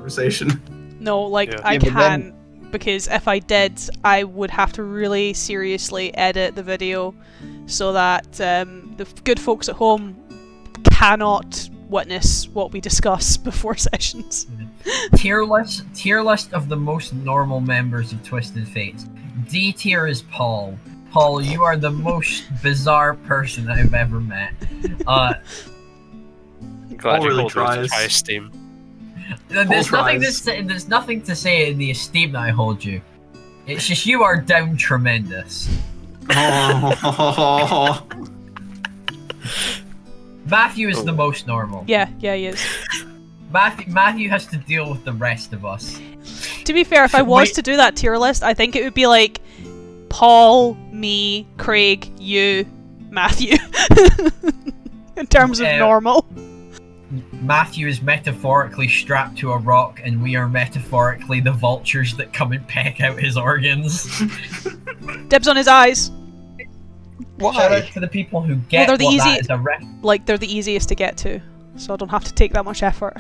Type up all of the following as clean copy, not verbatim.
conversation. No, like, Yeah. I Yeah, but can't, because if I did, I would have to really seriously edit the video so that the good folks at home cannot witness what we discuss before sessions. Tier list of the most normal members of Twisted Fates. D tier is Paul. Paul, you are the most bizarre person I've ever met. Glad Paul you really hold those in tries. high esteem. There's nothing to tries. say. There's nothing to say in the esteem that I hold you. It's just you are down tremendous. Oh. Matthew is the most normal. Yeah, he is. Matthew has to deal with the rest of us. To be fair, if I was Wait. to do that tier list, I think it would be like Paul, me, Craig, you, Matthew. In terms of normal. Matthew is metaphorically strapped to a rock, and we are metaphorically the vultures that come and peck out his organs. Dibs on his eyes. Shout out to the people who get they're the what easy- that is a ref. Like, they're the easiest to get to, so I don't have to take that much effort.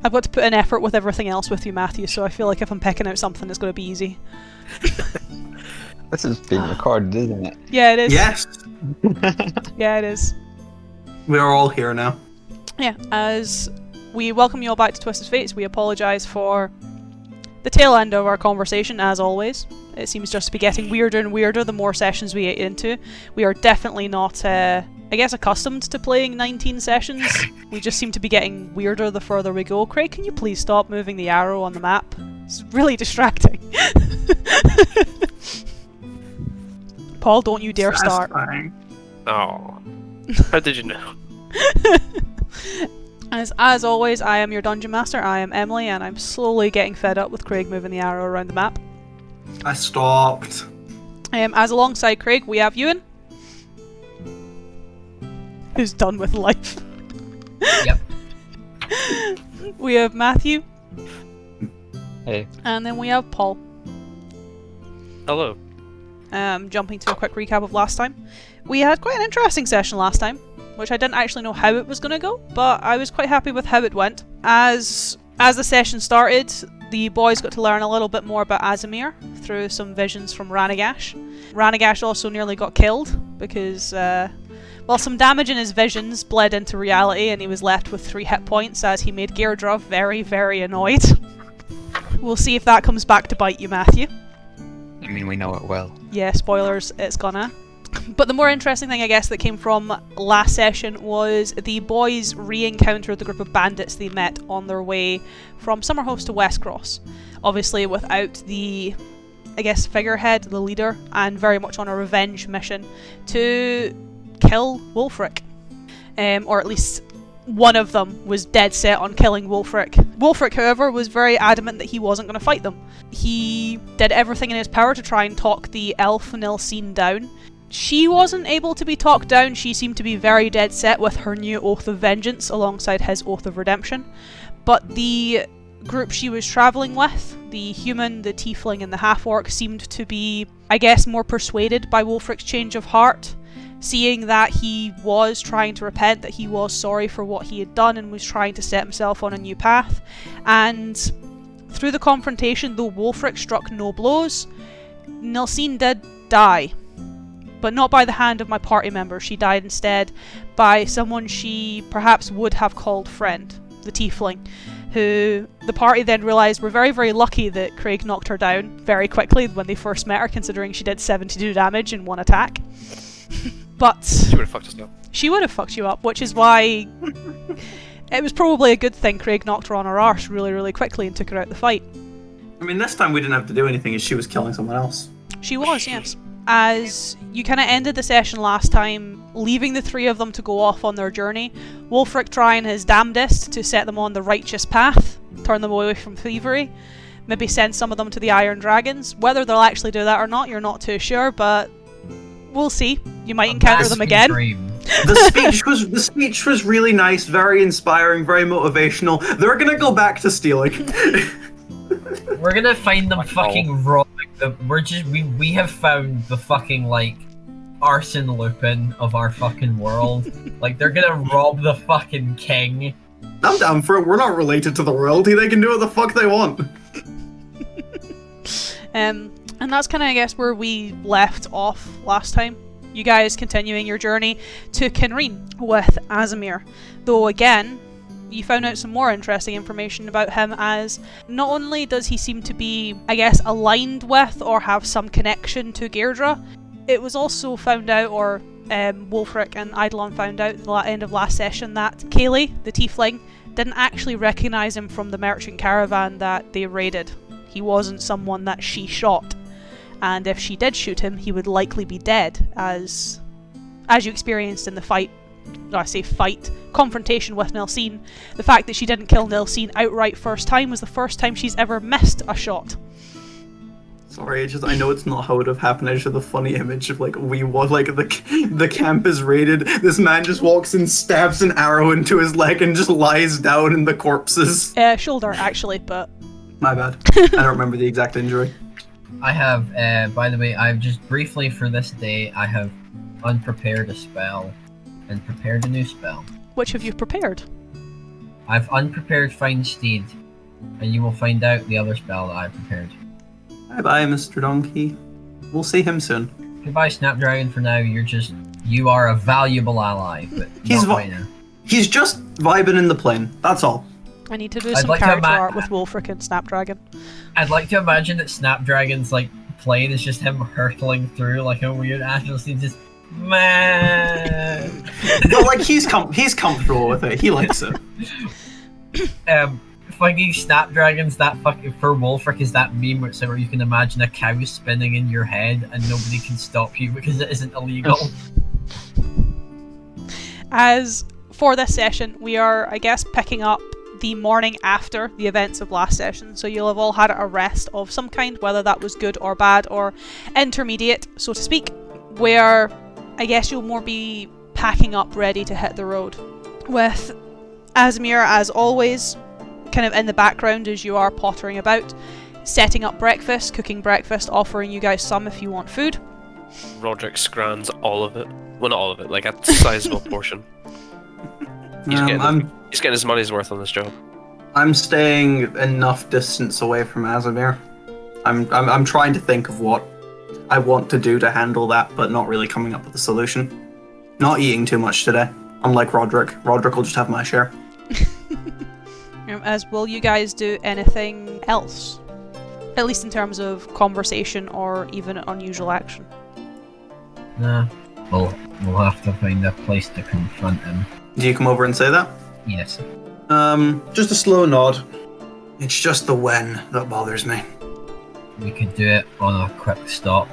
I've got to put in effort with everything else with you, Matthew, so I feel like if I'm picking out something, it's going to be easy. This is being recorded, isn't it? Yeah, it is. Yes, Yeah, it is. we are all here now. Yeah, as we welcome you all back to Twisted Fates, we apologise for the tail end of our conversation, as always. It seems just to be getting weirder and weirder the more sessions we get into. We are definitely not, I guess, accustomed to playing 19 sessions. We just seem to be getting weirder the further we go. Craig, can you please stop moving the arrow on the map? It's really distracting. Paul, don't you dare start. Satisfying. Oh. How did you know? As always, I am your Dungeon Master, I am Emily, and I'm slowly getting fed up with Craig moving the arrow around the map. I stopped. As alongside Craig, we have Ewan, who's done with life. Yep. We have Matthew, Hey. and then we have Paul. Hello. Jumping to a quick recap of last time. We had quite an interesting session last time, which I didn't actually know how it was going to go, but I was quite happy with how it went. As the session started, the boys got to learn a little bit more about Azamir through some visions from Ranagaash. Ranagaash also nearly got killed because, some damage in his visions bled into reality and he was left with 3 hit points as he made Gairdra very, very annoyed. We'll see if that comes back to bite you, Matthew. I mean, we know it well. Yeah, spoilers, it's gonna. But the more interesting thing, I guess, that came from last session was the boys re-encountered the group of bandits they met on their way from Summerhost to Westcross. Obviously without the, I guess, figurehead, the leader, and very much on a revenge mission to kill Wulfric. Or at least one of them was dead set on killing Wulfric. Wulfric, however, was very adamant that he wasn't going to fight them. He did everything in his power to try and talk the elf Nilsine down. She wasn't able to be talked down. She seemed to be very dead set with her new Oath of Vengeance alongside his Oath of Redemption. But the group she was travelling with, the human, the tiefling and the half-orc, seemed to be, I guess, more persuaded by Wulfric's change of heart, seeing that he was trying to repent, that he was sorry for what he had done and was trying to set himself on a new path. And through the confrontation, though Wulfric struck no blows, Nilsine did die. But not by the hand of my party member. She died instead by someone she perhaps would have called friend, the tiefling, who the party then realised were very, very lucky that Craig knocked her down very quickly when they first met her, considering she did 72 damage in one attack. But She would have fucked us up. she would have fucked you up, which is why it was probably a good thing Craig knocked her on her arse really, really quickly and took her out the fight. I mean, this time we didn't have to do anything as she was killing someone else. She was, yes. As you kind of ended the session last time, leaving the 3 of them to go off on their journey, Wulfric trying his damnedest to set them on the righteous path, turn them away from thievery, maybe send some of them to the Iron Dragons. Whether they'll actually do that or not, you're not too sure, but we'll see. You might encounter them again. The speech was really nice, very inspiring, very motivational. They're gonna go back to stealing. We're gonna find them fucking robbing the. We have found the fucking like Arsene Lupin of our fucking world. Like they're gonna rob the fucking king, I'm down for it. We're not related to the royalty. They can do what the fuck they want. And that's kind of, I guess, where we left off last time. You guys continuing your journey to Kinreen with Azamir. Though, again, you found out some more interesting information about him, as not only does he seem to be, I guess, aligned with or have some connection to Deirdre, it was also found out, or Wulfric and Eidolon found out at the end of last session, that Kaylee, the tiefling, didn't actually recognise him from the merchant caravan that they raided. He wasn't someone that she shot, and if she did shoot him, he would likely be dead, as you experienced in the fight, confrontation with Nilsine. The fact that she didn't kill Nilsine outright first time was the first time she's ever missed a shot. Sorry, I know it's not how it would have happened. I just had the funny image of the camp is raided. This man just walks and stabs an arrow into his leg and just lies down in the corpses. Shoulder, actually, but My bad. I don't remember the exact injury. I have, by the way, I've just briefly for this day, I have unprepared a spell and prepared a new spell. which have you prepared? I've unprepared Find Steed, and you will find out the other spell that I prepared. Bye-bye, Mr. Donkey. We'll see him soon. Goodbye, Snapdragon, for now. You are a valuable ally, but not right now. He's just vibing in the plane, that's all. I need to do I'd some like to character art with Wulfric and Snapdragon. I'd like to imagine that Snapdragon's plane is just him hurtling through like a weird astral scene, just man. But he's comfortable with it. He likes it. Fucking Snapdragon's that fucking for Wulfric is that meme where you can imagine a cow spinning in your head and nobody can stop you because it isn't illegal. As for this session, we are, I guess, picking up the morning after the events of last session, so you'll have all had a rest of some kind, whether that was good or bad or intermediate, so to speak, where I guess you'll more be packing up ready to hit the road. With Azamir, as always, kind of in the background as you are pottering about, setting up breakfast, cooking breakfast, offering you guys some if you want food. Rodrik scrans all of it. Well, not all of it, like a sizable portion. He's getting his money's worth on this job. I'm staying enough distance away from Azamir. I'm trying to think of what I want to do to handle that, but not really coming up with a solution. Not eating too much today, unlike Rodrik. Rodrik will just have my share. As will you guys do anything else? At least in terms of conversation or even unusual action. Nah, we'll have to find a place to confront him. Do you come over and say that? Yes. Just a slow nod. It's just the when that bothers me. We could do it on a quick stop.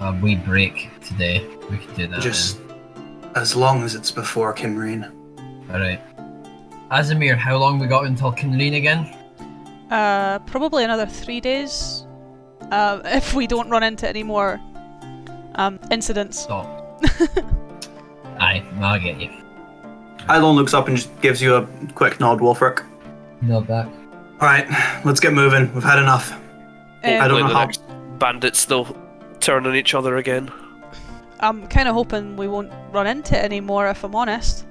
A wee break today. We could do that. Just as long as it's before Kinreen. Alright. Azamir, how long we got until Kinreen again? Probably another 3 days. If we don't run into any more incidents. Stop. Aye, I'll get you. Eidolon looks up and just gives you a quick nod, Wulfric. No back. Alright, let's get moving. We've had enough. I don't know the how. next bandits still turn on each other again. I'm kind of hoping we won't run into it anymore, if I'm honest.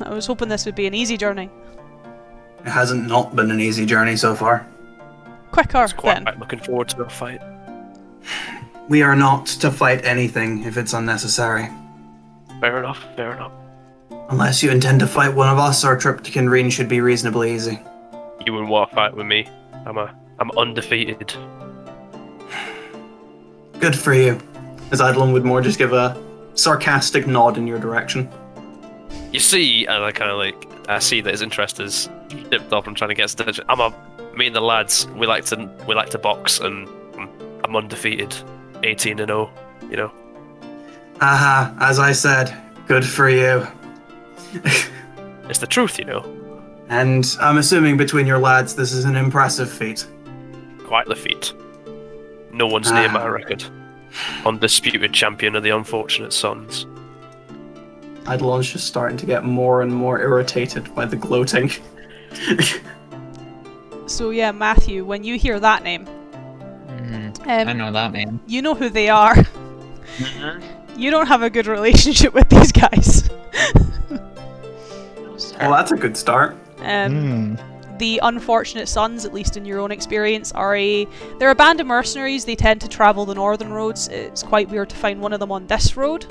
I was hoping this would be an easy journey. It hasn't not been an easy journey so far. Quicker, It's quite then. looking forward to a fight. We are not to fight anything if it's unnecessary. Fair enough, fair enough. Unless you intend to fight one of us, our trip to Kinreen should be reasonably easy. You wouldn't want to fight with me. I'm undefeated. Good for you. As Eidolon would more just give a sarcastic nod in your direction. You see, and I see that his interest is dipped up and trying to get attention. Me and the lads, we like to box, and I'm undefeated, 18-0. You know. Aha, as I said, good for you. It's the truth, you know. And I'm assuming between your lads, this is an impressive feat. Quite the feat. No one's near my record. Undisputed champion of the unfortunate sons. Eidolon's just starting to get more and more irritated by the gloating. So yeah, Matthew, when you hear that name, I know that name. you know who they are. You don't have a good relationship with these guys. Well, that's a good start. The unfortunate sons, at least in your own experience, they're a band of mercenaries. They tend to travel the northern roads. It's quite weird to find one of them on this road.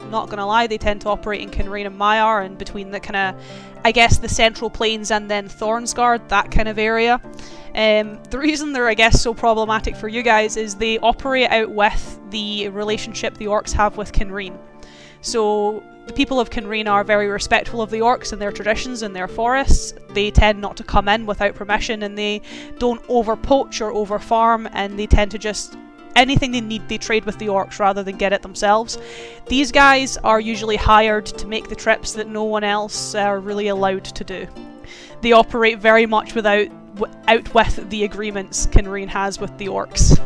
I'm not gonna lie, they tend to operate in Kinreen and Maiar, and between the kind of, I guess, the central plains and then Thornsguard, that kind of area. The reason they're, I guess, so problematic for you guys is they operate out with the relationship the orcs have with Kinreen. So the people of Kinreen are very respectful of the orcs and their traditions and their forests. They tend not to come in without permission, and they don't overpoach or overfarm, and they tend to just, anything they need, they trade with the orcs rather than get it themselves. These guys are usually hired to make the trips that no one else are really allowed to do. They operate very much out with the agreements Kinreen has with the orcs.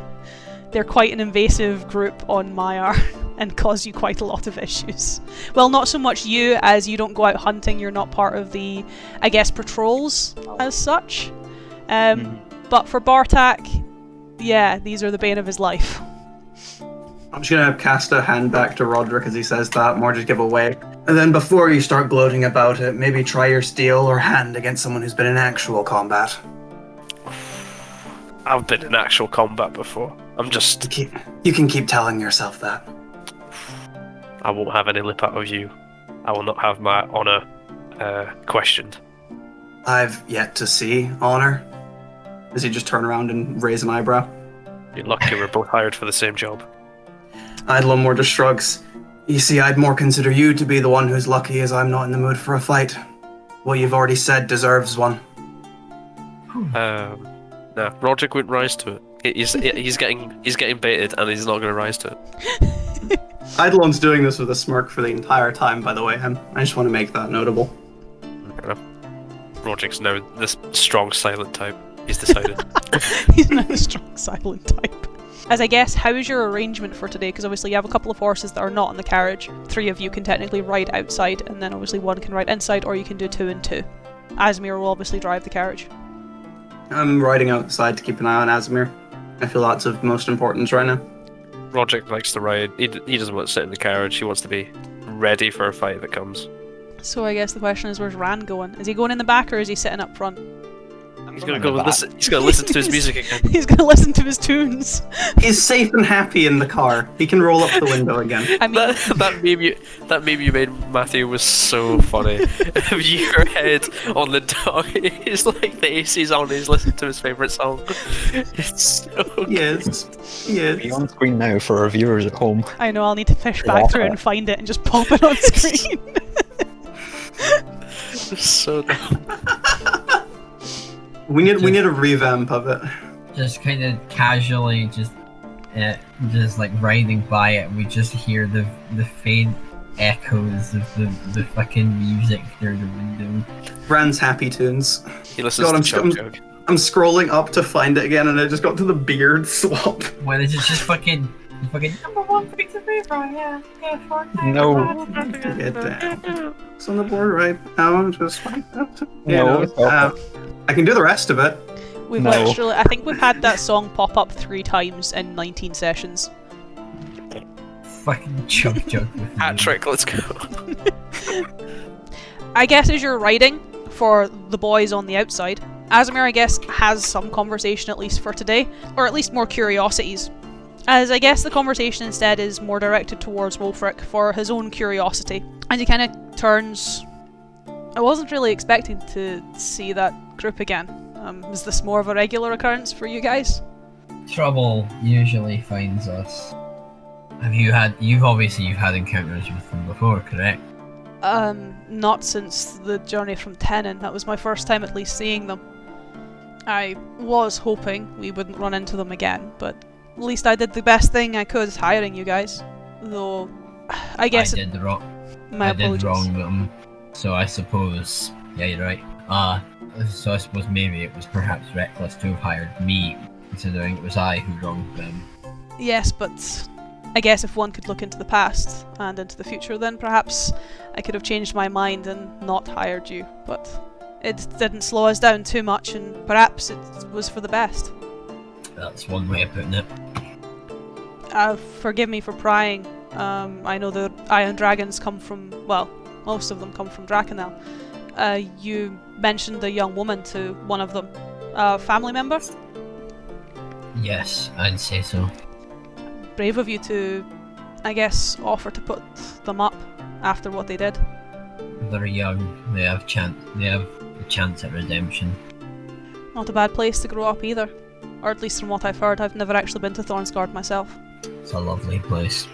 They're quite an invasive group on Maiar and cause you quite a lot of issues. Well, not so much you, as you don't go out hunting, you're not part of the, I guess, patrols as such. But for Bartak, yeah, these are the bane of his life. I'm just gonna cast a hand back to Rodrik as he says that, more just give away. And then before you start gloating about it, maybe try your steel or hand against someone who's been in actual combat. I've been in actual combat before. I'm just... You can keep telling yourself that. I won't have any lip out of you. I will not have my honour questioned. I've yet to see honor. Does he just turn around and raise an eyebrow? You're lucky we're both hired for the same job. Idlemore just shrugs. You see, I'd more consider you to be the one who's lucky, as I'm not in the mood for a fight. What you've already said deserves one. No, Rodrik wouldn't rise to it. He's getting baited, and he's not going to rise to it. Eidolon's doing this with a smirk for the entire time, by the way. I just want to make that notable. Rodrik's now this strong silent type. He's decided. He's now a strong silent type. As I guess, how is your arrangement for today? Because obviously you have a couple of horses that are not in the carriage. 3 of you can technically ride outside, and then obviously 1 can ride inside, or you can do 2 and 2. Azamir will obviously drive the carriage. I'm riding outside to keep an eye on Azamir. I feel that's of most importance right now. Rodrik likes to ride. He doesn't want to sit in the carriage. He wants to be ready for a fight that comes. So I guess the question is, where's Ran going? Is he going in the back, or is he sitting up front? He's gonna go listen. He's gonna listen to his music again. He's gonna listen to his tunes. He's safe and happy in the car. He can roll up the window again. I mean, that meme you made, Matthew, was so funny. Your head on the dog is like the AC's on. He's listening to his favorite song. It's so good. Yes. Be on screen now for our viewers at home. I know, I'll need to fish back through and find it and just pop it on screen. It's so dumb. We need a revamp of it. Just kind of casually, just like riding by it, we just hear the faint echoes of the fucking music through the window. Ran's happy tunes. He listens to Chug Chug. I'm scrolling up to find it again, and I just got to the beard swap. When it's just fucking number 1 picks of paper, yeah, No. Get down. It's on the board right now. I'm just No, I can do the rest of it. We've No. literally, I think we've had that song pop up 3 times in 19 sessions. fucking Chug Chug with Hat me. trick, let's go. I guess as you're riding for the boys on the outside, Azamir, I guess, has some conversation at least for today, or at least more curiosities. As I guess the conversation instead is more directed towards Wulfric for his own curiosity. And he kind of turns... I wasn't really expecting to see that group again. Is this more of a regular occurrence for you guys? Trouble usually finds us. You've obviously had encounters with them before, correct? Not since the journey from Tenon. That was my first time at least seeing them. I was hoping we wouldn't run into them again, but at least I did the best thing I could hiring you guys. Though, I guess... I did wrong them, so I suppose... Yeah, you're right. So I suppose maybe it was perhaps reckless to have hired me, considering it was I who wronged them. Yes, but I guess if one could look into the past and into the future, then perhaps I could have changed my mind and not hired you. But it didn't slow us down too much, and perhaps it was for the best. That's one way of putting it. Forgive me for prying. I know the Iron Dragons come from, well, most of them come from Drakenel. You mentioned the young woman to one of them. A family member? Yes, I'd say so. Brave of you to, I guess, offer to put them up after what they did. They're young. They have a chance at redemption. Not a bad place to grow up either. Or at least from what I've heard. I've never actually been to Thornsgard myself. It's a lovely place.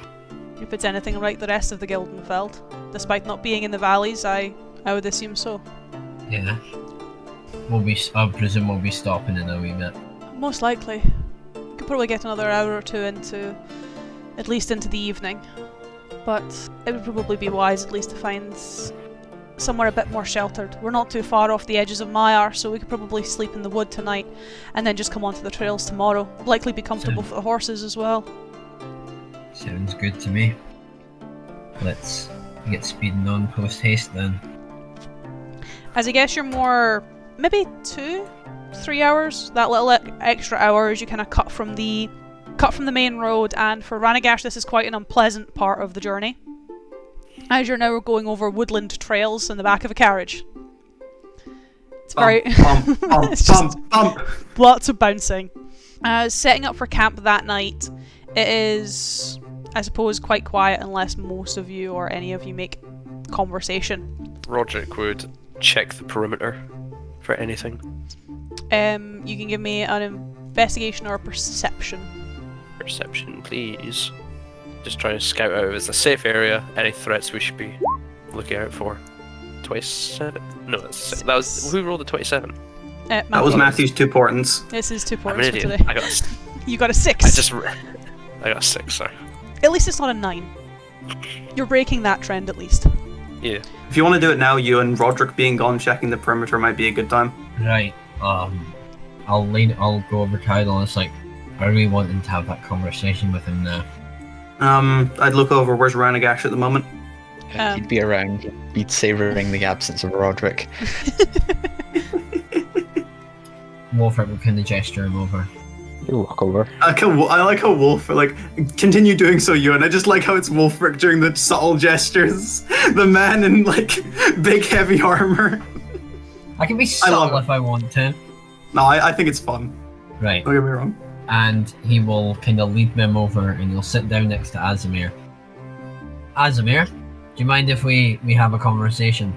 If it's anything like the rest of the Gildenfeld, despite not being in the valleys, I would assume so. Yeah. I presume we'll be stopping in a wee bit. Most likely. Could probably get another hour or two at least into the evening. But it would probably be wise at least to find somewhere a bit more sheltered. We're not too far off the edges of Maiar, so we could probably sleep in the wood tonight and then just come onto the trails tomorrow. Likely be comfortable for the horses as well. Sounds good to me. Let's get speeding on post haste then. As I guess you're more, maybe 2-3 hours, that little extra hour as you kind of cut from the main road, and for Ranagaash this is quite an unpleasant part of the journey, as you're now going over woodland trails in the back of a carriage. It's very it's just lots of bouncing. Setting up for camp that night, it is, I suppose, quite quiet unless most of you or any of you make conversation. Rodrik would check the perimeter for anything. You can give me an investigation or a perception. Perception, please. Just trying to scout out if it's a safe area, any threats we should be looking out for. 27? No, that was who rolled a 27? That was Matthew's 2 portents. This is 2 I'm an portents for idiot. today. You got a 6. I got a 6. Sorry. At least it's not a 9. You're breaking that trend at least. Yeah. If you want to do it now, you and Rodrik being gone, checking the perimeter might be a good time. Right. I'll go over to Kyle and it's like, are we wanting to have that conversation with him now? I'd look over, where's Ranagaash at the moment? He'd be around. He'd be savouring the absence of Rodrik. Wolfric will kind of gesture him over. You walk over. I like how Wolf, continue doing so, Ewan. I just like how it's Wolfric doing the subtle gestures. The man in, big heavy armour. I can be subtle if I want to. No, I think it's fun. Right. Don't get me wrong. And he will kind of lead them over and he'll sit down next to Azamir. Azamir, do you mind if we have a conversation?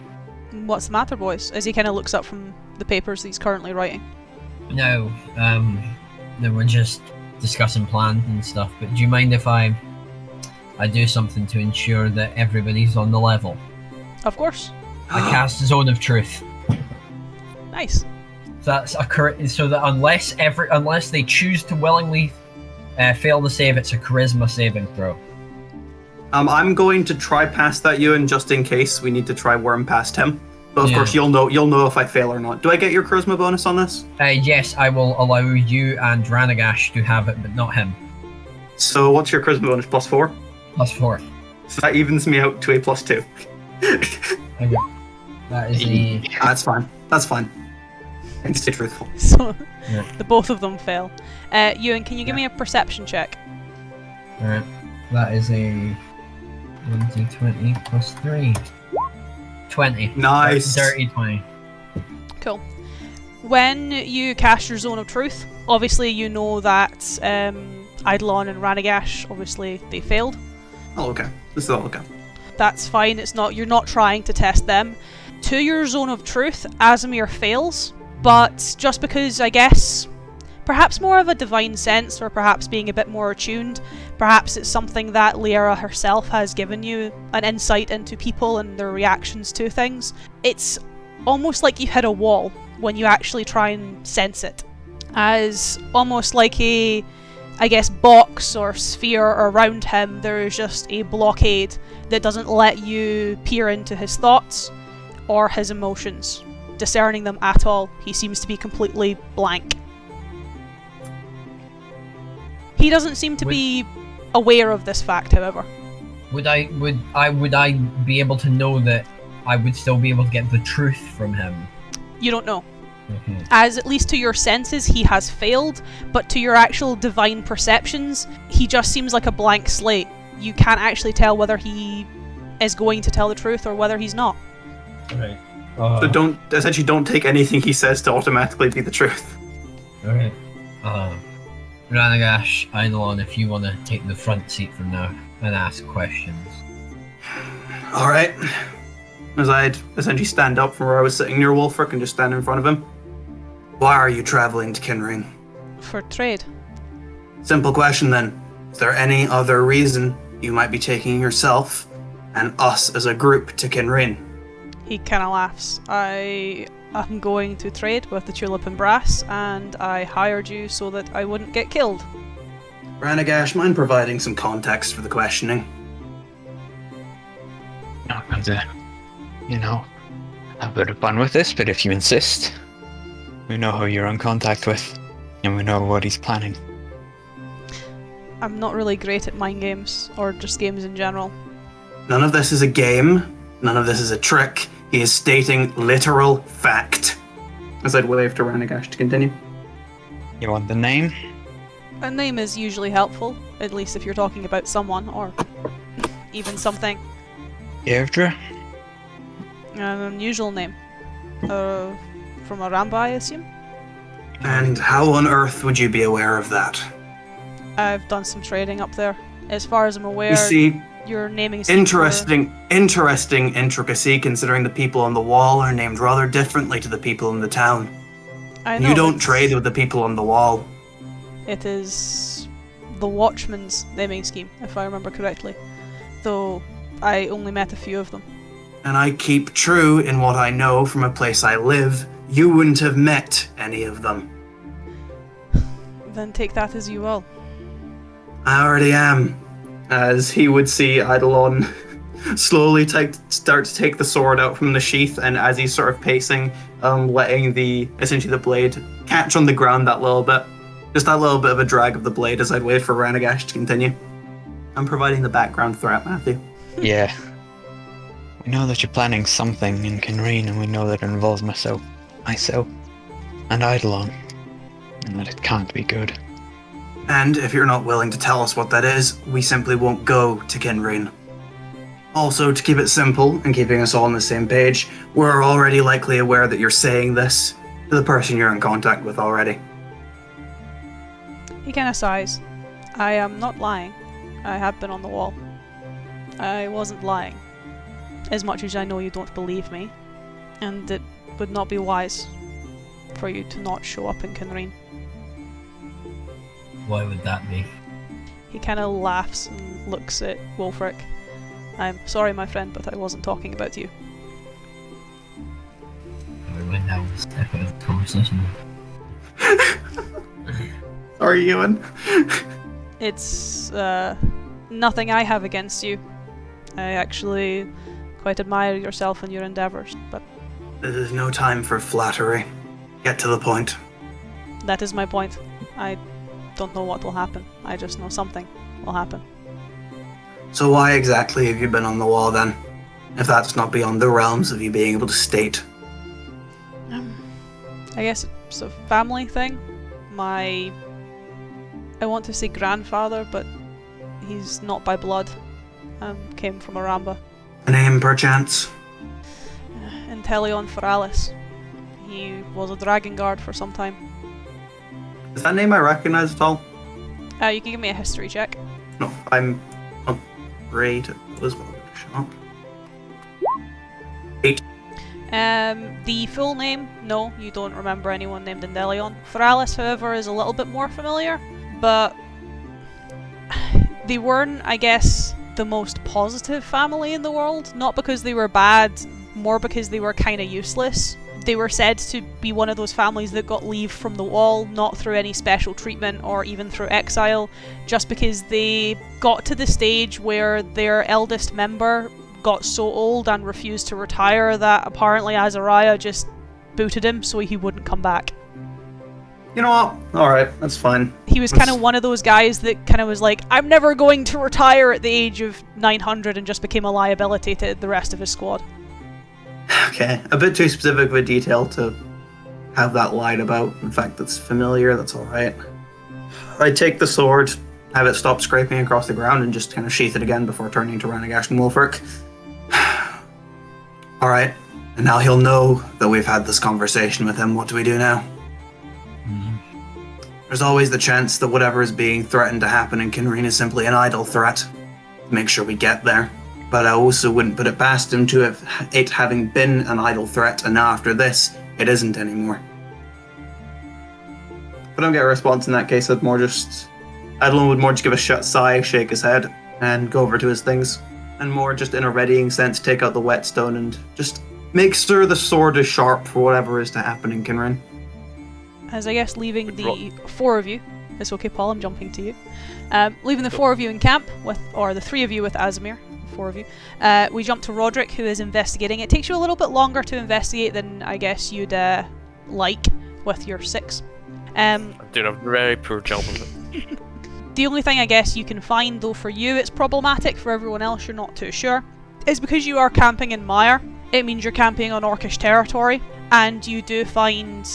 What's the matter, boys? As he kind of looks up from the papers that he's currently writing. No, we're just discussing plans and stuff, but do you mind if I do something to ensure that everybody's on the level? Of course. I cast Zone of Truth. Nice. That's so that unless they choose to willingly fail the save, it's a charisma saving throw. I'm going to try past that, Ewan, just in case we need to try worm past him. But of course, you'll know if I fail or not. Do I get your charisma bonus on this? Yes, I will allow you and Ranaagash to have it, but not him. So what's your charisma bonus? +4? +4. So that evens me out to a +2. Okay. That is the... That's fine. That's fine. I can stay truthful. So, the both of them fail. Ewan, can you give me a perception check? Alright. That is a 1d20 +3. 20. Nice. Dirty 20. Cool. When you cast your Zone of Truth, obviously you know that Eidolon and Ranagaash, obviously they failed. Oh, okay. This is all okay. That's fine. You're not trying to test them. To your Zone of Truth, Azamir fails, but just because, I guess, perhaps more of a divine sense, or perhaps being a bit more attuned, perhaps it's something that Liara herself has given you an insight into people and their reactions to things. It's almost like you hit a wall when you actually try and sense it, as almost like a, I guess, box or sphere around him. There is just a blockade that doesn't let you peer into his thoughts or his emotions, discerning them at all. He seems to be completely blank. He doesn't seem to be aware of this fact, however. Would I be able to know that I would still be able to get the truth from him? You don't know. Okay. As at least to your senses, he has failed, but to your actual divine perceptions, he just seems like a blank slate. You can't actually tell whether he is going to tell the truth or whether he's not. Right. So don't take anything he says to automatically be the truth. Alright. Ranagaash, Eidolon, if you want to take the front seat from now and ask questions. Alright. As I'd essentially stand up from where I was sitting near Wolfric and just stand in front of him. Why are you traveling to Kinreen? For trade. Simple question then. Is there any other reason you might be taking yourself and us as a group to Kinreen? He kind of laughs. I am going to trade with the Tulip and Brass, and I hired you so that I wouldn't get killed. Ranagash, mind providing some context for the questioning? Not going to, have a bit of fun with this, but if you insist, we know who you're in contact with, and we know what he's planning. I'm not really great at mind games, or just games in general. None of this is a game. None of this is a trick. He is stating literal fact. As I'd wave to Ranagash to continue. You want the name? A name is usually helpful, at least if you're talking about someone, or even something. Deirdre? An unusual name. From Aramba, I assume? And how on earth would you be aware of that? I've done some trading up there. As far as I'm aware, You see, your naming interesting intricacy considering the people on the wall are named rather differently to the people in the town. I know, You don't trade with the people on the wall. It is the Watchman's naming scheme, if I remember correctly. Though I only met a few of them. And I keep true in what I know from a place I live. You wouldn't have met any of them. Then take that as you will. I already am. As he would see Eidolon slowly start to take the sword out from the sheath, and as he's sort of pacing, letting essentially the blade catch on the ground that little bit. Just that little bit of a drag of the blade as I'd wait for Ranagash to continue. I'm providing the background threat, Matthew. Yeah. We know that you're planning something in Kinreen, and we know that it involves myself, and Eidolon, and that it can't be good. And if you're not willing to tell us what that is, we simply won't go to Kinreen. Also, to keep it simple and keeping us all on the same page, we're already likely aware that you're saying this to the person you're in contact with already. He kind of sighs. I am not lying. I have been on the wall. I wasn't lying. As much as I know you don't believe me, and it would not be wise for you to not show up in Kinreen. Why would that be? He kind of laughs and looks at Wolfric. I'm sorry, my friend, but I wasn't talking about you. We're now step out of the conversation. Sorry, Ewan. It's nothing I have against you. I actually quite admire yourself and your endeavours, but This is no time for flattery. Get to the point. that is my point. I don't know what will happen. I just know something will happen. So why exactly have you been on the wall then? If that's not beyond the realms of you being able to state. I guess it's a family thing. I want to say grandfather, but he's not by blood. Came from Aramba. A name, perchance? Intelion Foralis. He was a dragon guard for some time. Is that name I recognize at all? You can give me a history check. No, I'm not great at those. Shut up. The full name? No, you don't remember anyone named Intelion. Foralis, however, is a little bit more familiar, but they weren't, I guess, the most positive family in the world. Not because they were bad, more because they were kind of useless. They were said to be one of those families that got leave from the wall, not through any special treatment or even through exile, just because they got to the stage where their eldest member got so old and refused to retire that apparently Azariah just booted him so he wouldn't come back. You know what? Alright, that's fine. He was kind of one of those guys that kind of was like, I'm never going to retire at the age of 900, and just became a liability to the rest of his squad. Okay, a bit too specific of a detail to have that lied about. In fact, that's familiar, that's alright. I take the sword, have it stop scraping across the ground, and just kind of sheath it again before turning to Ranagaash and Wolfric. Alright, And now he'll know that we've had this conversation with him. What do we do now? There's always the chance that whatever is being threatened to happen in Kinreen is simply an idle threat to make sure we get there. But I also wouldn't put it past him to have it having been an idle threat, and now after this, it isn't anymore. If I don't get a response in that case, Edelon would more just give a sigh, shake his head, and go over to his things. And more just in a readying sense, take out the whetstone and just make sure the sword is sharp for whatever is to happen in Kinreen. As I guess leaving the four of you, it's okay, Paul, I'm jumping to you. Leaving the four of you in camp, or the three of you with Azamir, four of you, we jump to Rodrik, who is investigating. It takes you a little bit longer to investigate than I guess you'd like with your 6. I'm doing a very poor job of it. The only thing I guess you can find, though, for you it's problematic, for everyone else you're not too sure, is because you are camping in Mire, it means you're camping on Orcish territory, and you do find,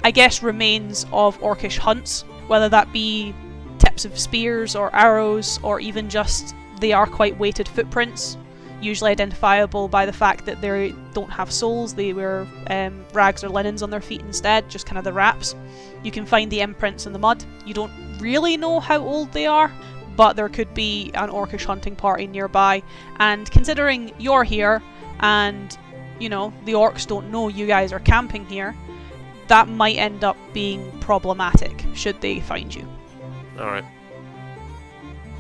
I guess, remains of Orcish hunts, whether that be tips of spears or arrows, or even just they are quite weighted footprints, usually identifiable by the fact that they don't have soles, they wear rags or linens on their feet instead, just kind of the wraps. You can find the imprints in the mud. You don't really know how old they are, but there could be an Orcish hunting party nearby, and considering you're here and, you know, the orcs don't know you guys are camping here, that might end up being problematic should they find you. Alright.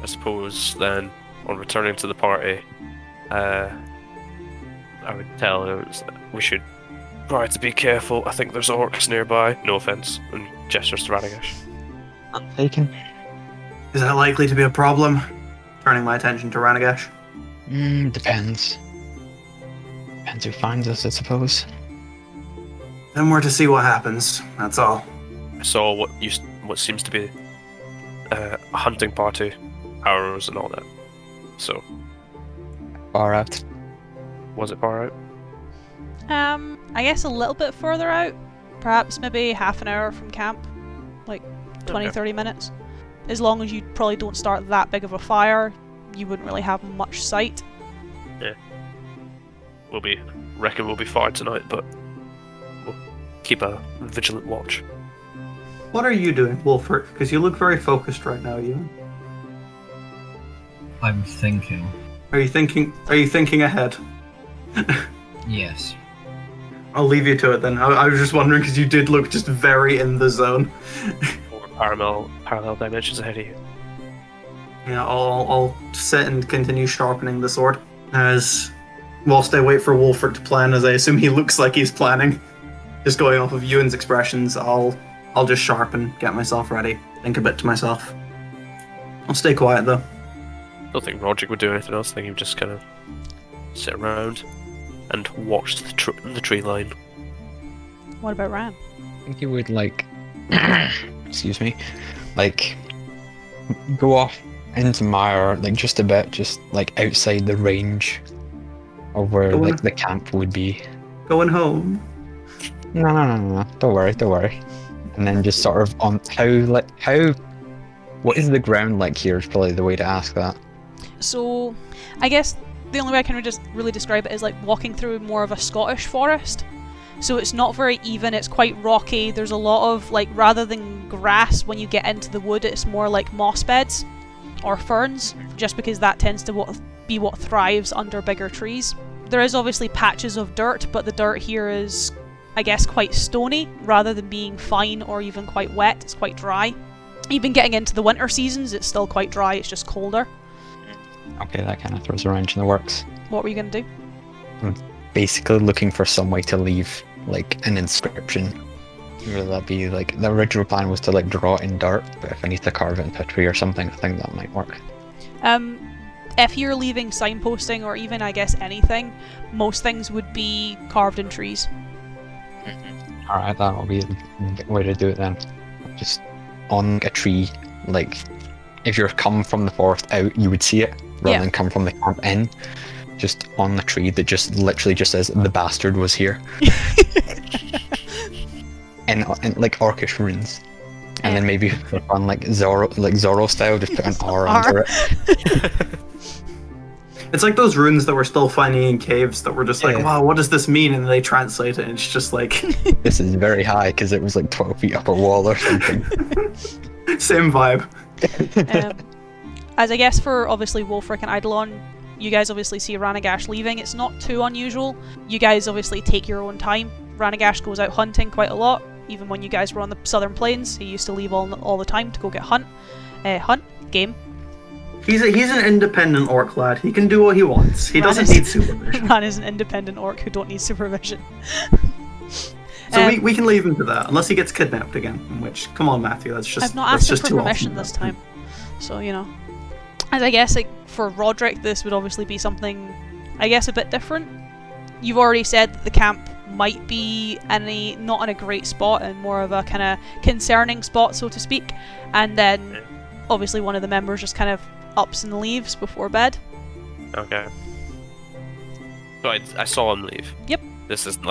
I suppose then, on returning to the party, I would tell her we should try to be careful. I think there's orcs nearby. No offense. And gestures to Ranagaash. Taken. Is that likely to be a problem? Turning my attention to Ranagash. Depends. Depends who finds us, I suppose. Then we're to see what happens, that's all. I saw what seems to be a hunting party, arrows and all that. So, Far out. was it far out? I guess a little bit further out, perhaps maybe half an hour from camp, like 20, 30 minutes. As long as you probably don't start that big of a fire, you wouldn't really have much sight. Yeah. Reckon we'll be fine tonight, but we'll keep a vigilant watch. What are you doing, Wolfert? Because you look very focused right now, Ewan. I'm thinking. Are you thinking ahead? Yes. I'll leave you to it then. I was just wondering because you did look just very in the zone. Or parallel dimensions ahead of you. Yeah, I'll sit and continue sharpening the sword whilst I wait for Wolfert to plan, as I assume he looks like he's planning. Just going off of Ewan's expressions, I'll just sharpen, get myself ready, think a bit to myself. I'll stay quiet though. I don't think Rodrik would do anything else. I think he would just kind of sit around and watch the tree line. What about Ram? I think he would, excuse me, go off into Mire, just a bit, just outside the range of where the camp would be. Going home. No. Don't worry. And then just sort of on what is the ground like here is probably the way to ask that. So, I guess the only way I can just really describe it is like walking through more of a Scottish forest. So it's not very even, it's quite rocky, there's a lot of, rather than grass when you get into the wood, it's more like moss beds or ferns, just because that tends to be what thrives under bigger trees. There is obviously patches of dirt, but the dirt here is, I guess, quite stony, rather than being fine or even quite wet, it's quite dry. Even getting into the winter seasons, it's still quite dry, it's just colder. Okay, that kind of throws a wrench in the works. What were you going to do? I'm basically looking for some way to leave, an inscription. Whether that be, the original plan was to, draw it in dirt, but if I need to carve it into a tree or something, I think that might work. If you're leaving signposting, or even, I guess, anything, most things would be carved in trees. Alright, that'll be the way to do it then. Just on a tree, if you're come from the forest out, you would see it, rather than come from the camp in. Just on the tree that just literally just says, "The bastard was here." and Orcish runes. And then maybe for fun, Zorro style, just put an R under it. It's like those runes that we're still finding in caves that we're just like, Yeah. wow, what does this mean? And they translate it, and it's just like This is very high because it was like 12 feet up a wall or something. same vibe. As I guess for obviously Wolfric and Eidolon, you guys obviously see Ranagaash leaving. It's not too unusual. You guys obviously take your own time. Ranagaash goes out hunting quite a lot. Even when you guys were on the southern plains, he used to leave all the time to go get hunt game. He's an independent orc lad. He can do what he wants. He doesn't need supervision. Ran is an independent orc who don't need supervision. So we can leave him to that, unless he gets kidnapped again. In which, come on, Matthew, that's just I've not that's asked him just for too permission often. this time, so you know. As I guess, like for Rodrik, this would obviously be something, I guess, a bit different. You've already said that the camp might be not in a great spot and more of a kind of concerning spot, so to speak. And then, obviously, one of the members just kind of ups and leaves before bed. Okay. So I saw him leave. Yep. This isn't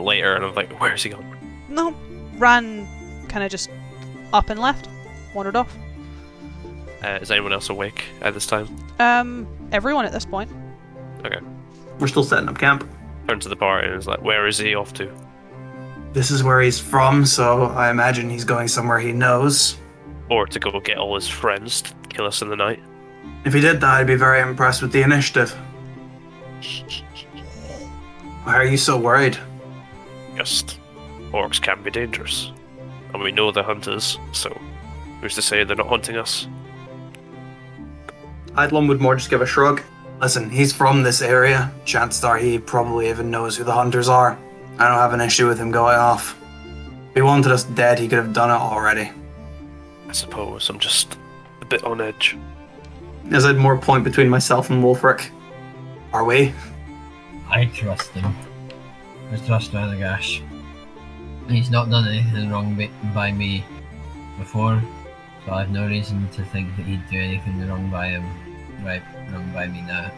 later, and I'm like, where's he gone? No, ran kind of just up and left, wandered off. Is anyone else awake at this time? Everyone at this point. Okay. We're still setting up camp. Turn to the party and is like, where is he off to? This is where he's from, so I imagine he's going somewhere he knows. Or to go get all his friends to kill us in the night? If he did that, I'd be very impressed with the initiative. Why are you so worried? Just orcs can be dangerous. And we know they're hunters, so who's to say they're not hunting us? Eidolon would more just give a shrug. Listen, he's from this area. Chances are he probably even knows who the hunters are. I don't have an issue with him going off. If he wanted us dead, he could have done it already. I suppose I'm just a bit on edge. As I'd more point between myself and Wolfric. Are we? I trust him. I trust Ranagaash. He's not done anything wrong by me before, so I've no reason to think that he'd do anything wrong by me now.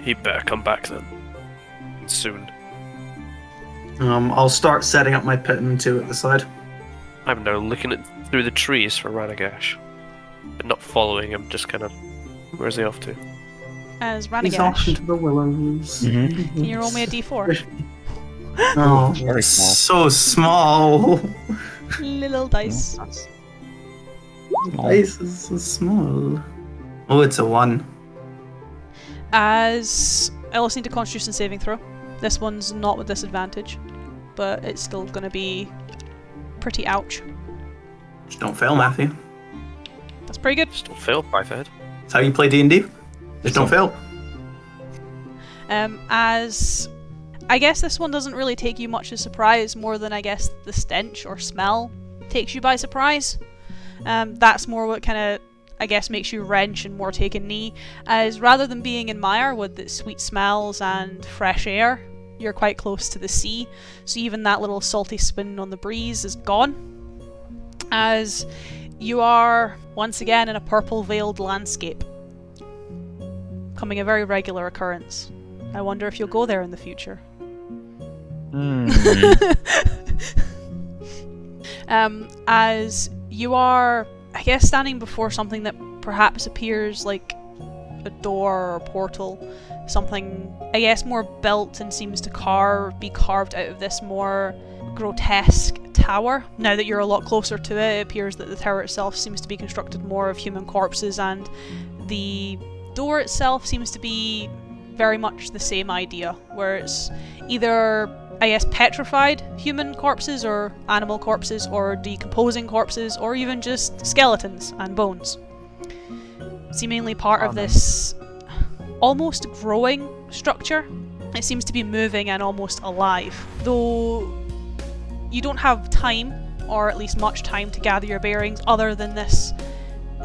He'd better come back then. And soon. I'll start setting up my pit and two at the side. I'm now looking through the trees for Ranagaash. But not following him, just kind of... Where's he off to? As He's off Ranagaash. into the willows. Can you roll me a d4? Oh, Very small. so small. Little dice. That's Dice is so small. Oh, it's a 1. As I also need a Constitution saving throw. This one's not with disadvantage, but it's still going to be pretty ouch. Just don't fail, Matthew. That's pretty good. Still failed by Fed. That's how you play D&D. Just don't fail. As I guess this one doesn't really take you much as surprise, more than I guess the stench or smell takes you by surprise. That's more what kind of, I guess, makes you wrench and more take a knee, as rather than being in mire with the sweet smells and fresh air, you're quite close to the sea, so even that little salty spin on the breeze is gone, as you are once again in a purple veiled landscape, becoming a very regular occurrence. I wonder if you'll go there in the future. As you are, I guess, standing before something that perhaps appears like a door or a portal, something, I guess, more built and seems to be carved out of this more grotesque tower. Now that you're a lot closer to it, it appears that the tower itself seems to be constructed more of human corpses, and the door itself seems to be very much the same idea, where it's either, I guess, petrified human corpses or animal corpses or decomposing corpses or even just skeletons and bones. Seemingly part of this almost growing structure. It seems to be moving and almost alive. Though you don't have time, or at least much time, to gather your bearings other than this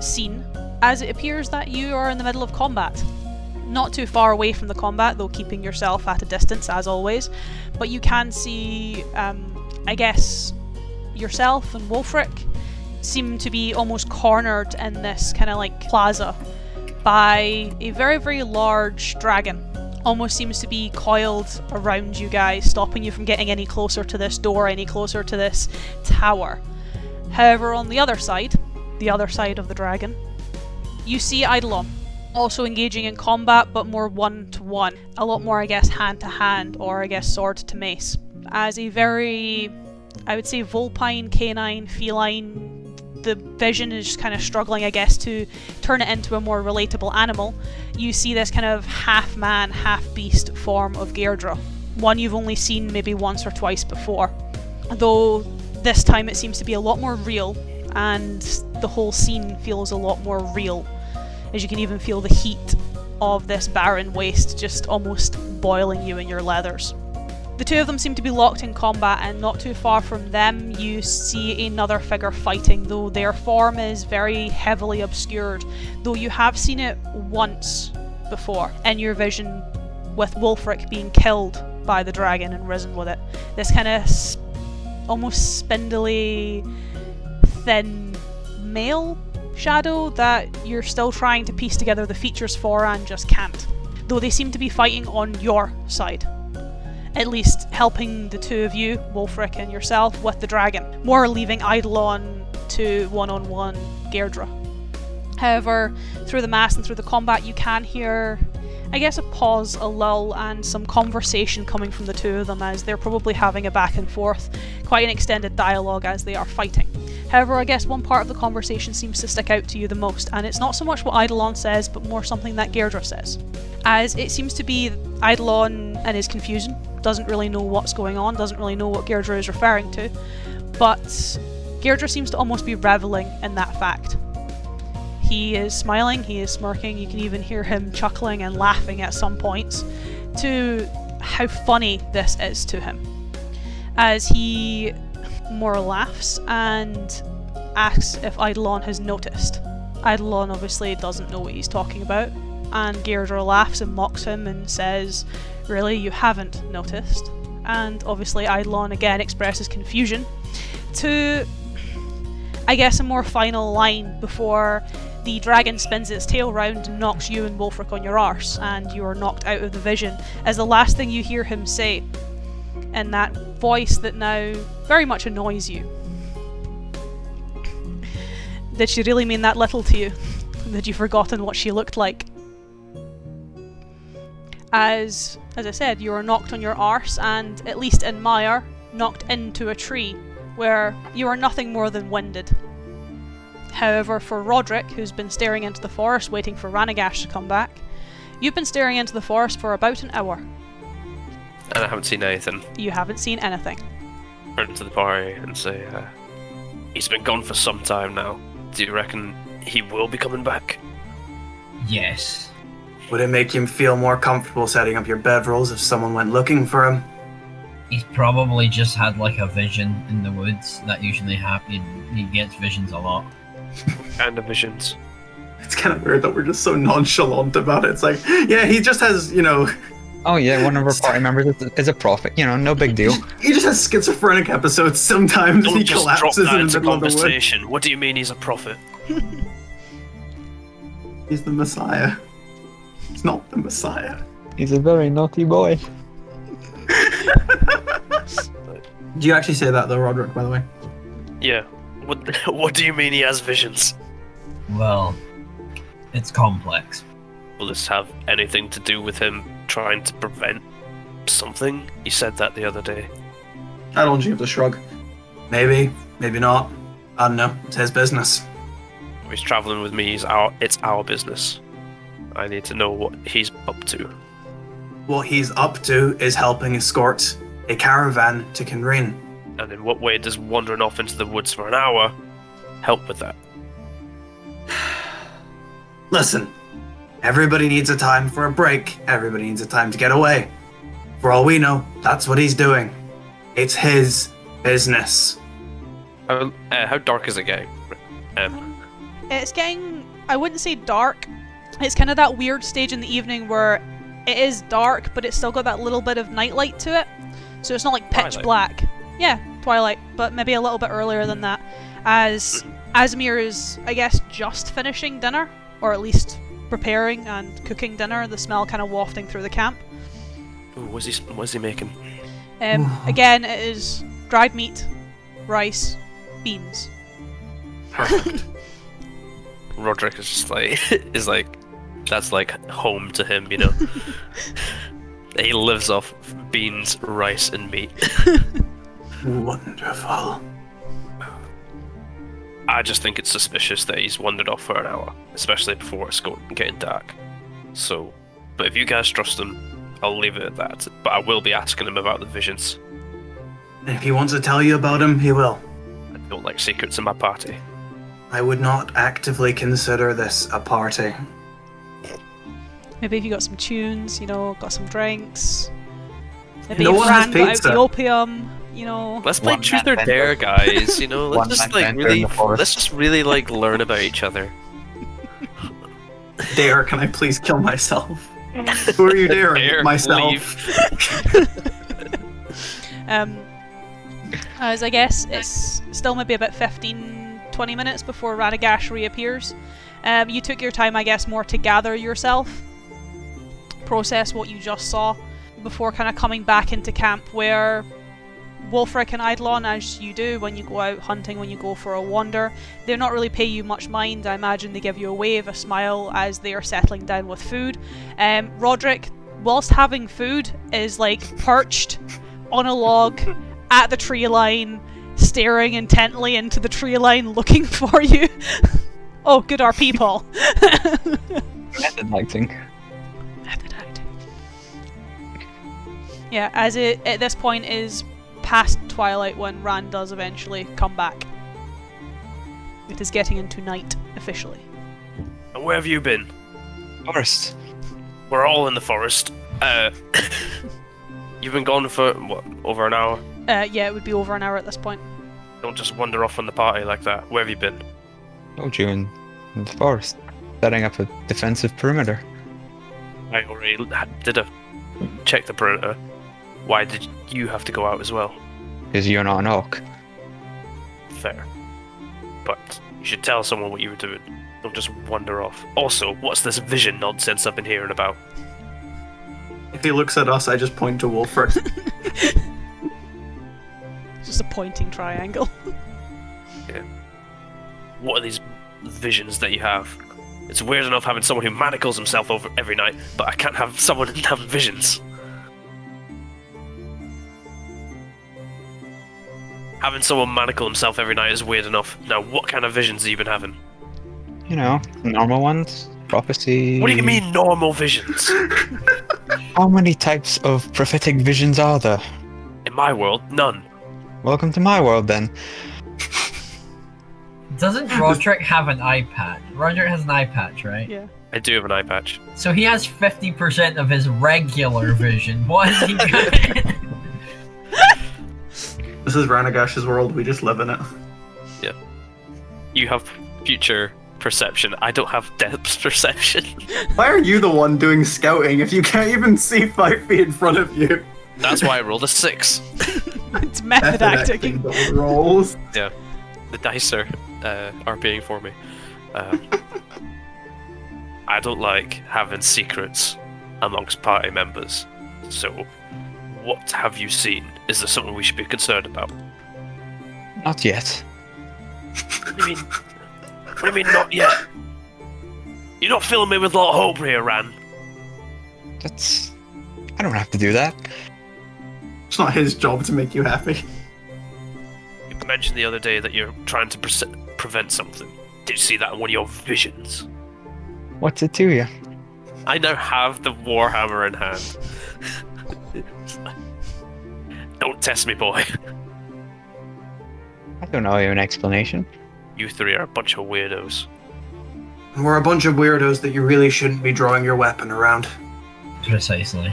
scene, as it appears that you are in the middle of combat. Not too far away from the combat, though keeping yourself at a distance as always, but you can see, I guess, yourself and Wolfric seem to be almost cornered in this kind of like plaza by a very, very large dragon. Almost seems to be coiled around you guys, stopping you from getting any closer to this door, any closer to this tower. However, on the other side of the dragon, you see Eidolon. also engaging in combat, but more one-to-one. A lot more, I guess, hand-to-hand, or I guess sword-to-mace. As a very, I would say, vulpine, canine, feline, the vision is kind of struggling, I guess, to turn it into a more relatable animal. You see this kind of half-man, half-beast form of Gairdra. One you've only seen maybe once or twice before. Though this time it seems to be a lot more real, and the whole scene feels a lot more real, as you can even feel the heat of this barren waste just almost boiling you in your leathers. The two of them seem to be locked in combat, and not too far from them you see another figure fighting, though their form is very heavily obscured, though you have seen it once before in your vision, with Wulfric being killed by the dragon and risen with it. This kind of almost spindly, thin male shadow that you're still trying to piece together the features for and just can't. Though they seem to be fighting on your side. At least helping the two of you, Wulfric and yourself, with the dragon. More leaving Eidolon to one-on-one Gairdra. However, through the mass and through the combat you can hear, I guess, a pause, a lull, and some conversation coming from the two of them as they're probably having a back and forth, quite an extended dialogue as they are fighting. However, I guess one part of the conversation seems to stick out to you the most, and it's not so much what Eidolon says, but more something that Gairdra says. As it seems to be Eidolon and his confusion, doesn't really know what's going on, doesn't really know what Gairdra is referring to, but Gairdra seems to almost be reveling in that fact. He is smiling, he is smirking, you can even hear him chuckling and laughing at some points to how funny this is to him. As he more laughs and asks if Eidolon has noticed. Eidolon obviously doesn't know what he's talking about, and Gairdra laughs and mocks him and says, "Really, you haven't noticed?" And obviously Eidolon again expresses confusion to, I guess, a more final line before the dragon spins its tail round and knocks you and Wulfric on your arse, and you are knocked out of the vision, as the last thing you hear him say, in that voice that now very much annoys you. Did she really mean that little to you? Had you forgotten what she looked like? As I said, you are knocked on your arse, and, at least in Mire, knocked into a tree, where you are nothing more than winded. However, for Rodrik, who's been staring into the forest waiting for Ranagaash to come back, you've been staring into the forest for about an hour. And I haven't seen anything. You haven't seen anything. Turn to the party and say, he's been gone for some time now. Do you reckon he will be coming back? Yes. Would it make him feel more comfortable setting up your bedrolls if someone went looking for him? He's probably just had like a vision in the woods. That usually happens. He gets visions a lot. What kind of visions? It's kind of weird that we're just so nonchalant about it. It's like, yeah, he just has, Oh yeah, one of our party members is a prophet. No big deal. he just has schizophrenic episodes sometimes. Don't He just drop collapses that in the into middle of the woods. conversation. What do you mean he's a prophet? He's the Messiah. He's not the Messiah. He's a very naughty boy. Do you actually say that though, Rodrik, by the way? Yeah. What do you mean he has visions? Well, it's complex. Will this have anything to do with him trying to prevent something? He said that the other day. I don't give the shrug. Maybe, maybe not. I don't know. It's his business. If he's traveling with me, it's our business. I need to know what he's up to. What he's up to is helping escort a caravan to Kinreen. And in what way does wandering off into the woods for an hour help with that? Listen, everybody needs a time for a break. Everybody needs a time to get away. For all we know, that's what he's doing. It's his business. How dark is it getting? It's getting, I wouldn't say dark. It's kind of that weird stage in the evening where it is dark, but it's still got that little bit of nightlight to it. So it's not like pitch Twilight. black. Yeah, twilight, but maybe a little bit earlier than that. As Azamir is, I guess, just finishing dinner, or at least preparing and cooking dinner, the smell kind of wafting through the camp. Ooh, what's he making? Again, it is dried meat, rice, beans. Perfect. Rodrik is just like, That's like home to him, you know. He lives off beans, rice, and meat. Wonderful. I just think it's suspicious that he's wandered off for an hour, especially before it's getting dark. So, but if you guys trust him, I'll leave it at that. But I will be asking him about the visions. If he wants to tell you about him, he will. I don't like secrets in my party. I would not actively consider this a party. Maybe if you got some tunes, got some drinks. Maybe No if one has Fran got out pizza. the opium, Let's play One Truth or man Dare, guys. Let's One just man venture in the forest. let's just really learn about each other. Dare, can I please kill myself? Who are you daring? Dare, Myself. As I guess it's still maybe about 15-20 minutes before Ranagaash reappears. You took your time, I guess, more to gather yourself, process what you just saw, before kind of coming back into camp where Wulfric and Eidolon, as you do when you go out hunting, when you go for a wander, they not really pay you much mind. I imagine they give you a wave, a smile as they are settling down with food. Rodrik, whilst having food, is perched on a log at the tree line, staring intently into the tree line, looking for you. Oh, good are people. Method acting. Method acting. Yeah, as it at this point is past twilight when Rand does eventually come back. It is getting into night officially. And where have you been? Forest. We're all in the forest. You've been gone for what, over an hour? Yeah, it would be over an hour at this point. Don't just wander off from the party like that. Where have you been? Told you in the forest, setting up a defensive perimeter. I already did check the perimeter. Why did you have to go out as well? Because you're not an orc. Fair. But you should tell someone what you were doing. Don't just wander off. Also, what's this vision nonsense I've been hearing about? If he looks at us, I just point to Wulfric. It's just a pointing triangle. Yeah. What are these visions that you have? It's weird enough having someone who manacles himself over every night, but I can't have someone having visions. Having someone manacle himself every night is weird enough. Now, what kind of visions have you been having? Normal ones. Prophecy. What do you mean, normal visions? How many types of prophetic visions are there? In my world, none. Welcome to my world, then. Doesn't Rodrik have an eye patch? Rodrik has an eye patch, right? Yeah. I do have an eye patch. So he has 50% of his regular vision. What has he got? This is Ranaagash's world, we just live in it. Yeah. You have future perception. I don't have depth perception. Why are you the one doing scouting if you can't even see 5 feet in front of you? That's why I rolled a 6. It's method acting. Those rolls. Yeah. The dice are RPing for me. I don't like having secrets amongst party members. So, what have you seen? Is there something we should be concerned about? Not yet. What do you mean? What do you mean not yet? You're not filling me with a lot of hope here, Ran. I don't have to do that. It's not his job to make you happy. You mentioned the other day that you're trying to prevent something. Did you see that in one of your visions? What's it to you? I now have the Warhammer in hand. Don't test me, boy. I don't know an explanation. You three are a bunch of weirdos. We're a bunch of weirdos that you really shouldn't be drawing your weapon around. Precisely.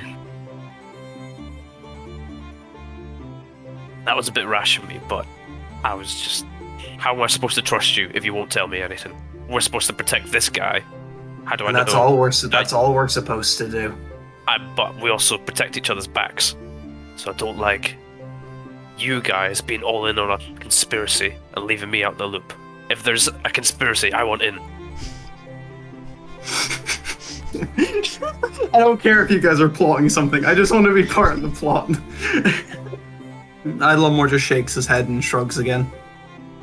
That was a bit rash of me, but I was just... How am I supposed to trust you if you won't tell me anything? We're supposed to protect this guy. How do I And know? that's all we're supposed to do. But we also protect each other's backs. So I don't like you guys being all in on a conspiracy and leaving me out the loop. If there's a conspiracy, I want in. I don't care if you guys are plotting something. I just want to be part of the plot. Idlemore just shakes his head and shrugs again.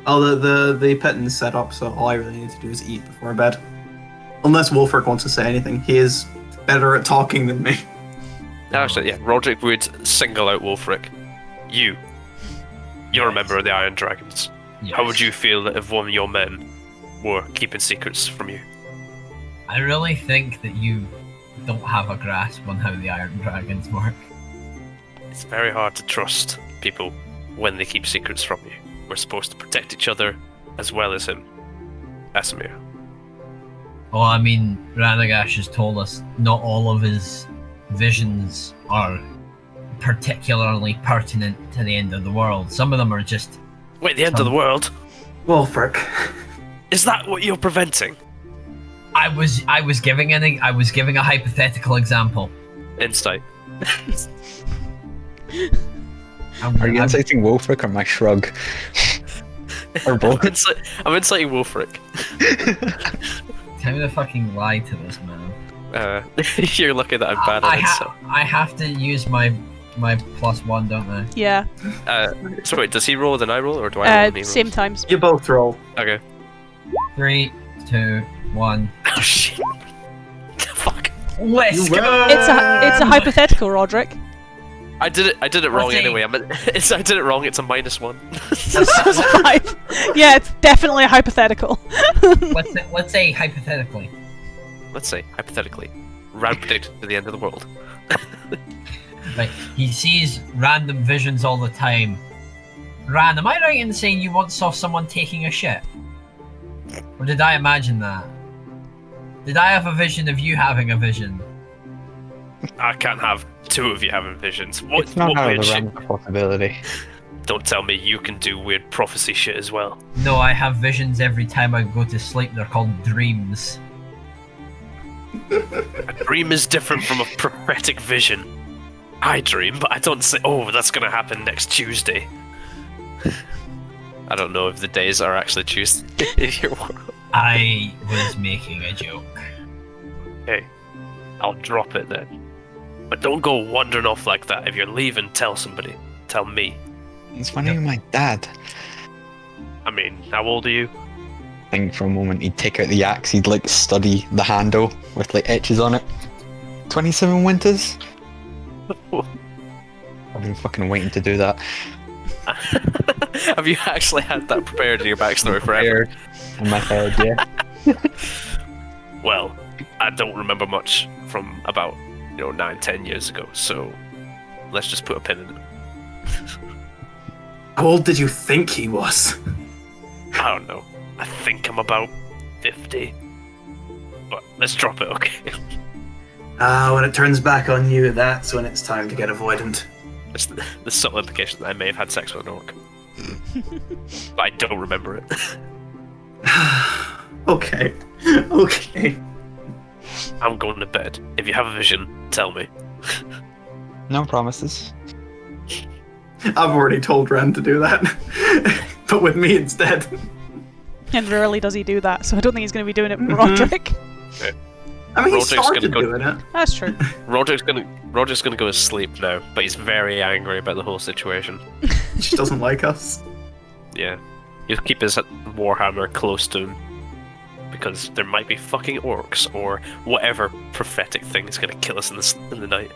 Oh, the pitton's set up, so all I really need to do is eat before bed. Unless Wolfric wants to say anything. He is better at talking than me. Actually, yeah, Rodrik would single out Wolfric. You're a member of the Iron Dragons. Yes. How would you feel if one of your men were keeping secrets from you? I really think that you don't have a grasp on how the Iron Dragons work. It's very hard to trust people when they keep secrets from you. We're supposed to protect each other as well as him. Azamir. Well, I mean, Ranagaash has told us not all of his visions are particularly pertinent to the end of the world. Some of them are just... Wait, the end of the world? Wolfric. Is that what you're preventing? I was giving a hypothetical example. Insight. Are you inciting Wolfric or my shrug? Or both? I'm inciting Wolfric. Time to fucking lie to this man. You're lucky that I'm bad at it, so... I have to use my +1, don't I? Yeah. So wait, does he roll then I roll, or do I roll and he rolls? Same times. You both roll. Okay. 3, 2, 1. Oh shit. Fuck. Let's You go! It's a hypothetical, Rodrik. I did it wrong What's anyway. I did it wrong, it's a -1. It's a 5. Yeah, it's definitely a hypothetical. Let's say hypothetically. Let's say, hypothetically, Ran predicted to the end of the world. Like, he sees random visions all the time. Ran, am I right in saying you once saw someone taking a shit? Or did I imagine that? Did I have a vision of you having a vision? I can't have two of you having visions. What, It's not what out of weird the shit? realm of possibility. Don't tell me you can do weird prophecy shit as well. No, I have visions every time I go to sleep. They're called dreams. A dream is different from a prophetic vision. I dream, but I don't say, oh, that's gonna happen next Tuesday. I don't know if the days are actually Tuesday in your world. I was making a joke. Hey, I'll drop it then. But don't go wandering off like that. If you're leaving, tell somebody. Tell me. It's funny with my dad. I mean, how old are you? I think for a moment he'd take out the axe, he'd like study the handle with like etches on it. 27 winters? I've been fucking waiting to do that. Have you actually had that prepared in your backstory forever? In my head, yeah. Well, I don't remember much from about, 9-10 years ago, so let's just put a pin in it. How old did you think he was? I don't know. I think I'm about 50. But let's drop it, okay? When it turns back on you, that's when it's time to get avoidant. It's the subtle implication that I may have had sex with an orc. But I don't remember it. Okay. Okay. I'm going to bed. If you have a vision, tell me. No promises. I've already told Ren to do that. But with me instead. And rarely does he do that, so I don't think he's going to be doing it with Rodrik. I mean, he Rodrik's started gonna go- doing it. That's true. Rodrik's gonna go to sleep now, but he's very angry about the whole situation. He just doesn't like us. Yeah. He'll keep his warhammer close to him. Because there might be fucking orcs, or whatever prophetic thing is gonna kill us in the night.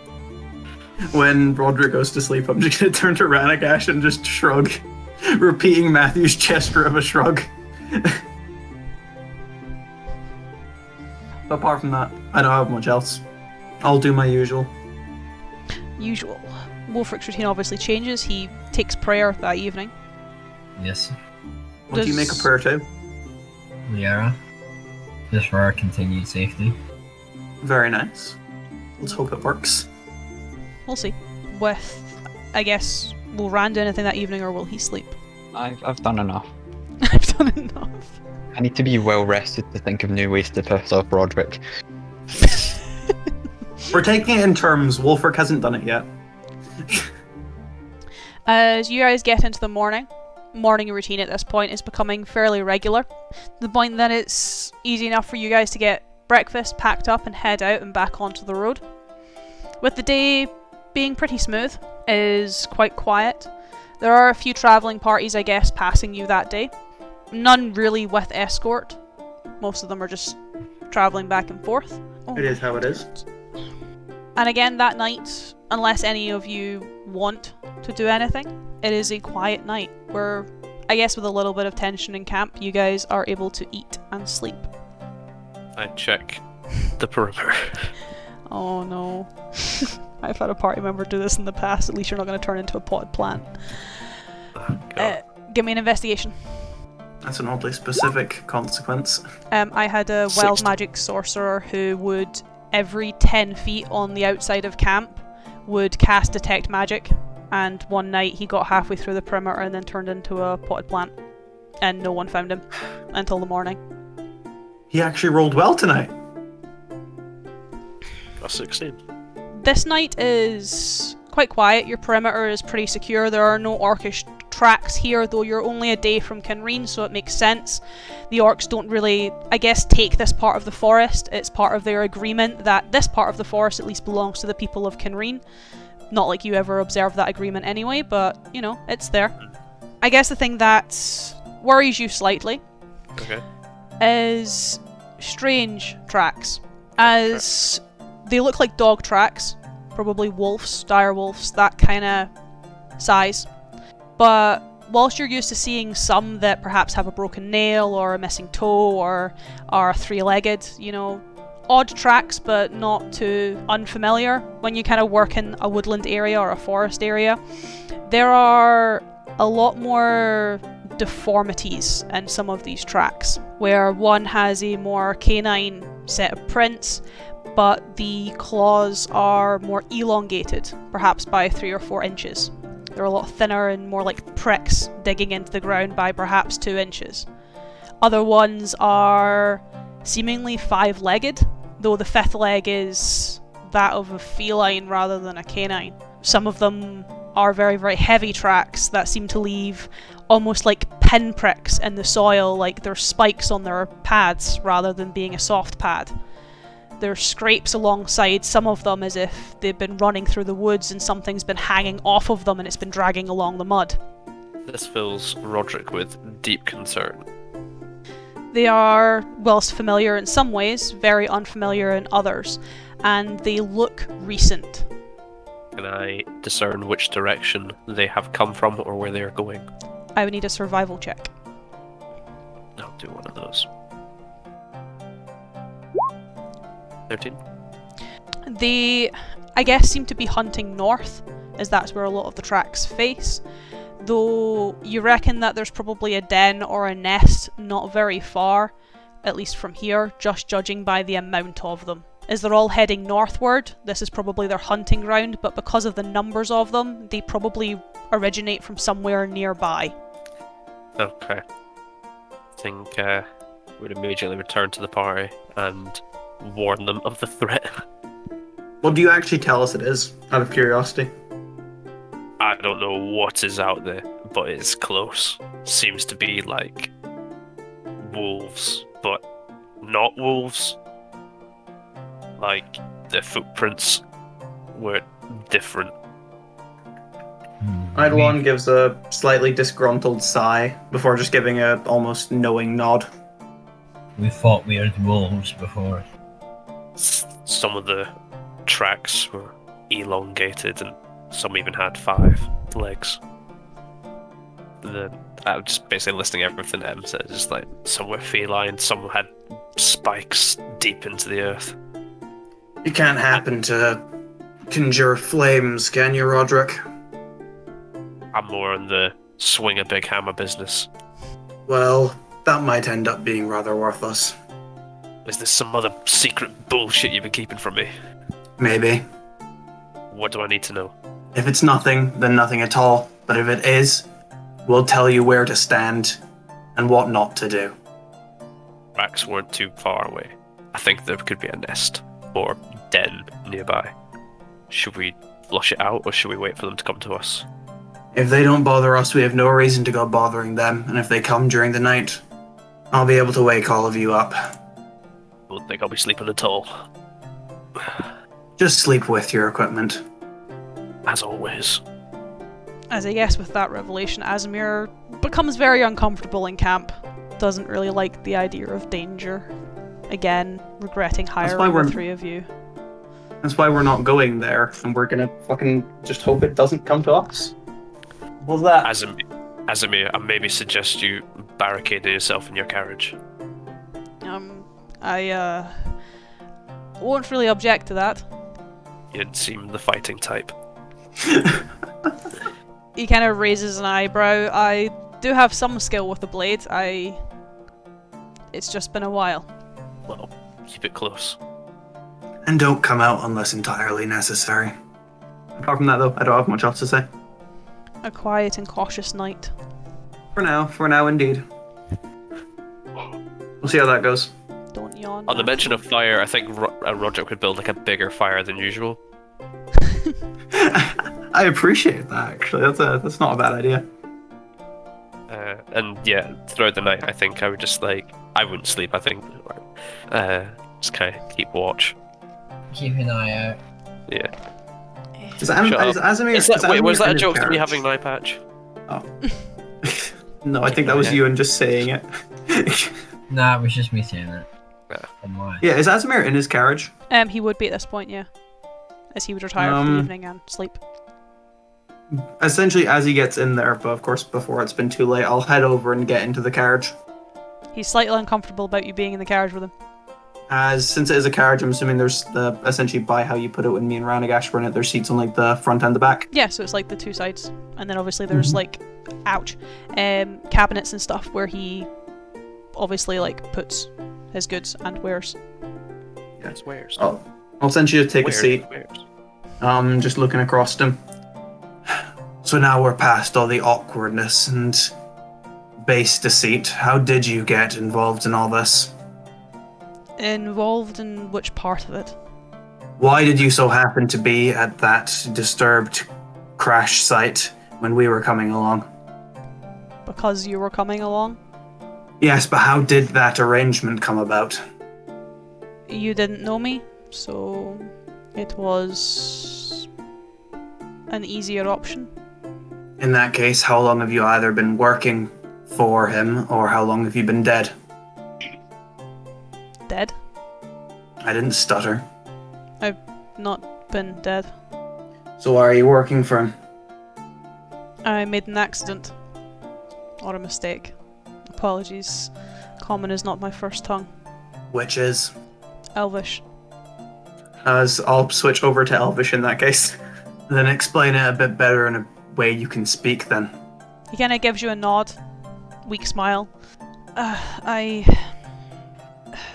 When Rodrik goes to sleep, I'm just gonna turn to Ranagaash and just shrug. Repeating Matthew's gesture of a shrug. But apart from that, I don't have much else. I'll do my usual. Usual. Wolfric's routine obviously changes. He takes prayer that evening. Yes, What do you make a prayer to? Liara. Just for our continued safety. Very nice. Let's hope it works. We'll see. I guess, will Rand do anything that evening or will he sleep? I've done enough. I've done enough. I need to be well rested to think of new ways to piss off Rodrik. We're taking it in terms. Wolfric hasn't done it yet. As you guys get into the morning routine at this point is becoming fairly regular. To the point that it's easy enough for you guys to get breakfast packed up and head out and back onto the road. With the day being pretty smooth, it is quite quiet. There are a few travelling parties, I guess, passing you that day. None really with escort. Most of them are just travelling back and forth. Oh. It is how it is. And again, that night, unless any of you want to do anything, it is a quiet night where, I guess with a little bit of tension in camp, you guys are able to eat and sleep. I check the perimeter. Oh no. I've had a party member do this in the past. At least you're not going to turn into a potted plant. Give me an investigation. That's an oddly specific consequence. I had a wild magic sorcerer who would, every 10 feet on the outside of camp, would cast detect magic, and one night he got halfway through the perimeter and then turned into a potted plant, and no one found him until the morning. He actually rolled well tonight. Got 16. This night is quite quiet. Your perimeter is pretty secure. There are no orcish tracks here, though you're only a day from Kinreen, so it makes sense. The orcs don't really, I guess, take this part of the forest. It's part of their agreement that this part of the forest at least belongs to the people of Kinreen. Not like you ever observe that agreement anyway, but, you know, it's there. I guess the thing that worries you slightly is strange tracks. As they look like dog tracks, probably wolves, dire wolves, that kind of size. But whilst you're used to seeing some that perhaps have a broken nail or a missing toe or are three-legged, you know, odd tracks but not too unfamiliar when you kind of work in a woodland area or a forest area, there are a lot more deformities in some of these tracks, where one has a more canine set of prints, but the claws are more elongated, perhaps by 3 or 4 inches. They're a lot thinner and more like pricks digging into the ground by perhaps 2 inches. Other ones are seemingly 5-legged, though the 5th leg is that of a feline rather than a canine. Some of them are very, very heavy tracks that seem to leave almost like pinpricks in the soil, like they're spikes on their pads rather than being a soft pad. There's scrapes alongside some of them as if they've been running through the woods and something's been hanging off of them and it's been dragging along the mud. This fills Rodrik with deep concern. They are, whilst familiar in some ways, very unfamiliar in others, and they look recent. Can I discern which direction they have come from or where they are going? I would need a survival check. I'll do one of those. 13. They, I guess, seem to be hunting north, as that's where a lot of the tracks face. Though you reckon that there's probably a den or a nest not very far, at least from here, just judging by the amount of them. As they're all heading northward, this is probably their hunting ground, but because of the numbers of them, they probably originate from somewhere nearby. Okay. I think we'd immediately return to the party and warn them of the threat. What do you actually tell us it is, out of curiosity? I don't know what is out there, but it's close. Seems to be like wolves, but not wolves. Like, their footprints were different. Eidolon gives a slightly disgruntled sigh before just giving a almost knowing nod. We fought weird wolves before. Some of the tracks were elongated and some even had 5 legs. I'm just basically listing everything Em says. Just like, some were feline, some had spikes deep into the earth. You can't happen to conjure flames, can you, Rodrik? I'm more in the swing a big hammer business. Well, that might end up being rather worthless. Is this some other secret bullshit you've been keeping from me? Maybe. What do I need to know? If it's nothing, then nothing at all. But if it is, we'll tell you where to stand and what not to do. Tracks weren't too far away. I think there could be a nest or den nearby. Should we flush it out or should we wait for them to come to us? If they don't bother us, we have no reason to go bothering them. And if they come during the night, I'll be able to wake all of you up. I don't think I'll be sleeping at all. Just sleep with your equipment. As always. As I guess with that revelation, Azamir becomes very uncomfortable in camp. Doesn't really like the idea of danger. again, regretting why hiring the we're- three of you. That's why we're not going there, and we're gonna fucking just hope it doesn't come to us. What's that? Azamir, I maybe suggest you barricade yourself in your carriage. I won't really object to that. You didn't seem the fighting type. He kind of raises an eyebrow. I do have some skill with the blade. It's just been a while. Well, keep it close. And don't come out unless entirely necessary. Apart from that, though, I don't have much else to say. A quiet and cautious night. For now, indeed. We'll see how that goes. Don't yawn. On the mention of fire, I think Rodrik would build like a bigger fire than usual. I appreciate that, actually. That's not a bad idea. And yeah, throughout the night, I think I would just I wouldn't sleep. I think just kind of keep watch. Keep an eye out. Yeah. Is Azamir? Wait, was that a in his joke to me carriage? having an eye patch? Oh. No, I think that was you and just saying it. Nah, it was just me saying it. Yeah. And why? Yeah, is Azamir in his carriage? He would be at this point, yeah. As he would retire for the evening and sleep. Essentially, as he gets in there, but of course, before it's been too late, I'll head over and get into the carriage. He's slightly uncomfortable about you being in the carriage with him. Since it is a carriage, I'm assuming there's essentially by how you put it when me and Ranagaash were in it, there's seats on like the front and the back. Yeah, so it's like the two sides. And then obviously there's cabinets and stuff where he obviously puts his goods and wares. Yeah. Wares. I'll send you to take a seat. Just looking across them. So now we're past all the awkwardness and base deceit. How did you get involved in all this? Involved in which part of it? Why did you so happen to be at that disturbed crash site when we were coming along? Because you were coming along? Yes, but how did that arrangement come about? You didn't know me, so it was an easier option. In that case, how long have you either been working for him, or how long have you been dead? Dead? I didn't stutter. I've not been dead. So why are you working for him? I made an accident. Or a mistake. Apologies. Common is not my first tongue. Which is? Elvish. As I'll switch over to Elvish in that case. Then explain it a bit better in a way you can speak then. He kind of gives you a nod. Weak smile. I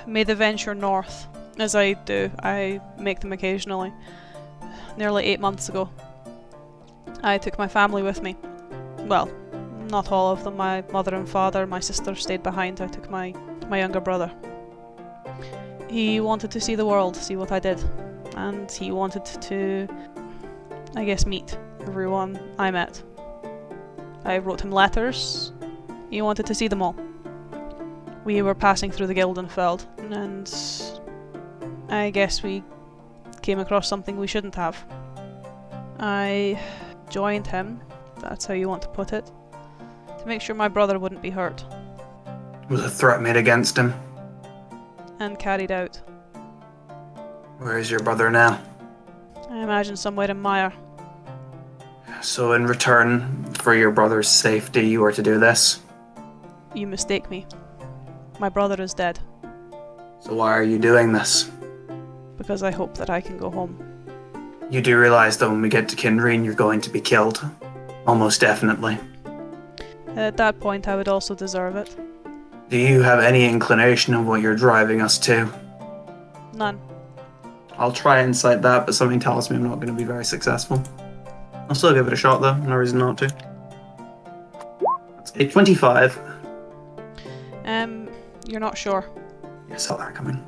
made the venture north. As I do. I make them occasionally. Nearly 8 months ago. I took my family with me. Well, not all of them. My mother and father, my sister stayed behind. I took my younger brother. He wanted to see the world, see what I did. And he wanted to, I guess, meet everyone I met. I wrote him letters. He wanted to see them all. We were passing through the Gildenfeld, and I guess we came across something we shouldn't have. I joined him, that's how you want to put it, to make sure my brother wouldn't be hurt. Was a threat made against him? And carried out. Where is your brother now? I imagine somewhere in Mire. So in return for your brother's safety, you are to do this? You mistake me. My brother is dead. So why are you doing this? Because I hope that I can go home. You do realize that when we get to Kinreen, you're going to be killed. Almost definitely. At that point, I would also deserve it. Do you have any inclination of what you're driving us to? None. I'll try and cite that, but something tells me I'm not going to be very successful. I'll still give it a shot though, no reason not to. That's a 25. You're not sure. Yeah, saw that coming.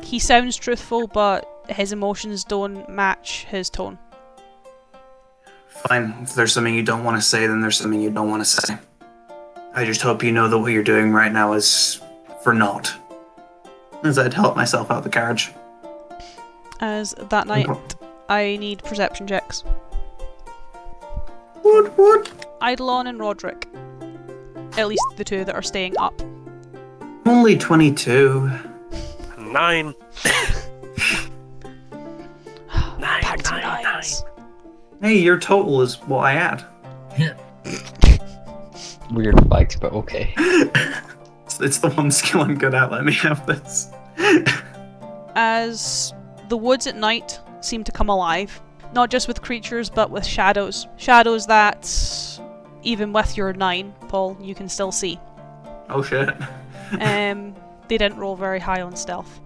He sounds truthful, but his emotions don't match his tone. Fine, if there's something you don't want to say, then there's something you don't want to say. I just hope you know that what you're doing right now is for naught. As I'd help myself out the carriage. As that night, I need perception checks. What? Eidolon and Rodrik. At least the two that are staying up. Only 22. 9. Back to 9. nines. Hey, your total is what I add. Weird flags, but okay. It's the one skill I'm good at. Let me have this. As the woods at night seem to come alive, not just with creatures, but with shadows. Shadows that, even with your 9, Paul, you can still see. Oh shit. They didn't roll very high on stealth.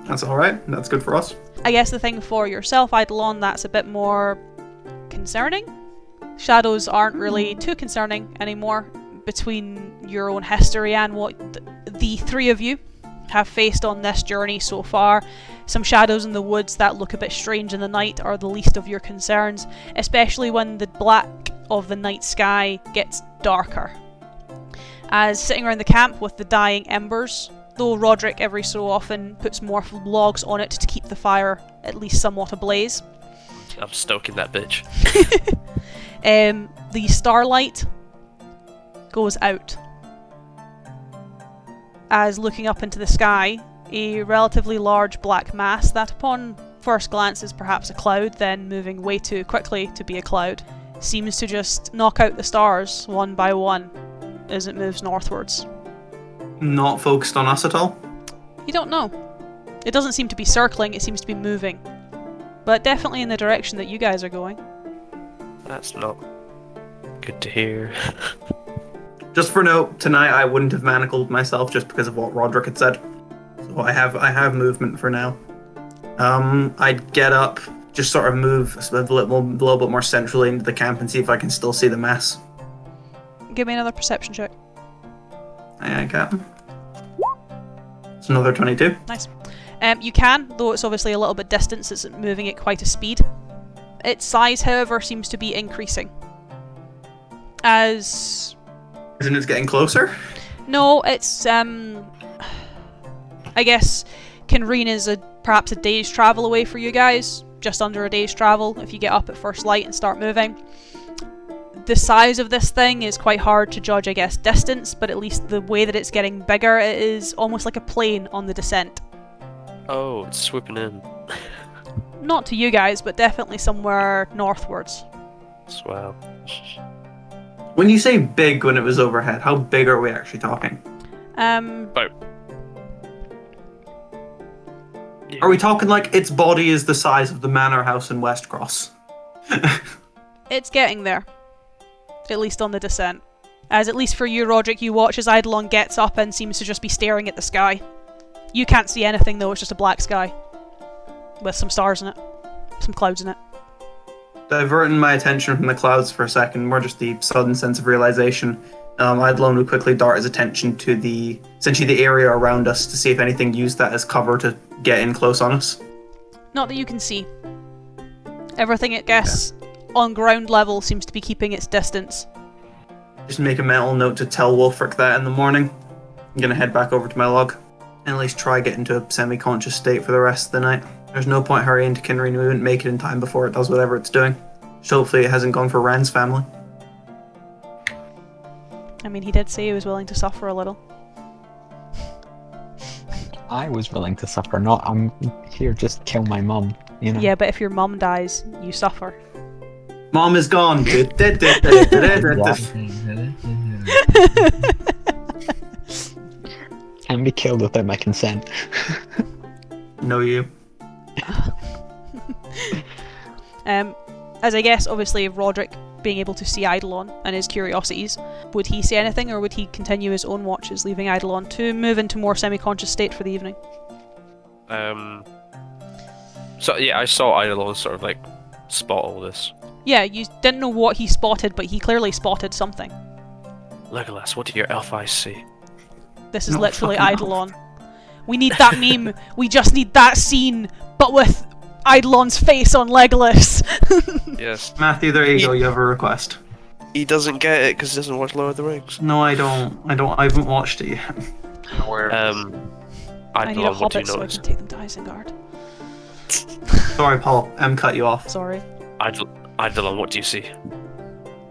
That's alright. That's good for us. I guess the thing for yourself, Eidolon, that's a bit more concerning. Shadows aren't really too concerning anymore between your own history and what the three of you have faced on this journey so far. Some shadows in the woods that look a bit strange in the night are the least of your concerns, especially when the black of the night sky gets darker. As sitting around the camp with the dying embers, though Rodrik every so often puts more logs on it to keep the fire at least somewhat ablaze. I'm stoking that bitch. The starlight goes out. As looking up into the sky, a relatively large black mass that upon first glance is perhaps a cloud, then moving way too quickly to be a cloud, seems to just knock out the stars one by one as it moves northwards. Not focused on us at all. You don't know. It doesn't seem to be circling, it seems to be moving. But definitely in the direction that you guys are going. That's not good to hear. Just for note, tonight I wouldn't have manacled myself just because of what Rodrik had said. So I have movement for now. I'd get up, just sort of move a little bit more centrally into the camp and see if I can still see the mass. Give me another perception check. Aye, Captain. It's another 22. Nice. You can, though it's obviously a little bit distant, it's moving at quite a speed. Its size, however, seems to be increasing. As... Isn't it getting closer? No, it's, I guess Kinreen is perhaps a day's travel away for you guys. Just under a day's travel if you get up at first light and start moving. The size of this thing is quite hard to judge, I guess, distance, but at least the way that it's getting bigger, it is almost like a plane on the descent. Oh, it's swooping in. Not to you guys, but definitely somewhere northwards. Swell. When you say big when it was overhead, how big are we actually talking? About. Are we talking like its body is the size of the manor house in Westcross? It's getting there. At least on the descent. As at least for you, Rodrik, you watch as Eidolon gets up and seems to just be staring at the sky. You can't see anything though, it's just a black sky. With some stars in it. Some clouds in it. Diverting my attention from the clouds for a second, more just the sudden sense of realization, Eidolon would quickly dart his attention to essentially the area around us to see if anything used that as cover to get in close on us. Not that you can see. Everything, I guess, on ground level seems to be keeping its distance. Just make a mental note to tell Wolfric that in the morning. I'm gonna head back over to my log and at least try get into a semi-conscious state for the rest of the night. There's no point hurrying to Kinreen. We wouldn't make it in time before it does whatever it's doing. So hopefully it hasn't gone for Ran's family. I mean, he did say he was willing to suffer a little. I was willing to suffer, not I'm here just kill my mum, you know. Yeah, but if your mum dies, you suffer. Mom is gone. Can be killed without my consent. No, you. As I guess, obviously, Rodrik being able to see Eidolon and his curiosities, would he say anything, or would he continue his own watches, leaving Eidolon to move into more semi-conscious state for the evening? So yeah, I saw Eidolon sort of like spot all this. Yeah, you didn't know what he spotted, but he clearly spotted something. Legolas, what do your elf eyes see? This is No literally fucking Eidolon. We need that meme. We just need that scene, but with Eidolon's face on Legolas. Yes. Matthew, there you go. You have a request. He doesn't get it because he doesn't watch Lord of the Rings. No, I don't. I haven't watched it yet. I need a Eidolon, what do you hobbit so I notice? can take them to Isengard. Sorry, Paul. Cut you off. Sorry. Eidolon, what do you see?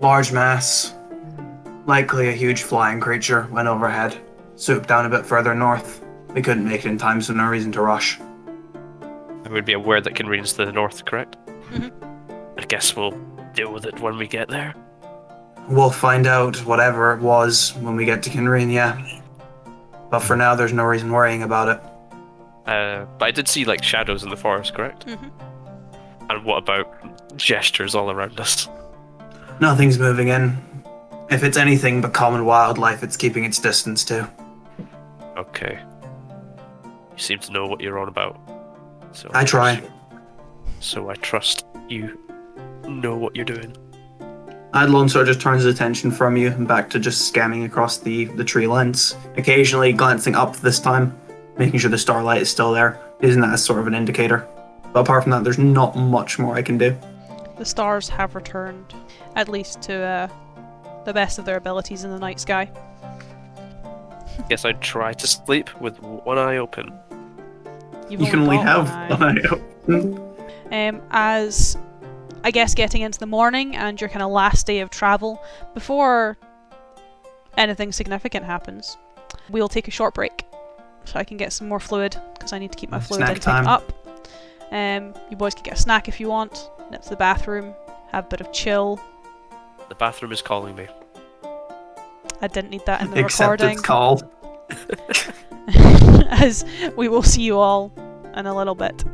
Large mass. Likely a huge flying creature went overhead. Swooped down a bit further north. We couldn't make it in time, so no reason to rush. I would be aware that Kinreen's to the north, correct? Mhm. I guess we'll deal with it when we get there. We'll find out whatever it was when we get to Kinreen, yeah. But for now, there's no reason worrying about it. But I did see like shadows in the forest, correct? Mhm. And what about gestures all around us? Nothing's moving in. If it's anything but common wildlife, it's keeping its distance too. Okay. You seem to know what you're on about. So I try. So I trust you know what you're doing. Adlon just turns his attention from you and back to just scanning across the tree lines, occasionally glancing up this time, making sure the starlight is still there, using that as sort of an indicator. But apart from that, there's not much more I can do. The stars have returned, at least to the best of their abilities in the night sky. Guess I'd try to sleep with one eye open. You've You can only got have one eye. one eye. As I guess getting into the morning and your kind of last day of travel, before anything significant happens, we'll take a short break so I can get some more fluid because I need to keep my fluid Snack intake time. up. You boys can get a snack if you want, nip to the bathroom, have a bit of chill. The bathroom is calling me. I didn't need that in the Except recording. it's called. As we will see you all in a little bit.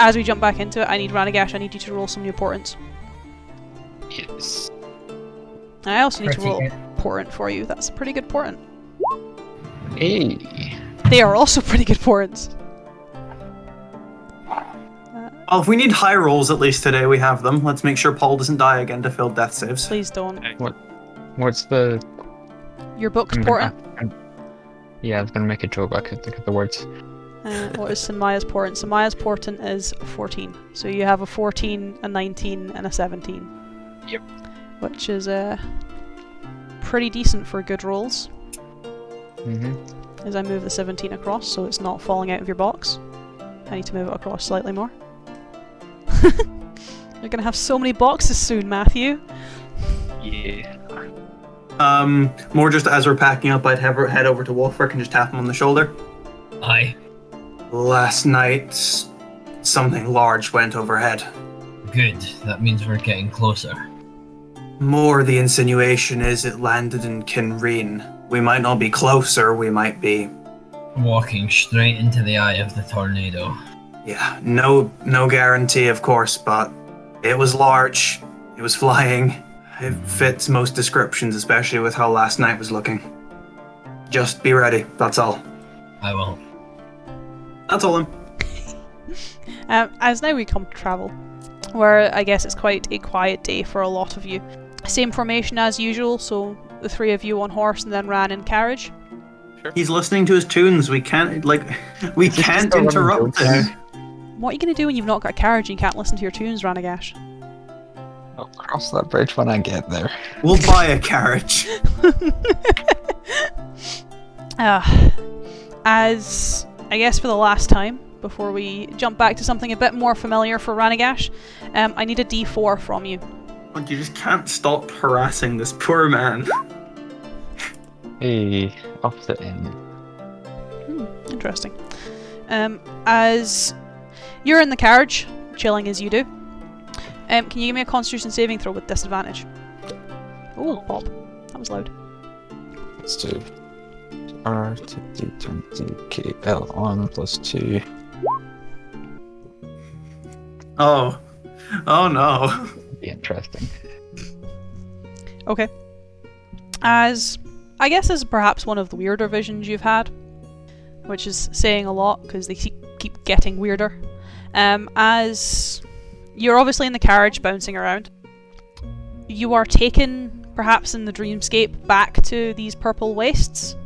As we jump back into it, I need Ranagaash, I need you to roll some new portents. Yes. And I also need to Pretty roll good. a portent for you. That's a pretty good portent. Hey. They are also pretty good portents. Well, if we need high rolls at least today, we have them. Let's make sure Paul doesn't die again to failed death saves. Please don't. What's the? Your book's I'm portent. Yeah, I was gonna make a joke, but I couldn't think of the words. What is Samaya's portent? Samaya's portent is 14. So you have a 14, a 19, and a 17. Yep. Which is pretty decent for good rolls. As I move the 17 across, so it's not falling out of your box. I need to move it across slightly more. You're gonna have so many boxes soon, Matthew. Yeah. More just as we're packing up, I'd head over to Wolfric and just tap him on the shoulder. Aye. Last night, something large went overhead. Good. That means we're getting closer. More the insinuation is it landed in Kinreen. We might not be closer, we might be... Walking straight into the eye of the tornado. Yeah, no guarantee, of course, but it was large. It was flying. It fits most descriptions, especially with how last night was looking. Just be ready, that's all. I will. That's all. As now we come to travel, where I guess it's quite a quiet day for a lot of you. Same formation as usual, so the three of you on horse and then Ran in carriage. He's listening to his tunes. We can't Just interrupt him. What are you going to do when you've not got a carriage and you can't listen to your tunes, Ranagash? I'll cross that bridge when I get there. We'll buy a carriage. As I guess for the last time, before we jump back to something a bit more familiar for Ranagash, I need a D4 from you. You just can't stop harassing this poor man. Hey, opposite end. Interesting. As you're in the carriage, chilling as you do, can you give me a Constitution saving throw with disadvantage? Oh, pop. That was loud. Let's do R to D20 KL on +2. Oh no. Be interesting. Okay. As I guess is perhaps one of the weirder visions you've had, which is saying a lot because they keep getting weirder. As you're obviously in the carriage bouncing around, you are taken perhaps in the dreamscape back to these purple wastes,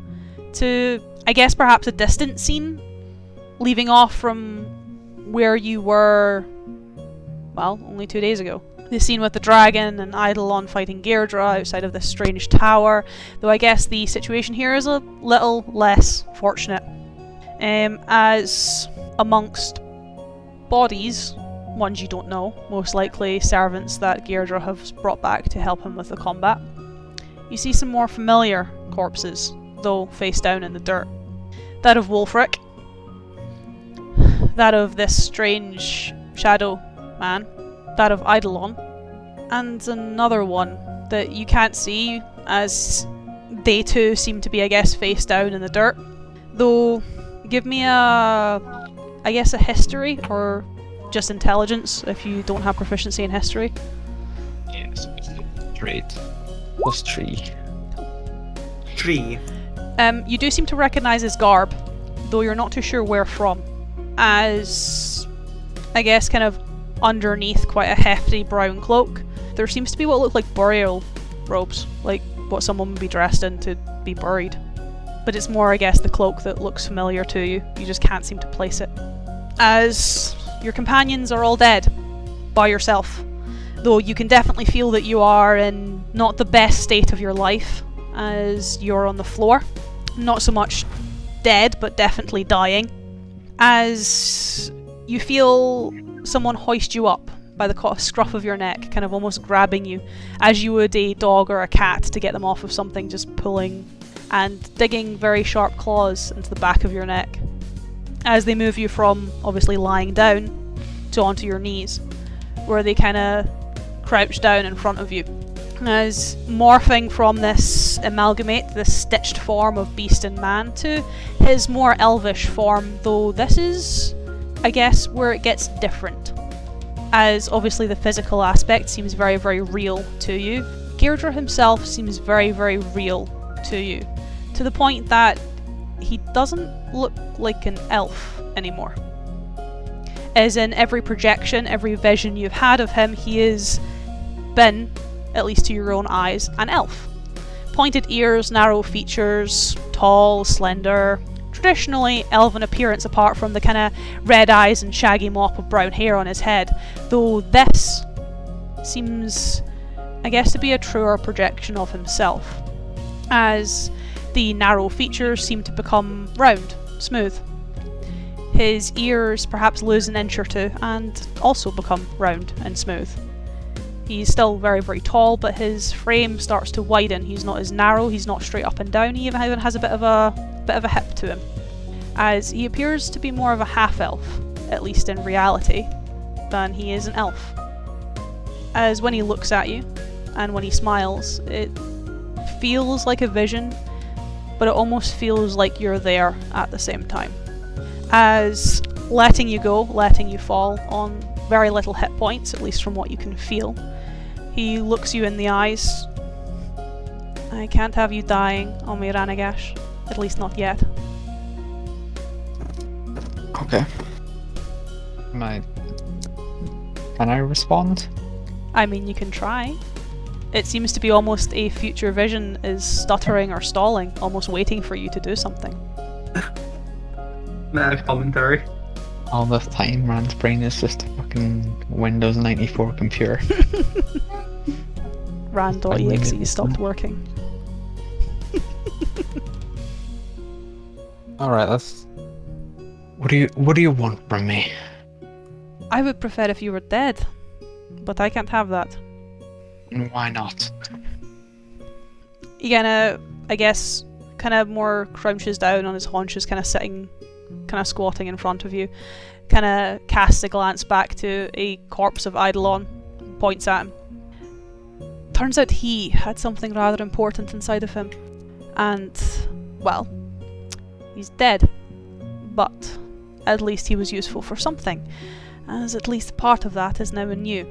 to I guess perhaps a distant scene, leaving off from where you were, well, only 2 days ago. The scene with the dragon and Eidolon fighting Deirdre outside of this strange tower, though I guess the situation here is a little less fortunate. As amongst bodies, ones you don't know, most likely servants that Deirdre has brought back to help him with the combat, you see some more familiar corpses, though face down in the dirt. That of Wolfric, that of this strange shadow man, that of Eidolon, and another one that you can't see, as they too seem to be, I guess, face down in the dirt. Though, give me a history, or just intelligence, if you don't have proficiency in history. Yes, trade +3. Tree. You do seem to recognise his garb, though you're not too sure where from, as I guess kind of underneath quite a hefty brown cloak, there seems to be what look like burial robes, like what someone would be dressed in to be buried. But it's more, I guess, the cloak that looks familiar to you. You just can't seem to place it. As your companions are all dead, by yourself, though you can definitely feel that you are in not the best state of your life, as you're on the floor. Not so much dead, but definitely dying. As you feel someone hoist you up by the scruff of your neck, kind of almost grabbing you, as you would a dog or a cat to get them off of something, just pulling and digging very sharp claws into the back of your neck. as they move you from obviously lying down to onto your knees, where they kind of crouch down in front of you. As morphing from this amalgamate, this stitched form of beast and man, to his more elvish form, though this is, I guess, where it gets different. As obviously the physical aspect seems very, very real to you, Deirdre himself seems very, very real to you, to the point that he doesn't look like an elf anymore. As in every projection, every vision you've had of him, he has been, at least to your own eyes, an elf. Pointed ears, narrow features, tall, slender, traditionally elven appearance apart from the kind of red eyes and shaggy mop of brown hair on his head, though this seems, I guess, to be a truer projection of himself, as the narrow features seem to become round, smooth. His ears perhaps lose an inch or two and also become round and smooth. He's still very, very tall, but his frame starts to widen. He's not as narrow, he's not straight up and down, he even has a bit of a hip to him, as he appears to be more of a half-elf, at least in reality, than he is an elf. As when he looks at you, and when he smiles, it feels like a vision, but it almost feels like you're there at the same time. As letting you go, letting you fall on very little hit points, at least from what you can feel, he looks you in the eyes. I can't have you dying on me, Ranagaash. At least not yet. Okay. Can I respond? I mean, you can try. It seems to be almost a future vision is stuttering or stalling, almost waiting for you to do something. Mad commentary. All this time, Rand's brain is just a fucking Windows 94 computer. Rand.exe stopped working. Alright, let's... What do you want from me? I would prefer if you were dead, but I can't have that. Why not? He kinda, I guess, kinda more crouches down on his haunches, kinda sitting, kinda squatting in front of you, kinda casts a glance back to a corpse of Eidolon, points at him. Turns out he had something rather important inside of him, and, well, he's dead, but at least he was useful for something, as at least part of that is now in you.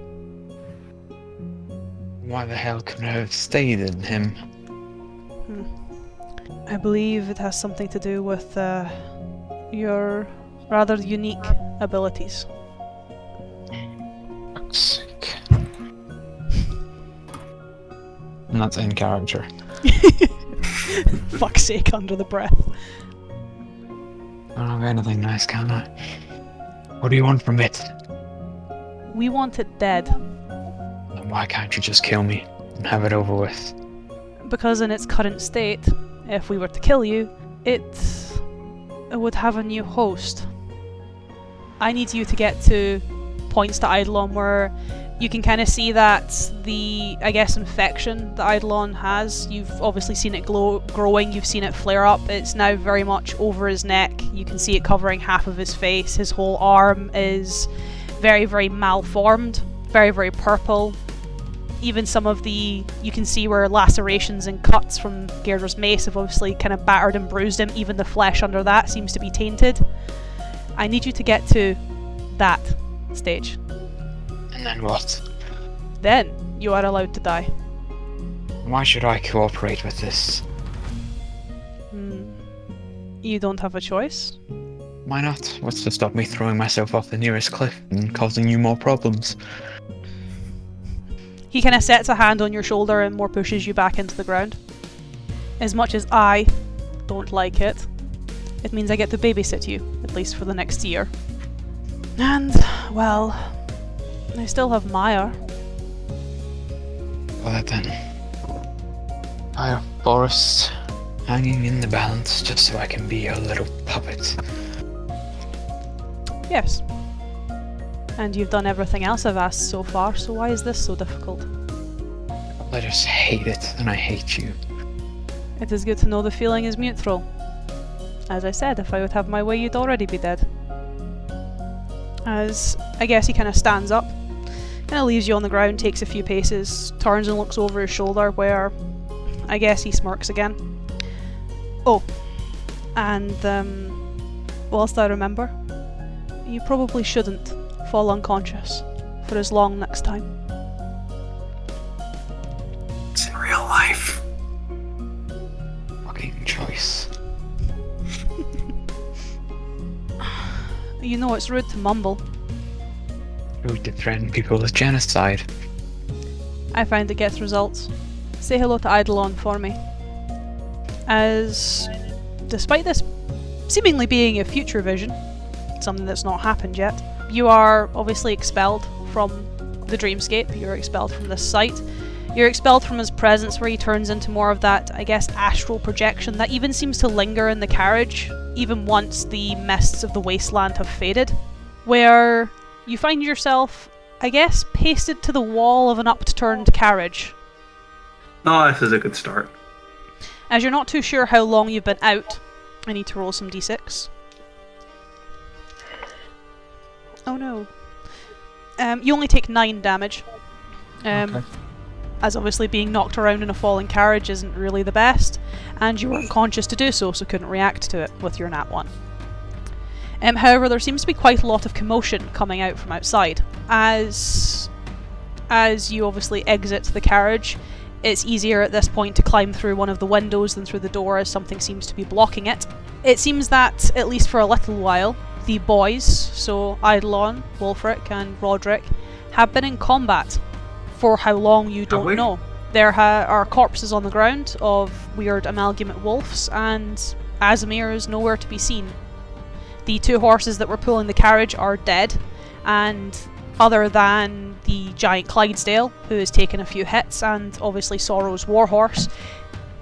Why the hell could I have stayed in him? I believe it has something to do with your rather unique abilities. Fuck's sake. And that's in character. Fuck's sake, under the breath. I don't have anything nice, can I? What do you want from it? We want it dead. Then why can't you just kill me and have it over with? Because in its current state, if we were to kill you, it would have a new host. I need you to get to points to Eidolon where you can kind of see that the, I guess, infection that Eidolon has, you've obviously seen it growing, you've seen it flare up, it's now very much over his neck, you can see it covering half of his face, his whole arm is very, very malformed, very, very purple. Even some of the, you can see where lacerations and cuts from Deirdre's mace have obviously kind of battered and bruised him, even the flesh under that seems to be tainted. I need you to get to that stage. And then what? Then you are allowed to die. Why should I cooperate with this? You don't have a choice. Why not? What's to stop me throwing myself off the nearest cliff and causing you more problems? He kind of sets a hand on your shoulder and more pushes you back into the ground. As much as I don't like it, it means I get to babysit you, at least for the next year. And, well, I still have Maya. Well then, fire forest hanging in the balance just so I can be your little puppet. Yes. And you've done everything else I've asked so far, so why is this so difficult? I just hate it, and I hate you. It is good to know the feeling is mutual. As I said, if I would have my way, you'd already be dead. As I guess he kind of stands up, kind of leaves you on the ground, takes a few paces, turns and looks over his shoulder where I guess he smirks again. Oh, and whilst I remember, you probably shouldn't fall unconscious for as long next time. It's in real life. Fucking choice. You know it's rude to mumble. Rude to threaten people with genocide. I find it gets results. Say hello to Eidolon for me. As, despite this seemingly being a future vision, something that's not happened yet, you are obviously expelled from the dreamscape, you're expelled from this site, you're expelled from his presence where he turns into more of that, I guess, astral projection that even seems to linger in the carriage, even once the mists of the wasteland have faded, where you find yourself, I guess, pasted to the wall of an upturned carriage. Oh, this is a good start. As you're not too sure how long you've been out, I need to roll some d6. Oh no. You only take 9 damage. Okay. As obviously being knocked around in a falling carriage isn't really the best, and you were unconscious to do so, so couldn't react to it with your nat 1. However, there seems to be quite a lot of commotion coming out from outside. As you obviously exit the carriage, it's easier at this point to climb through one of the windows than through the door, as something seems to be blocking it. It seems that, at least for a little while, the boys, so Eidolon, Wulfric and Rodrik, have been in combat. For how long you don't know. There are corpses on the ground of weird amalgamate wolves, and Azamir is nowhere to be seen. The 2 horses that were pulling the carriage are dead, and other than the giant Clydesdale, who has taken a few hits, and obviously Sorrow's warhorse,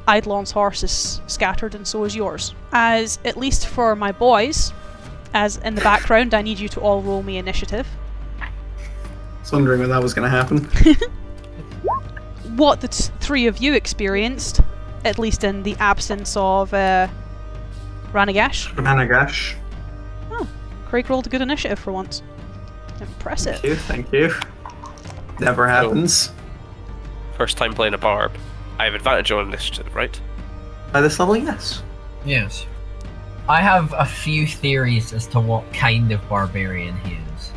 Eidolon's horse is scattered, and so is yours. As, at least for my boys, as in the background, I need you to all roll me initiative. I was wondering when that was going to happen. What the 3 of you experienced, at least in the absence of Ranagaash. Ranaagash. Oh, Craig rolled a good initiative for once. Impressive. Thank you. Never happens. First time playing a barb. I have advantage on initiative, right? By this level, yes. Yes. I have a few theories as to what kind of barbarian he is.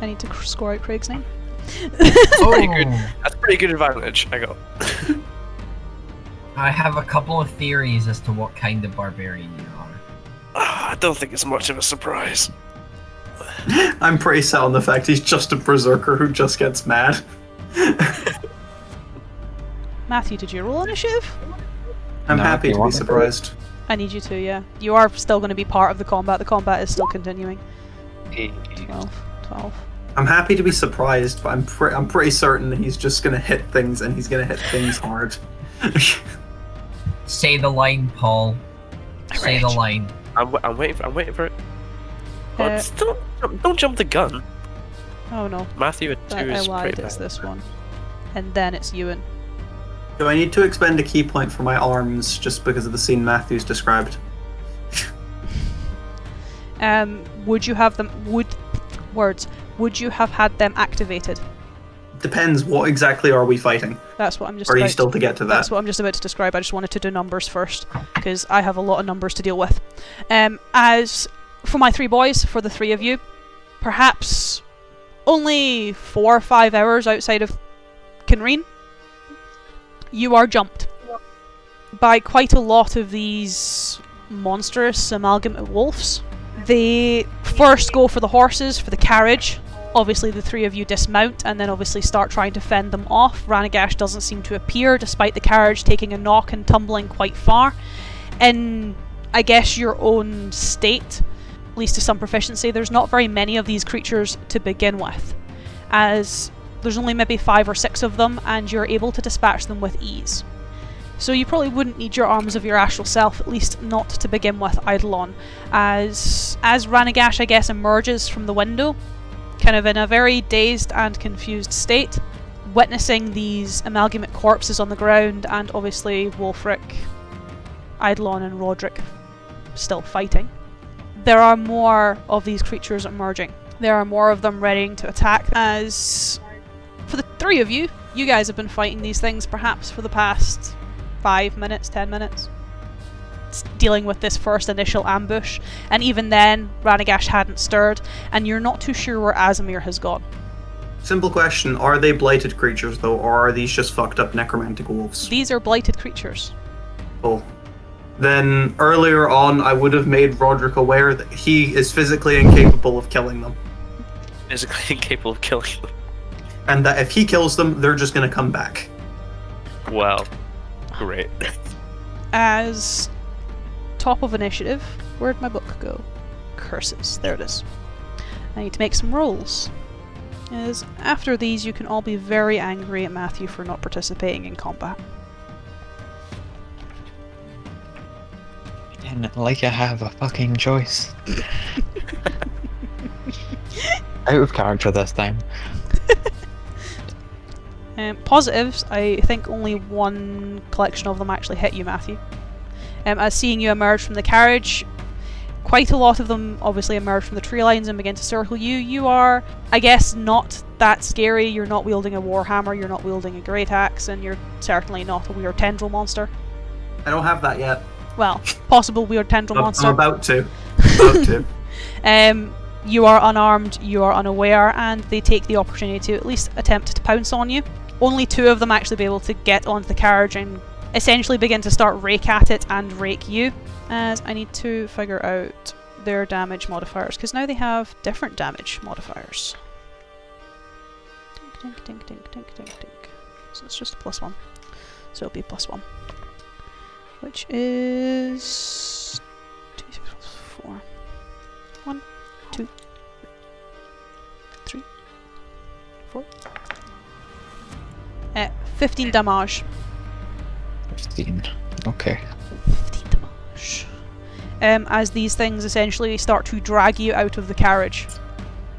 I need to score out Craig's name. Pretty good. That's pretty good advantage I got. I have a couple of theories as to what kind of barbarian you are. I don't think it's much of a surprise. I'm pretty set on the fact he's just a berserker who just gets mad. Matthew, did you roll initiative? I'm No, happy you to be want to. surprised. I need you to, yeah. You are still going to be part of the combat. The combat is still continuing. 12. I'm happy to be surprised, but I'm pretty certain that he's just gonna hit things, and he's gonna hit things hard. Say the line, Paul. Say the line. I'm waiting for it. Don't jump the gun. Oh no. Matthew at 2 I is lied, pretty it's bad. this one. And then it's Ewan. Do I need to expend a key point for my arms just because of the scene Matthew's described? Would you have them... Would you have had them activated? Depends, what exactly are we fighting? That's what I'm just Or are you about still to get to that? That's what I'm just about to describe. I just wanted to do numbers first, because I have a lot of numbers to deal with. As for my 3 boys, for the 3 of you, perhaps only 4 or 5 hours outside of Kinreen, you are jumped by quite a lot of these monstrous amalgamate wolves. They first go for the horses, for the carriage. Obviously the 3 of you dismount and then obviously start trying to fend them off. Ranagaash doesn't seem to appear, despite the carriage taking a knock and tumbling quite far. In, I guess, your own state, at least to some proficiency, there's not very many of these creatures to begin with, as there's only maybe 5 or 6 of them and you're able to dispatch them with ease. So you probably wouldn't need your arms of your astral self, at least not to begin with, Eidolon. As Ranagaash, I guess, emerges from the window, kind of in a very dazed and confused state, witnessing these amalgamate corpses on the ground, and obviously Wulfric, Eidolon and Rodrik still fighting, there are more of these creatures emerging. There are more of them ready to attack. As for the three of you, you guys have been fighting these things perhaps for the past 5 minutes, 10 minutes. Dealing with this first initial ambush, and even then Ranagaash hadn't stirred, and you're not too sure where Azamir has gone. Simple question, are they blighted creatures though, or are these just fucked up necromantic wolves? These are blighted creatures. Oh. Then earlier on I would have made Rodrik aware that he is physically incapable of killing them. Physically incapable of killing them. And that if he kills them, they're just gonna come back. Well, great. As top of initiative, where'd my book go? Curses, there it is. I need to make some rolls. As after these you can all be very angry at Matthew for not participating in combat. And like I have a fucking choice. Out of character this time. Positives, I think only one collection of them actually hit you, Matthew. As seeing you emerge from the carriage, quite a lot of them obviously emerge from the tree lines and begin to circle you. You are, I guess, not that scary. You're not wielding a warhammer, you're not wielding a great axe, and you're certainly not a weird tendril monster. I don't have that yet. Well, possible weird tendril monster. I'm about to. About to. You are unarmed, you are unaware, and they take the opportunity to at least attempt to pounce on you. Only two of them actually be able to get onto the carriage and essentially begin to start rake at it and rake you. As I need to figure out their damage modifiers, because now they have different damage modifiers. Dink, dink, dink, dink, dink, dink, dink. So it's just a +1. So it'll be +1. Which is 2, 6, 4. 1, 2, 3, 4. 15 damage. 15. Okay. 15 damage. As these things essentially start to drag you out of the carriage,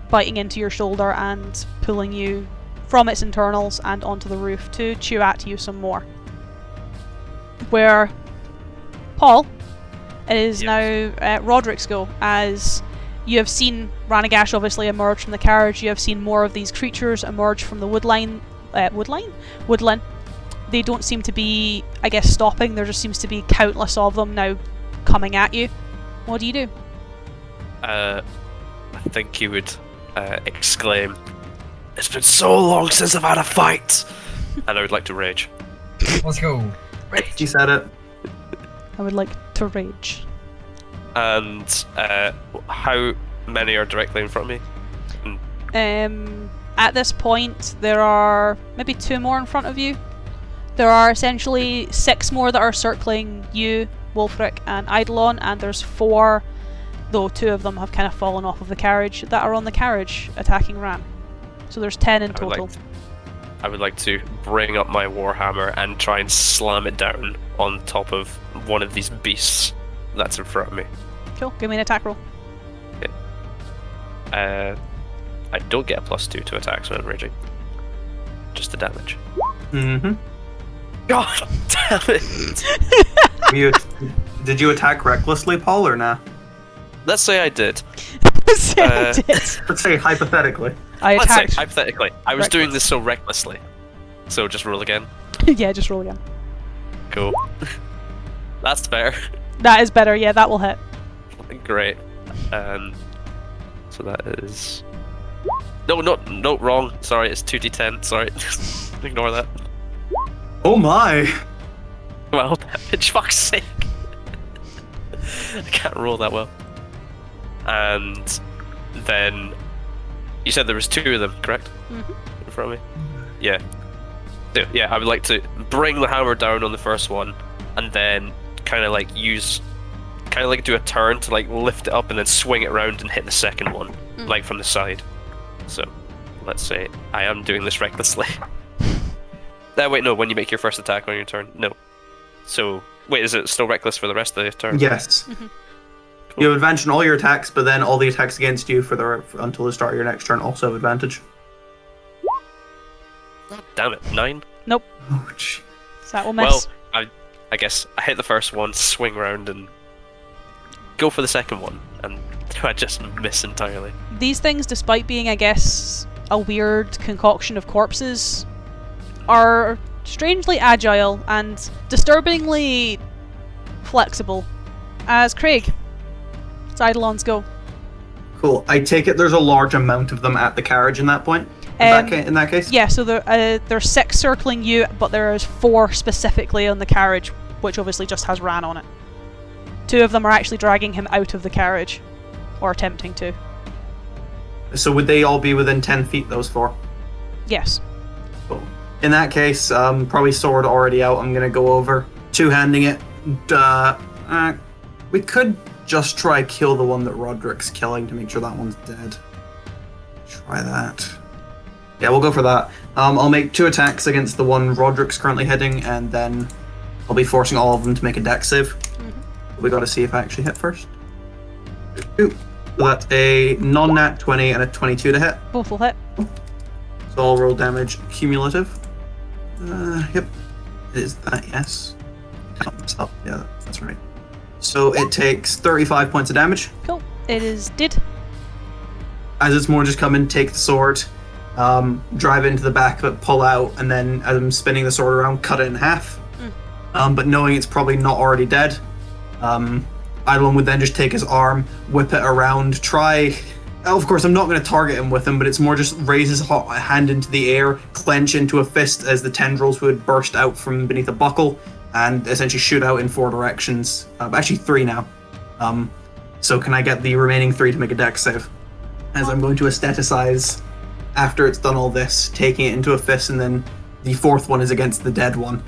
biting into your shoulder and pulling you from its internals and onto the roof to chew at you some more. Where Paul, it is now Rodrik's go, as you have seen Ranagaash obviously emerge from the carriage. You have seen more of these creatures emerge from the woodland. They don't seem to be, I guess, stopping. There just seems to be countless of them now coming at you. What do you do? I think he would exclaim, "It's been so long since I've had a fight!" And I would like to rage. Let's go. He said it. I would like to rage. And how many are directly in front of me? At this point, there are maybe 2 more in front of you. There are essentially 6 more that are circling you, Wolfric, and Eidolon, and there's 4, though 2 of them have kind of fallen off of the carriage, that are on the carriage attacking Ran. So there's 10 in total. I would like to bring up my warhammer and try and slam it down on top of one of these beasts that's in front of me. Cool, give me an attack roll. Okay. I don't get a +2 to attacks when I'm raging. Just the damage. Mm-hmm. God damn it! Did you attack recklessly, Paul, or nah? Let's say I did. Let's say hypothetically. Let's say hypothetically. I was doing this so recklessly. So just roll again. Yeah, just roll again. Cool. That's fair. That is better, yeah, that will hit. Great. So that is... No, wrong. Sorry, it's 2d10. Sorry. Ignore that. Oh my! Well, damage, fuck's sake. I can't roll that well. And then... You said there was 2 of them, correct? Mm-hmm. In front of me? Yeah. So, yeah, I would like to bring the hammer down on the first one, and then kind of like do a turn to like lift it up and then swing it around and hit the second one, like from the side. So, let's say I am doing this recklessly. Wait, no, when you make your first attack on your turn, no. So, wait, is it still reckless for the rest of the turn? Yes. Mm-hmm. Cool. You have advantage on all your attacks, but then all the attacks against you until the start of your next turn also have advantage. Damn it, 9? Nope. Oh, gee. So that will miss. Well, I I guess I hit the first one, swing round, and go for the second one, and I just miss entirely. These things, despite being, I guess, a weird concoction of corpses, are strangely agile and disturbingly flexible. As Craig, it's Eidolon's go. Cool. I take it there's a large amount of them at the carriage in that point? In that case? Yeah, so there's 6 circling you, but there's 4 specifically on the carriage, which obviously just has Ran on it. 2 of them are actually dragging him out of the carriage, or attempting to. So would they all be within 10 feet, those 4? Yes. Cool. In that case, probably sword already out, I'm gonna go over, two-handing it. We could just try kill the one that Rodrik's killing to make sure that one's dead. Try that. Yeah, we'll go for that. I'll make 2 attacks against the one Rodrik's currently hitting, and then I'll be forcing all of them to make a dex save. We gotta see if I actually hit first. So that's a non-nat 20 and a 22 to hit. Both will hit. So I'll roll damage cumulative. Yep. It is that, yes. Count this up. Yeah, that's right. So it takes 35 points of damage. Cool. It is dead. As it's more just come in, take the sword, drive into the back of it, pull out, and then as I'm spinning the sword around, cut it in half. But knowing it's probably not already dead, Eidolon would then just take his arm, whip it around, try... Of course, I'm not going to target him with him, but it's more just raise his hand into the air, clench into a fist as the tendrils would burst out from beneath a buckle, and essentially shoot out in 4 directions. Actually 3 now. So can I get the remaining 3 to make a dex save? As I'm going to aestheticize, after it's done all this, taking it into a fist, and then the 4th one is against the dead one.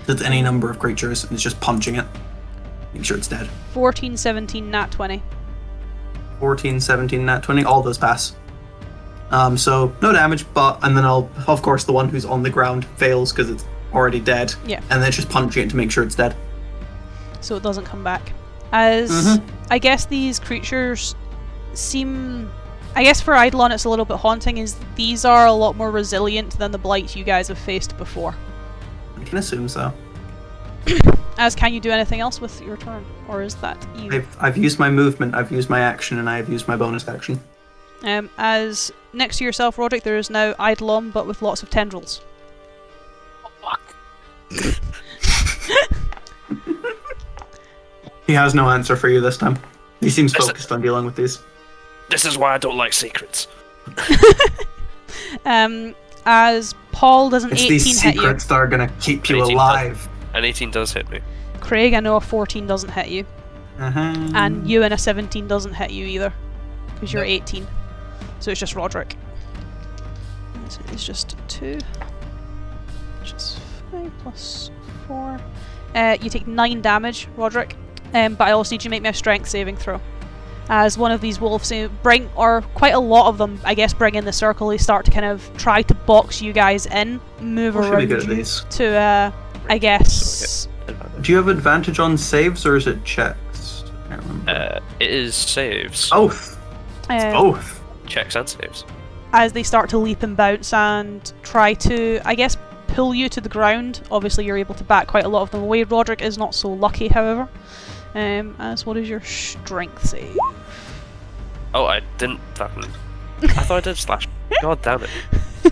So it's any number of creatures, and it's just punching it. Make sure it's dead. 14, 17, nat 20. 14, 17, nat 20, all those pass. So no damage, and then of course the one who's on the ground fails because it's already dead. Yeah. And then just punching it to make sure it's dead. So it doesn't come back. As I guess these creatures seem... I guess for Eidolon it's a little bit haunting, is these are a lot more resilient than the blights you guys have faced before. I can assume so. As can you do anything else with your turn? Or is that you? I've used my movement, I've used my action, and I've used my bonus action. As next to yourself, Rodrik, there is now Eidolon, but with lots of tendrils. He has no answer for you this time. He seems focused on dealing with these. This is why I don't like secrets. As Paul does an It's 18 these hit you. secrets that are gonna keep you 18 alive. An 18 does hit me. Craig, I know a 14 doesn't hit you. Uh-huh. And you and a 17 doesn't hit you either. Because you're No. 18. So it's just Rodrik. So it's just 2. Which is 5 plus 4. You take 9 damage, Rodrik. But I also need you to make me a strength saving throw. As one of these wolves bring, or quite a lot of them, I guess, bring in the circle. They start to kind of try to box you guys in, move Should be around good at you these. to, I guess... Do you have advantage on saves or is it checks? I can't remember. It is saves. Both. Both. Checks and saves. As they start to leap and bounce and try to, I guess, pull you to the ground. Obviously, you're able to back quite a lot of them away. Rodrik is not so lucky, however. As what is your strength save? Oh, I didn't fucking... I thought I did slash. God damn it.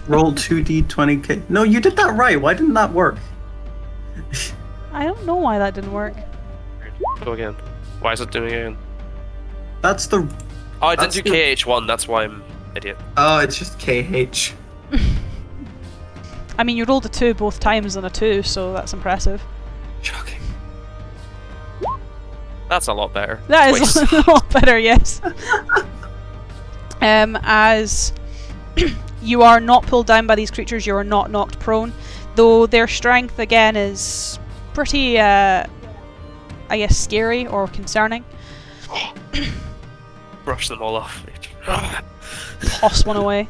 Roll 2d20k. No, you did that right. Why didn't that work? I don't know why that didn't work. Go again. Why is it doing it again? That's the... Oh, I didn't That's do the- KH1, that's why I'm an idiot. Oh, it's just KH. I mean, you rolled a 2 both times on a 2, so that's impressive. Shocking. That's a lot better. That is Twice. a lot better, yes. As you are not pulled down by these creatures, you are not knocked prone. Though their strength, again, is pretty, I guess, scary or concerning. Brush them all off. Toss one away.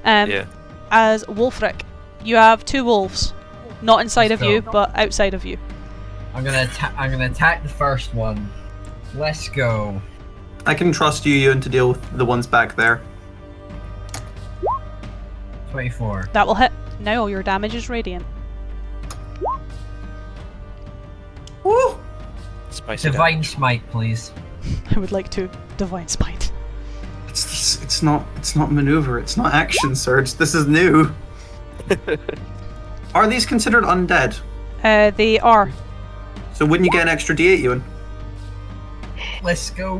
Yeah. As Wolfric, you have 2 wolves. Not inside of Let's you, go. but outside of you. I'm gonna attack the first one. Let's go. I can trust you, Ewan, to deal with the ones back there. 24. That will hit. Now all your damage is radiant. Woo! Spicy. Divine Smite, please. I would like to divine smite. It's not maneuver. It's not action surge. This is new. Are these considered undead? They are. So wouldn't you get an extra D8, Ewan? Let's go.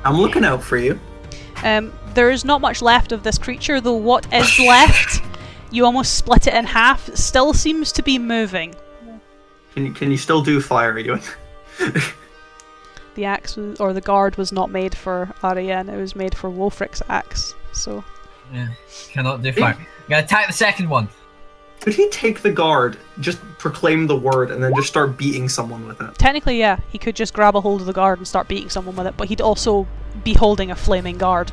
I'm looking out for you. There is not much left of this creature, though what is left, you almost split it in half, still seems to be moving. Can you still do fire, Ewan? The axe or the guard was not made for Ariane, it was made for Wolfric's axe. So Yeah, cannot do fire. Gotta attack the second one. Could he take the guard, just proclaim the word, and then just start beating someone with it? technically, yeah, he could just grab a hold of the guard and start beating someone with it, but he'd also be holding a flaming guard.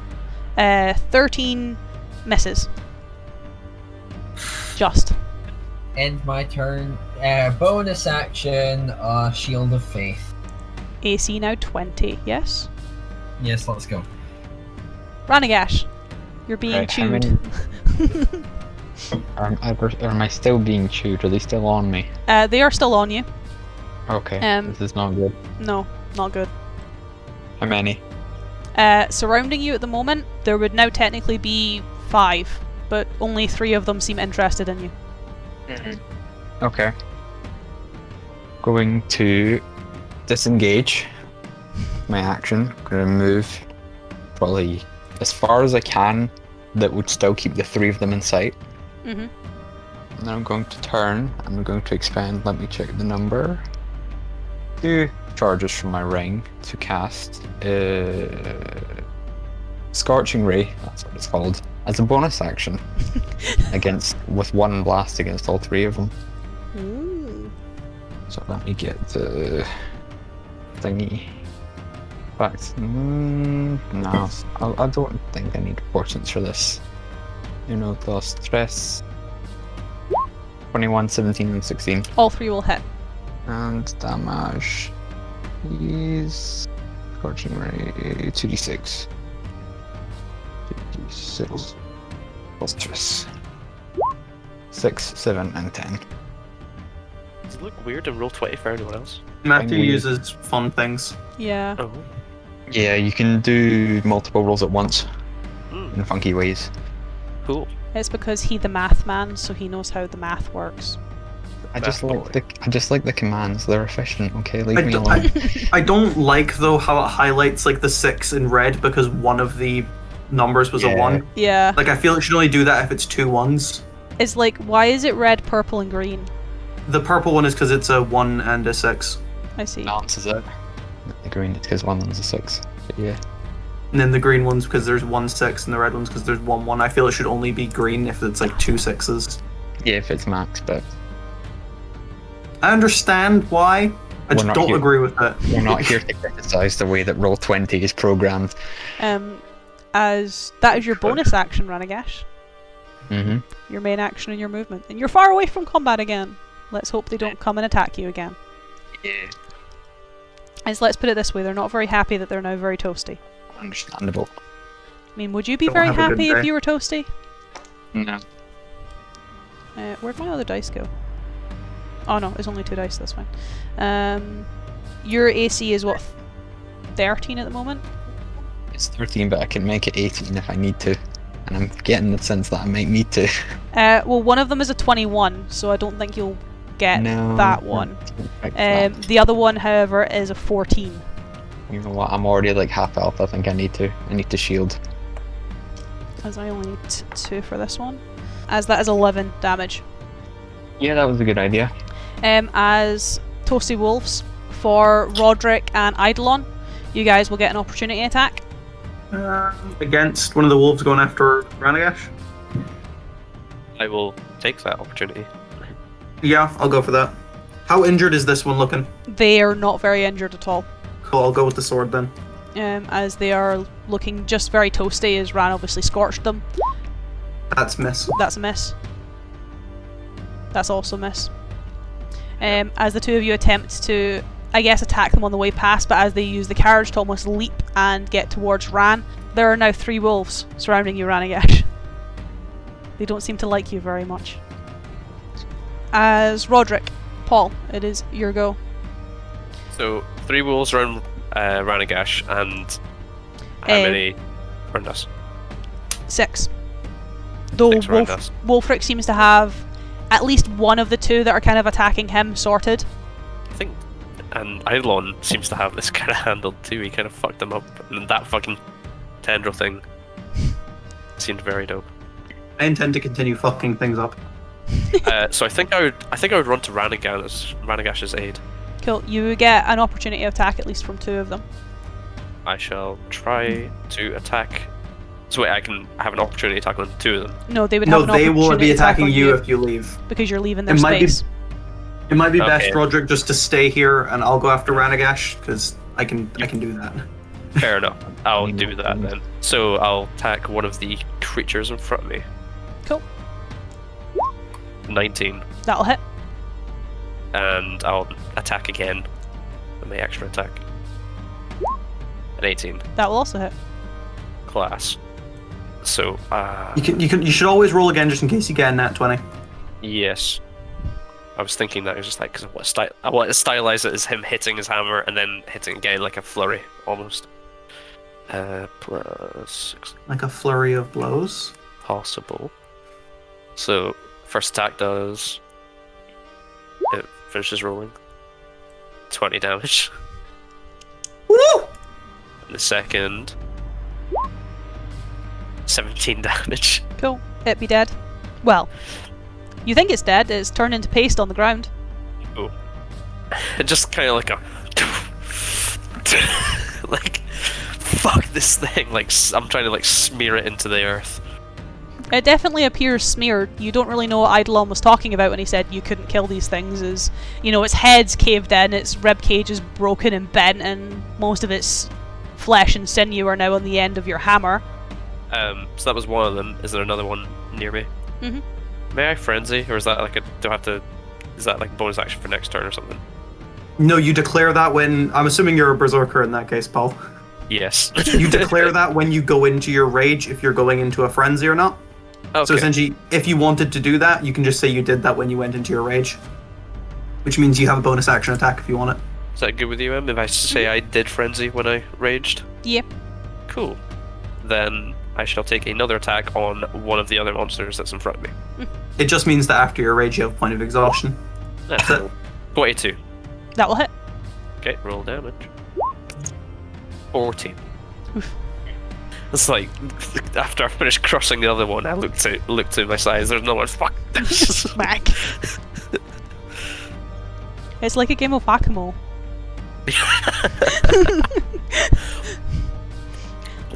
13 misses. Just. End my turn. Bonus action, Shield of Faith. AC now 20, yes? Yes, let's go. Ranagash, you're being Right, how chewed. Am I still being chewed? Are they still on me? They are still on you. Okay, Um, this is not good. No, not good. How many? Surrounding you at the moment, there would now technically be 5, but only 3 of them seem interested in you. Okay. Going to disengage my action. Gonna move probably as far as I can that would still keep the 3 of them in sight. Mm-hmm. And then I'm going to turn. I'm going to expend, let me check the number. 2 charges from my ring to cast Scorching Ray, that's what it's called, as a bonus action with 1 blast against all 3 of them. Ooh. So let me get the thingy. Fact, no, I don't think I need portions for this. The stress. 21, 17, and 16. All 3 will hit. And damage is Scorching Ray 2d6. 2d6 plus stress. 6, 7, and 10. Does it look weird and roll 20 for anyone else? Matthew weird. uses fun things. Yeah. Oh. Yeah, you can do multiple rolls at once Mm, in funky ways. cool. It's because he's the math man, so he knows how the math works. I just like the commands. They're efficient. Okay, leave I me do- alone. I don't like though how it highlights like the 6 in red because one of the numbers was a Yeah. 1. Yeah. Like I feel it should only do that if it's 2 1s. It's like, why is it red, purple, and green? The purple one is because it's a 1 and a 6. I see. Balances it. The green is because one of them's a 6. But yeah. And then the green one's because there's 1 6 and the red one's because there's 1 1. I feel it should only be green if it's like 2 6s. Yeah, if it's max, but I understand why. I We're just not don't here. agree with it. we're not here to criticize the way that Roll20 is programmed. As that is your bonus action, Ranagash. Mm-hmm. Your main action and your movement. And you're far away from combat again. Let's hope they don't come and attack you again. Yeah. As let's put it this way, they're not very happy that they're now very toasty. Understandable. I mean, would you be Don't very have a good happy if day. you were toasty? No. Where'd my other dice go? Oh no, it's only 2 dice, that's fine. Your AC is what, 13 at the moment? It's 13, but I can make it 18 if I need to. And I'm getting the sense that I might need to. Well, one of them is a 21, so I don't think you'll get No. that one. Right, flat. The other one, however, is a 14. You know what? I'm already like half health. I think I need to shield. As I only need 2 for this one. As that is 11 damage. Yeah, that was a good idea. As Toasty Wolves, for Rodrik and Eidolon, you guys will get an opportunity attack. Against one of the wolves going after Ranagash? I will take that opportunity. Yeah, I'll go for that. How injured is this one looking? They are not very injured at all. Cool, I'll go with the sword then. As they are looking just very toasty, as Ran obviously scorched them. That's miss. That's a miss. That's also a miss. As the 2 of you attempt to, I guess, attack them on the way past, but as they use the carriage to almost leap and get towards Ran, there are now 3 wolves surrounding you, Ranagash. They don't seem to like you very much. As Rodrik, Paul, it is your go. So 3 wolves around Ranagash, and how many around us? 6. Though 6 around us. Wolfric seems to have at least one of the 2 that are kind of attacking him sorted. I think, and Eidolon seems to have this kind of handled too. He kind of fucked them up, and that fucking tendril thing seemed very dope. I intend to continue fucking things up. So I think I would run to Ranagash's aid. Cool. You get an opportunity to attack at least from 2 of them. I shall try to attack. So wait, I can have an opportunity to attack on 2 of them. No, they would No, have an they opportunity will be to attack attacking on you if you leave. because you're leaving their It might be- space. It might be Okay. best, Rodrik, just to stay here, and I'll go after Ranagash because I can do that. Fair enough. I'll do that then. So I'll attack one of the creatures in front of me. Cool. 19, That'll hit. and I'll attack again with my extra attack. An 18 That will also hit. class. So You should always roll again just in case you get a nat 20. yes. I was thinking that. I was just like, because I want to stylize it as him hitting his hammer and then hitting again like a flurry, almost. Plus 6 Like a flurry of blows. possible. So, first attack does... It finishes rolling. 20 damage. Woo! And the second... 17 damage. Cool. It be dead. Well, you think it's dead, it's turned into paste on the ground. Oh. It just kind of like a... like, fuck this thing. Like, I'm trying to like smear it into the earth. It definitely appears smeared. You don't really know what Eidolon was talking about when he said you couldn't kill these things. Is, you know, its head's caved in, its rib cage is broken and bent, and most of its flesh and sinew are now on the end of your hammer. So that was one of them. Is there another one near me? Mhm. May I frenzy, or is that like a? Do I have to? Is that like bonus action for next turn or something? No, you declare that when... I'm assuming you're a berserker in that case, Paul. Yes. You declare that when you go into your rage, if you're going into a frenzy or not. Okay. So essentially, if you wanted to do that, you can just say you did that when you went into your rage. Which means you have a bonus action attack if you want it. Is that good with you, Em? If I say I did frenzy when I raged? Yep. Cool. Then I shall take another attack on one of the other monsters that's in front of me. It just means that after your rage, you have a point of exhaustion. That's cool. 22. That will hit. Okay, roll damage. 14. Oof. It's like, after I finished crushing the other one, I looked to my sides, there's no one. Fuck. Smack. It's like a game of whack-a-mole.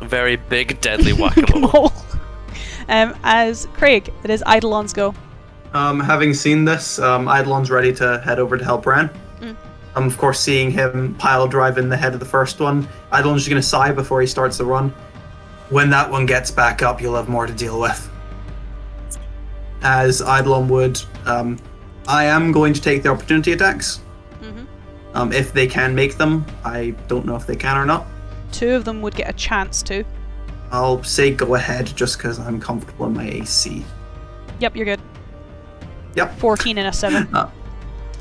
Very big, deadly whack-a-mole. As Craig, it is Eidolon's go. Having seen this, Eidolon's ready to head over to help Ran. Of course, seeing him pile drive in the head of the first one, Eidolon's just going to sigh before he starts the run. When that one gets back up, you'll have more to deal with. As Eidolon would, I am going to take the opportunity attacks. If they can make them. I don't know if they can or not. 2 of them would get a chance to. I'll say go ahead just because I'm comfortable in my AC. Yep, you're good. Yep. 14 and a 7.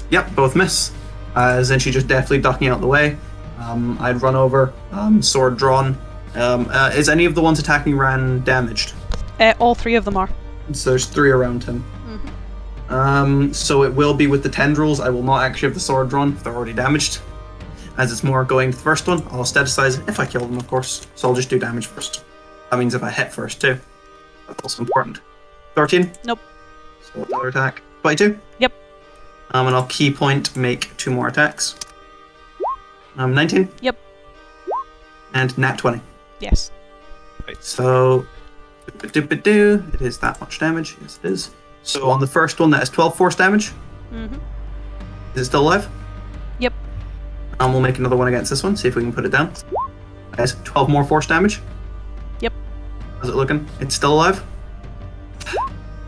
Yep, both miss. Then she just deftly ducking out the way. I'd run over, sword drawn. Is any of the ones attacking Ran damaged? All 3 of them are. So there's 3 around him. So it will be with the tendrils. I will not actually have the sword drawn if they're already damaged. As it's more going to the first one, I'll staticize it if I kill them, of course. So I'll just do damage first. That means if I hit first too. That's also important. 13? Nope. So another attack. 22? Yep. And I'll key point, make 2 more attacks. 19? Yep. And nat 20. Yes. So, it is that much damage. Yes, it is. So on the first one, that is 12 force damage. Is it still alive? Yep. And we'll make another one against this one, see if we can put it down. That's 12 more force damage. Yep. How's it looking? It's still alive.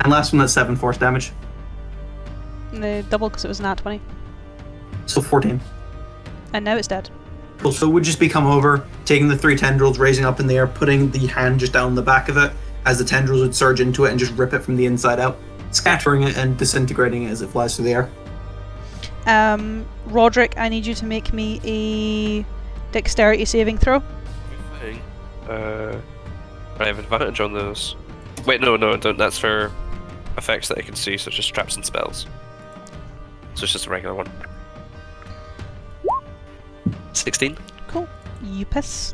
And last one, that's 7 force damage. The double because it was nat 20. So 14. And now it's dead. Cool. So it would just be come over, taking the 3 tendrils, raising up in the air, putting the hand just down the back of it, as the tendrils would surge into it and just rip it from the inside out, scattering it and disintegrating it as it flies through the air. Rodrik, I need you to make me a dexterity saving throw. Thing. I have advantage on those. Wait, no, I don't. That's for effects that I can see, such as traps and spells. So it's just a regular one. 16. Cool. You piss.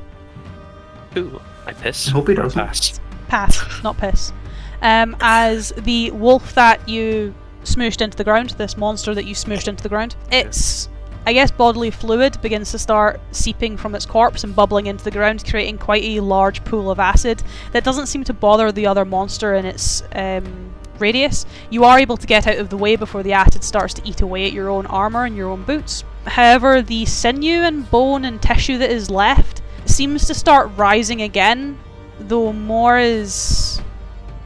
Ooh, I piss. I hope he Or doesn't. pass. Pass, not piss. As the wolf that you smooshed into the ground, this monster that you smooshed into the ground, its, I guess, bodily fluid begins to start seeping from its corpse and bubbling into the ground, creating quite a large pool of acid that doesn't seem to bother the other monster in its radius. You are able to get out of the way before the acid starts to eat away at your own armour and your own boots. However, the sinew and bone and tissue that is left seems to start rising again, though more is,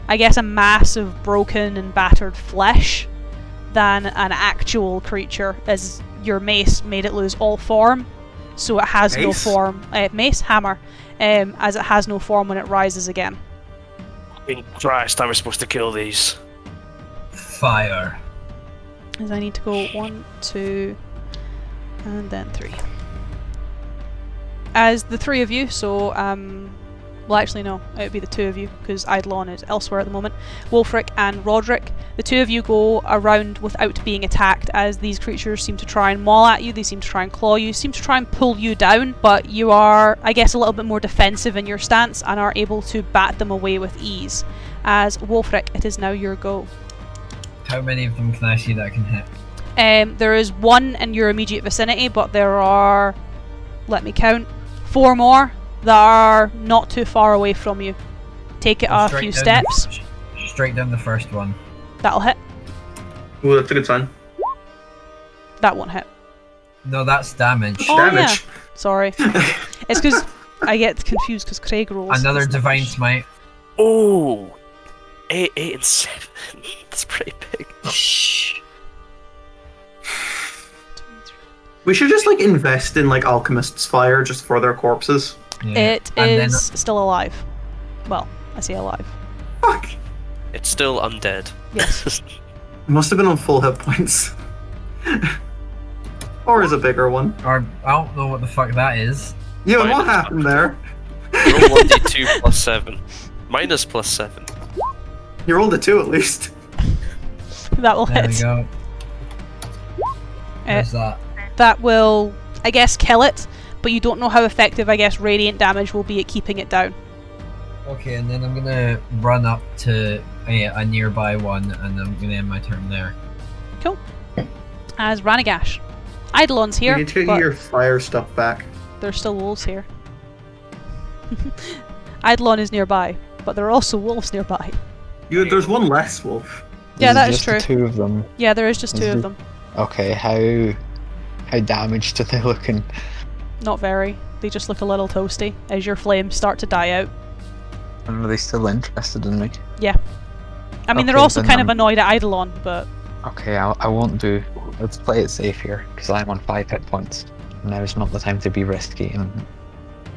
I guess, a mass of broken and battered flesh than an actual creature, as your mace made it lose all form, so it has no Mace? form. Mace? Hammer. As it has no form when it rises again. Fucking Christ, I was supposed to kill these. Fire. As I need to go 1, 2, and then 3. As the 3 of you, so, well actually no, it would be the 2 of you, because Eidolon is elsewhere at the moment, Wolfric and Rodrik, the 2 of you go around without being attacked, as these creatures seem to try and maul at you, they seem to try and claw you, seem to try and pull you down, but you are, I guess, a little bit more defensive in your stance and are able to bat them away with ease. As Wolfric, it is now your go. How many of them can I see that I can hit? There is 1 in your immediate vicinity, but there are, let me count, 4 more that are not too far away from you. Take it a Straight few down steps. Straight down the first one. That'll hit. Ooh, that's a good sign. That won't hit. No, that's damage. Oh, Damage. yeah. Sorry. It's because I get confused because Craig rolls. Another It's not divine much. smite. Oh! 8 and 7. That's pretty big. Shh. We should just like invest in like alchemist's fire just for their corpses. Yeah. It And then- is still alive. Well, I say alive. Fuck. It's still undead. Yes. It must have been on full hit points. Or is a bigger one. Or I don't know what the fuck that is. Yeah, Mine what is happened there? Roll 1d2 plus 7. Minus plus 7. You rolled a 2 at least. That will There we hit. go. There's that. That will, I guess, kill it, but you don't know how effective, I guess, radiant damage will be at keeping it down. Okay, and then I'm gonna run up to a nearby one, and I'm gonna end my turn there. Cool. As Ranaagash. Eidolon's You here, need to get but your fire stuff back. there's still wolves here. Eidolon is nearby, but there are also wolves nearby. There's one less wolf. Yeah, that There's is just true. the 2 of them. Yeah, there is just 2 Is of it- them. Okay, how damaged are they looking? Not very. They just look a little toasty as your flames start to die out. And are they still interested in me? I mean, they're Okay, also then kind of I'm- annoyed at Eidolon, but Okay, I won't do. Let's play it safe here, because I'm on 5 hit points. Now is not the time to be risky and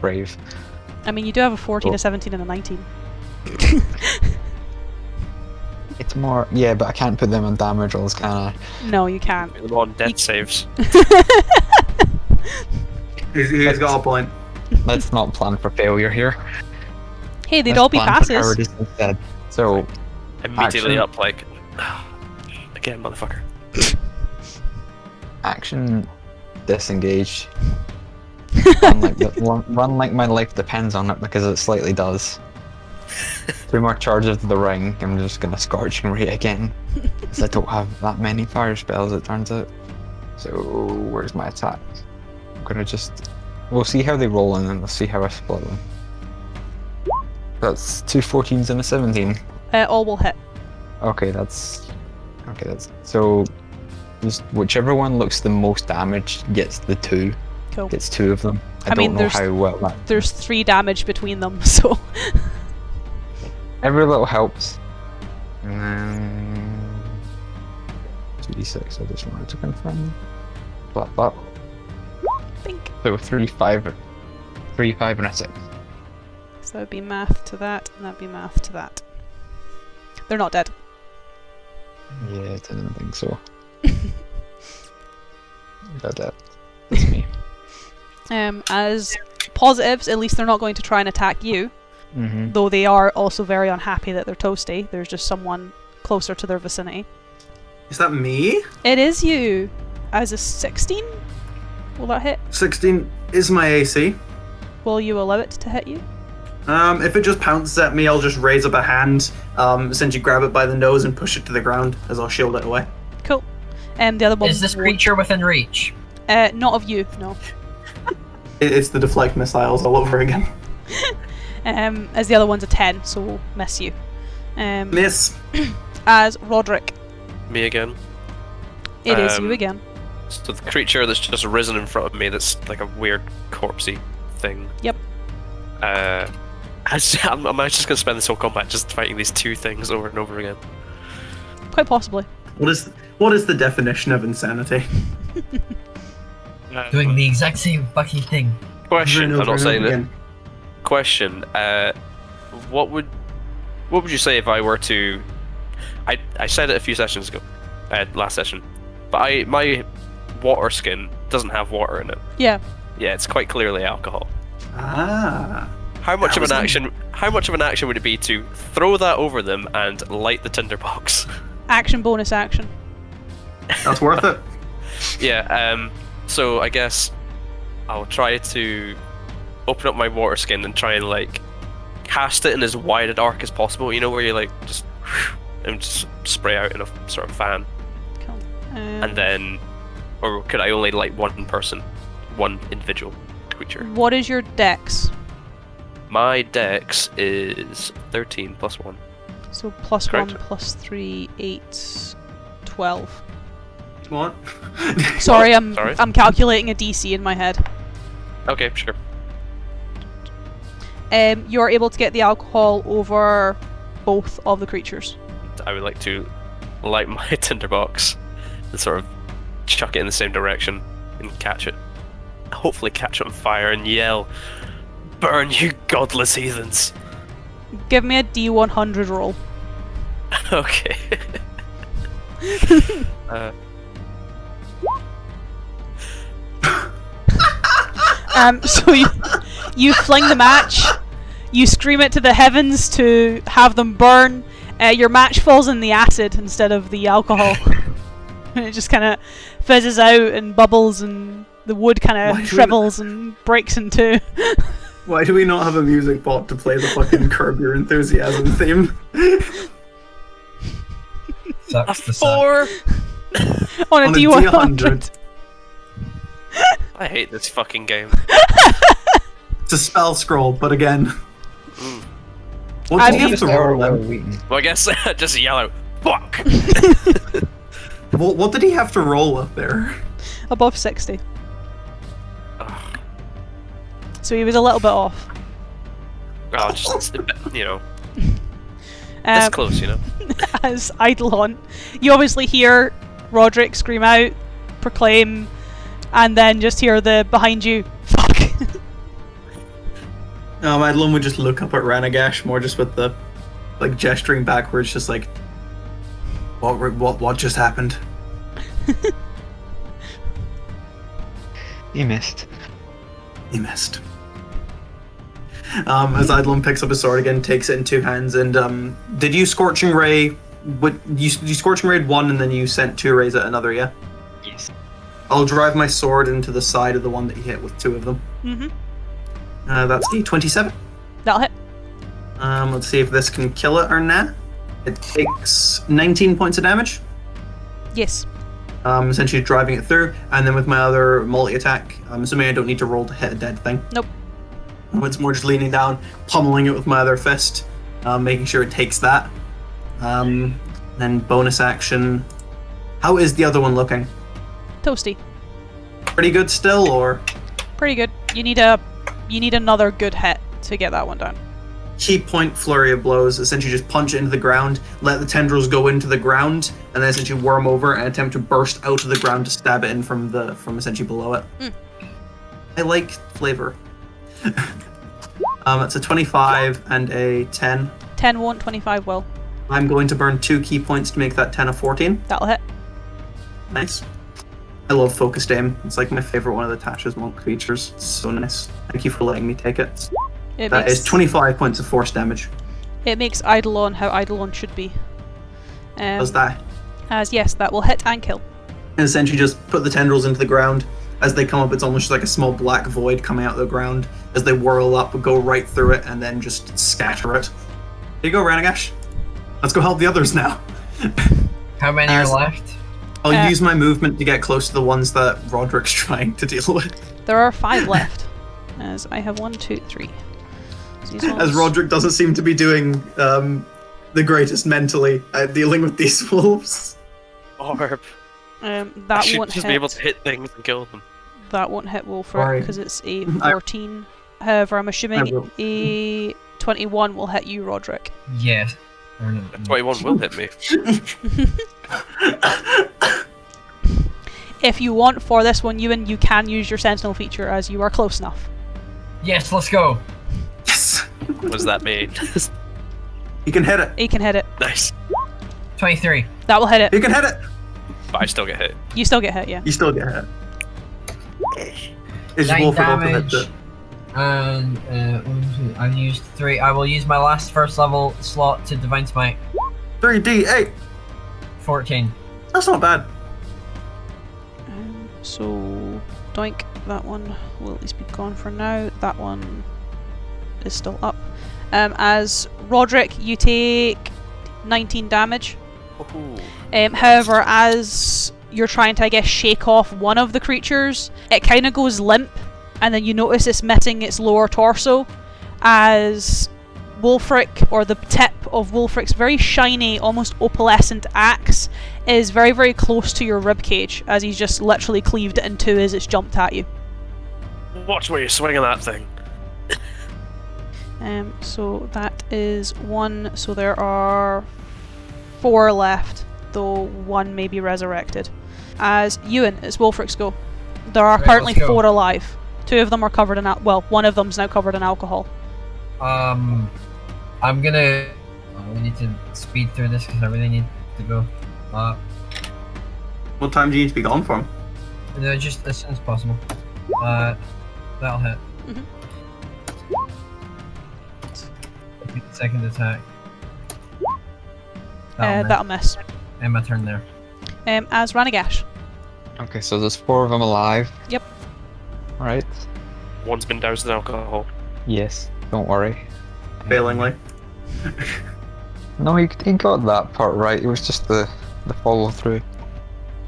brave. I mean, you do have a 14, Oh. a 17, and a 19. It's more, yeah, but I can't put them on damage rolls, can I? No, you can't. Put them on death saves. He's got a point. Let's not plan for failure here. Hey, they'd Let's all be plan for passes. cowardice instead. So, Immediately Action. up, like. Again, motherfucker. action, disengage. Run like my life depends on it, because it slightly does. 2 more charges of the ring. I'm just gonna Scorching Ray again, because I don't have that many fire spells, it turns out. So where's my attack? I'm gonna just. We'll see how they roll, and then we'll see how I split them. That's 2 14s and a 17. All will hit. Okay, that's so. Just whichever one looks the most damaged gets the 2. Cool. Gets 2 of them. I, I mean, don't know there's- how well that. There's 3 damage between them, so. Every little helps. And then 2d6. I just wanted to confirm. Blah blah. Think. So 3 5, 3 5 and a 6. So that'd be math to that, and that'd be math to that. They're not dead. Yeah, I didn't think so. That's me. As positives, at least they're not going to try and attack you, Mm-hmm. though they are also very unhappy that they're toasty. There's just someone closer to their vicinity. Is that me? It is you. As a 16? Will that hit? 16 is my AC. Will you allow it to hit you? If it just pounces at me, I'll just raise up a hand, essentially grab it by the nose and push it to the ground as I'll shield it away. Cool. The other one. Is this creature within reach? Not of you, no. It's the deflect missiles all over again. As the other one's a 10, so we'll miss you. Miss. As Rodrik, Me again. it is you again. So the creature that's just risen in front of me, that's like a weird corpsey thing. Yep. Am I just gonna spend this whole combat just fighting these two things over and over again? Quite possibly. What is the definition of insanity? Doing the exact same fucking thing. Question. Over I'm and not over saying it. again. Question. What would you say if I were to? I said it a few sessions ago, last session, but my water skin doesn't have water in it. Yeah. Yeah, it's quite clearly alcohol. Ah. How much That of was an action? How much of an action would it be to throw that over them and light the tinderbox? Action, bonus action. That's worth it. Yeah. So I guess I'll try to open up my water skin and try and like cast it in as wide an arc as possible. You know, where you like just and just spray out in a sort of fan, Cool. and then, or could I only light one person, one individual creature? What is your dex? My dex is 13 plus 1. So plus Correct. 1, plus 3, 8, 12. What? Sorry, Sorry? I'm calculating a DC in my head. Okay, sure. You're able to get the alcohol over both of the creatures. I would like to light my tinderbox and sort of chuck it in the same direction and catch it. Hopefully catch it on fire and yell, "Burn, you godless heathens!" Give me a D100 roll. Okay. So you fling the match, you scream it to the heavens to have them burn. Your match falls in the acid instead of the alcohol. And it just kind of fizzes out and bubbles, and the wood kind Why of do we- shrivels and breaks in two. Why do we not have a music bot to play the fucking Curb Your Enthusiasm theme? Sucks A to suck. 4. On a On a D100. D100. I hate this fucking game. It's a spell scroll, but again. Mm. What I did he mean- have to roll then? Well, I guess just yell out, "Fuck!" What did he have to roll up there? Above 60. Ugh. So he was a little bit off. Oh, just you know, this close, you know. As Eidolon, you obviously hear Rodrik scream out, proclaim, and then just hear the behind you, fuck. Madeline would just look up at Ranagaash more just with the like gesturing backwards, just like what just happened? You missed. He missed. As Eidolon picks up his sword again, takes it in two hands, and did you Scorching Ray? What you Scorching Rayed one, and then you sent 2 rays at another, yeah? Yes. I'll drive my sword into the side of the one that he hit with 2 of them. Mm-hmm. That's the 27. That'll hit. Let's see if this can kill it or not. It takes 19 points of damage. Yes. Essentially driving it through, and then with my other multi-attack, I'm assuming I don't need to roll to hit a dead thing. Nope. It's more just leaning down, pummeling it with my other fist, making sure it takes that. Then bonus action. How is the other one looking? Toasty. Pretty good still, or Pretty good. You need another good hit to get that one down. key point flurry of blows? Essentially, just punch it into the ground, let the tendrils go into the ground, and then essentially worm over and attempt to burst out of the ground to stab it in from essentially below it. Mm. I like flavor. It's a 25 and a 10. 10 won't, 25 will. I'm going to burn 2 key points to make that 10 a 14. That'll hit. Nice. I love focused aim. It's like my favorite one of the Tasha's monk features. It's so nice. Thank you for letting me take it. That is 25 points of force damage. It makes Eidolon how Eidolon should be. Does that? As yes, that will hit and kill. And essentially just put the tendrils into the ground. As they come up, it's almost like a small black void coming out of the ground. As they whirl up, go right through it, and then just scatter it. Here you go, Ranagaash. Let's go help the others now. How many are left? I'll use my movement to get close to the ones that Rodrik's trying to deal with. There are 5 left. As I have 1, 2, 3. So as Rodrik doesn't seem to be doing the greatest mentally at dealing with these wolves. Orb. That I should won't just hit. be able to hit things and kill them. That won't hit Wolfric Sorry. because it's a 14. However, I'm assuming a 21 will hit you, Rodrik. Yes. 21 will hit me. If you want for this one, Ewan, you can use your Sentinel feature as you are close enough. Yes, let's go. Yes! What does that mean? You can hit it. He can hit it. Nice. 23. That will hit it. You can hit it. But I still get hit. You still get hit, yeah. You still get hit. Is 9 Wolfric also damage. hit it? And I've used 3. I will use my last first level slot to Divine Smite. 3d8. 14. That's not bad. So, doink, that one will at least be gone for now. That one is still up. As Rodrik, you take 19 damage. However, as you're trying to, I guess, shake off one of the creatures, it kind of goes limp, and then you notice it's missing its lower torso, as Wolfric, or the tip of Wolfric's very shiny, almost opalescent axe, is very, very close to your ribcage, as he's just literally cleaved it in two as it's jumped at you. Watch where you're swinging that thing. So that is 1, so there are 4 left, though 1 may be resurrected. As Ewan, it's Wolfric's go. There are currently 4 alive. 2 of them are covered in one of them's now covered in alcohol. I'm gonna... we need to speed through this because I really need to go. What time do you need to be gone from? No, just as soon as possible. That'll hit. Second attack. That'll miss. And my turn there. As Ranaagash. Okay, so there's 4 of them alive. Yep. Right. One's been doused in alcohol. Yes, don't worry. Failingly. No, he got that part right. It was just the follow through.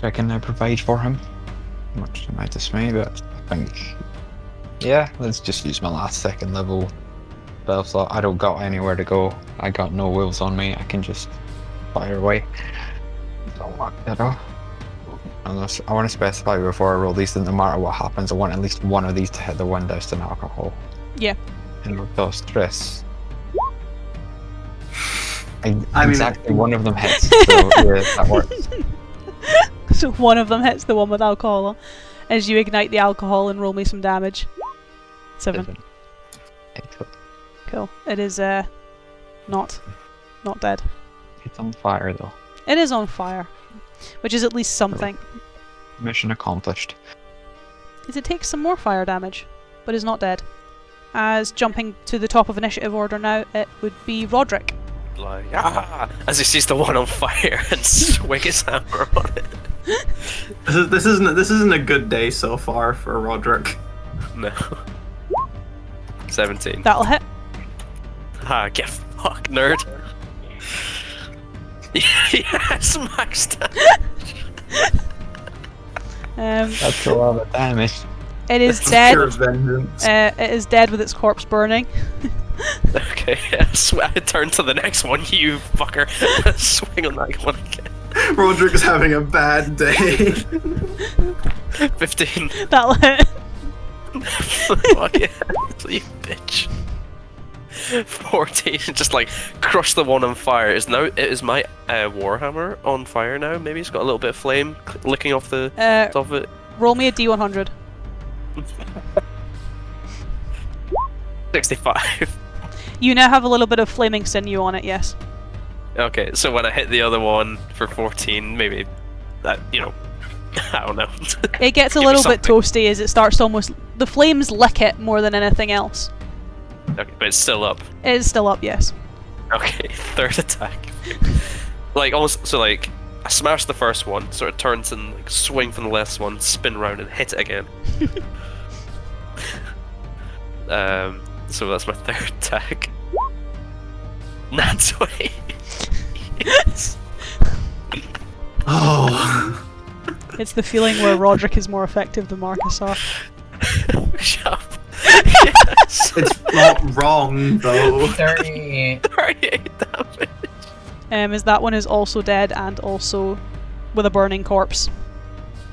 I can now provide for him. Much to my dismay, but I think, yeah, let's just use my last 2nd level spell slot. I don't got anywhere to go. I got no wolves on me. I can just fire away. Don't mark that off. Unless I want to specify before I roll these that no matter what happens, I want at least one of these to hit the one doused in alcohol. Yeah. And with those stress. I mean, exactly, one of them hits, so yeah, that works. So one of them hits the one with alcohol as you ignite the alcohol and roll me some damage. 7. Excellent. Cool. It is not dead. It's on fire though. It is on fire, which is at least something. Mission accomplished. It takes some more fire damage, but is not dead. As jumping to the top of initiative order now, it would be Rodrik. Like, as he sees the one on fire and swing his hammer on it. This isn't a good day so far for Rodrik. No. 17. That'll hit. Get fucked, nerd. Yes, max damage. That's a lot of damage. It is dead. Pure vengeance. It is dead with its corpse burning. Okay, I turn to the next one, you fucker. Swing on that one again. Rodrik is having a bad day. 15. That'll hit. Fuck yeah, you bitch. 14. Just like crush the one on fire. It is my warhammer on fire now. Maybe it's got a little bit of flame licking off the top of it. Roll me a D100. 65. You now have a little bit of flaming sinew on it, yes. Okay, so when I hit the other one for 14, maybe that, I don't know. It gets a Give me little bit something. toasty as it starts to almost... The flames lick it more than anything else. Okay, but it's still up. It is still up, yes. Okay, third attack. Like almost so like I smash the first one, sort of turns and like swing from the last one, spin around and hit it again. So that's my third attack. That's way. Yes. Oh. It's the feeling where Rodrik is more effective than Marcus are. Shut up. Yes. It's not wrong though. 38. 38 damage. As that one is also dead and also with a burning corpse.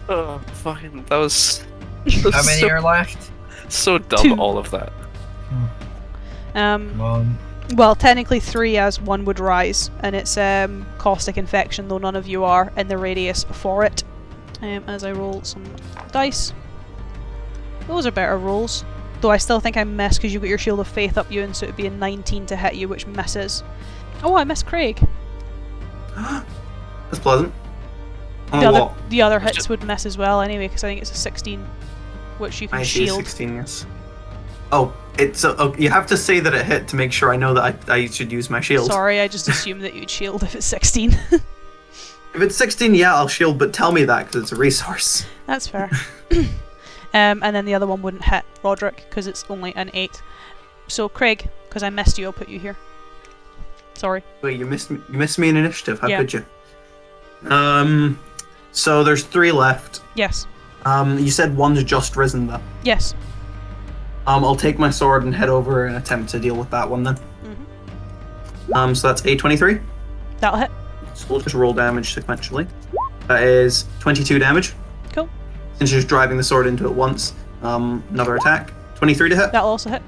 Oh, fucking, that was How many so, are left? so dumb, 2. all of that. Come on. Well, technically 3 as one would rise, and it's caustic infection, though none of you are in the radius for it. As I roll some dice. Those are better rolls. Though I still think I missed because you got your Shield of Faith up you, and so it would be a 19 to hit you, which misses. Oh, I missed Craig. That's pleasant. The other hits would miss as well anyway, because I think it's a 16, which you can I see shield. 16, yes. Oh, it's you have to say that it hit to make sure I know that I should use my shield. Sorry, I just assumed that you'd shield if it's 16. If it's 16, yeah, I'll shield, but tell me that because it's a resource. That's fair. And then the other one wouldn't hit Rodrik because it's only an 8. So Craig, because I missed you, I'll put you here. Sorry. Wait, you missed me in initiative. How Yeah. could you? So there's 3 left. Yes. You said one's just risen though. Yes. I'll take my sword and head over and attempt to deal with that one then. So that's a23. That'll hit. So we'll just roll damage sequentially. That is 22 damage. Cool. Since you're just driving the sword into it once. Another attack. 23 to hit. That'll also hit.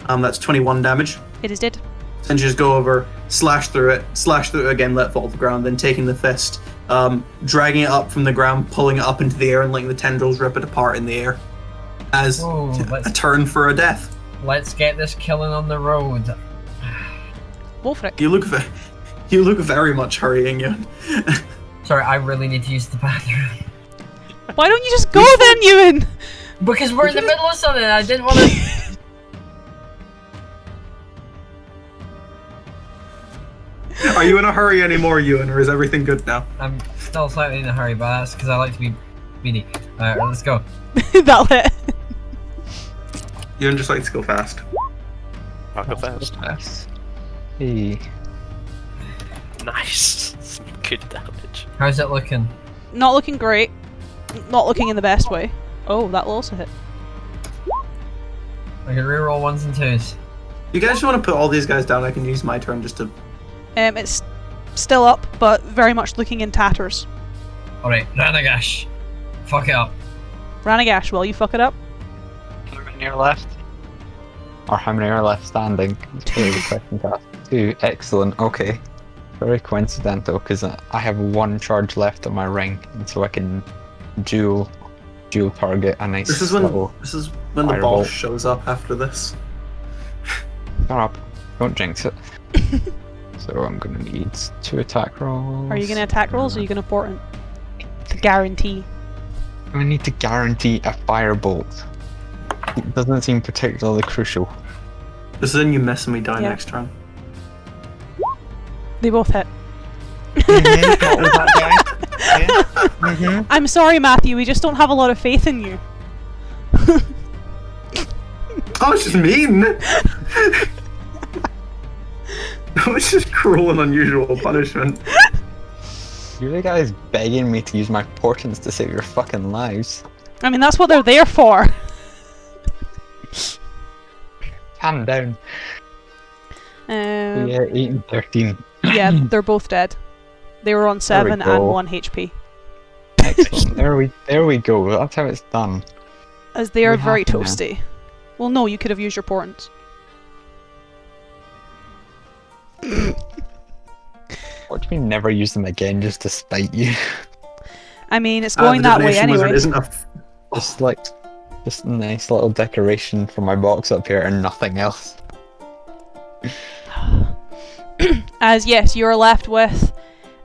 That's 21 damage. It is dead. Then you just go over, slash through it again, let it fall to the ground, then taking the fist, dragging it up from the ground, pulling it up into the air, and letting the tendrils rip it apart in the air. As Oh, a turn for a death. Let's get this killing on the road. Wolfric. You look very much hurrying, Ewan. Sorry, I really need to use the bathroom. Why don't you just go then, Ewan? Because we're in the middle of something, I didn't want to... Are you in a hurry anymore, Ewan, or is everything good now? I'm still slightly in a hurry, but that's because I like to be speedy. Alright, let's go. That'll hit. Ewan just likes to go fast. I'll go first. Yes. Hey. Nice. Some good damage. How's it looking? Not looking great. Not looking in the best way. Oh, that'll also hit. I can reroll 1s and 2s. You guys just want to put all these guys down? I can use my turn just to... It's still up, but very much looking in tatters. Alright, Ranagaash. Fuck it up. Ranagash, will you fuck it up? How many are left? Or how many are left standing? That's really the question to ask. 2. Excellent. Okay. Very coincidental because I have 1 charge left on my ring, and so I can dual target a nice. This is when little the firebolt. boss shows up after this. Shut up! Don't jinx it. So I'm gonna need 2 attack rolls. Are you going to attack rolls or are you going to port it? To guarantee. I need to guarantee a firebolt. It doesn't seem particularly crucial. This is when you miss and we die Yeah. next turn. They both hit. What was that, guy? Yeah. Mm-hmm. I'm sorry, Matthew, we just don't have a lot of faith in you. Oh, it's just mean! That was just cruel and unusual punishment. You're the guys begging me to use my portents to save your fucking lives. I mean, that's what they're there for. Calm down. Um, Yeah, 8 and 13. yeah, they're both dead. They were on 7 and go. 1 HP. Excellent. There we go. That's how it's done. As they are We very have to now. toasty. Well, no, you could have used your portents. What do you mean never use them again just to spite you? I mean, it's going the that way divination wizard anyway. isn't Just a nice little decoration for my box up here and nothing else. As yes, you're left with,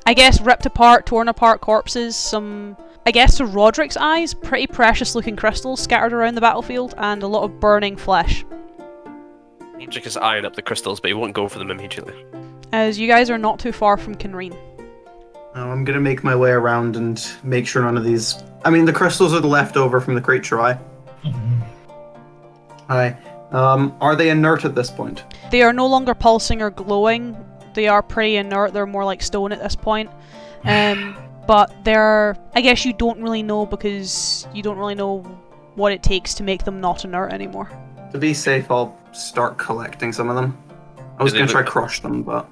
I guess, ripped apart, torn apart corpses, some I guess to Rodrik's eyes, pretty precious looking crystals scattered around the battlefield and a lot of burning flesh. Rodrik is eyeing up the crystals, but he won't go for them immediately. As you guys are not too far from Kinreen. I'm gonna make my way around and make sure none of these... I mean, the crystals are the leftover from the creature eye. Hi. Are they inert at this point? They are no longer pulsing or glowing. They are pretty inert. They're more like stone at this point. But they're... I guess you don't really know because you don't really know what it takes to make them not inert anymore. To be safe, I'll start collecting some of them. I was gonna try crush them, but...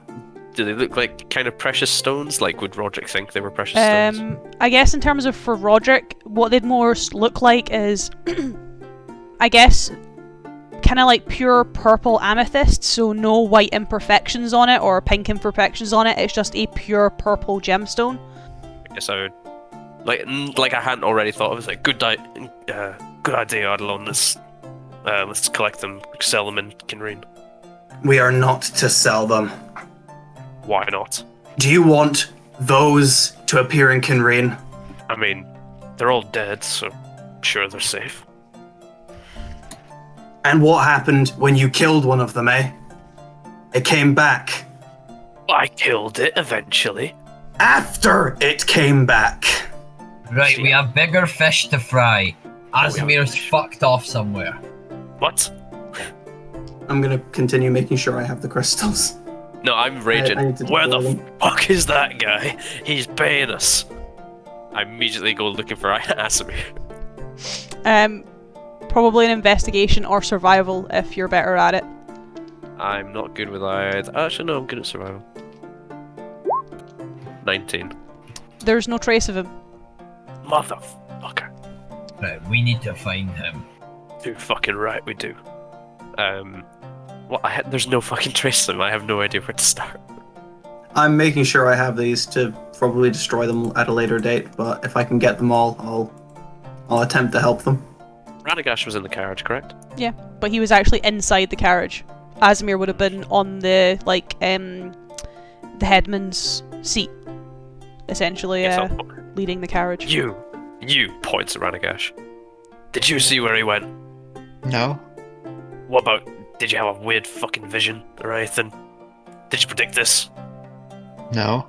Do they look like kind of precious stones? Like, would Rodrik think they were precious stones? I guess in terms of for Rodrik, what they'd most look like is... I guess... kind of like pure purple amethyst, so no white imperfections on it or pink imperfections on it. It's just a pure purple gemstone. I guess I would... Like I hadn't already thought of. It's like, good idea, Adalon. Let's collect them, sell them in Kinreen. We are not to sell them. Why not? Do you want those to appear in Kinreen? I mean, they're all dead, so I'm sure they're safe. And what happened when you killed one of them, eh? It came back. I killed it eventually. After it came back. Right, we have bigger fish to fry. Azamir's fucked off somewhere. What? I'm gonna continue making sure I have the crystals. No, I'm raging. I need to Where the deploy them. fuck is that guy? He's paying us. I immediately go looking for Azamir. Probably an investigation or survival if you're better at it. I'm not good with either. Actually, no, I'm good at survival. 19. There's no trace of him. Motherfucker. Right, we need to find him. Too fucking right, we do. There's no fucking trace of them. I have no idea where to start. I'm making sure I have these to probably destroy them at a later date, but if I can get them all, I'll attempt to help them. Ranagaash was in the carriage, correct? Yeah, but he was actually inside the carriage. Azamir would have been on the the headman's seat, essentially, Yes, leading the carriage. You points at Ranagaash. Did you see where he went? No. What about? Did you have a weird fucking vision or anything? Did you predict this? No.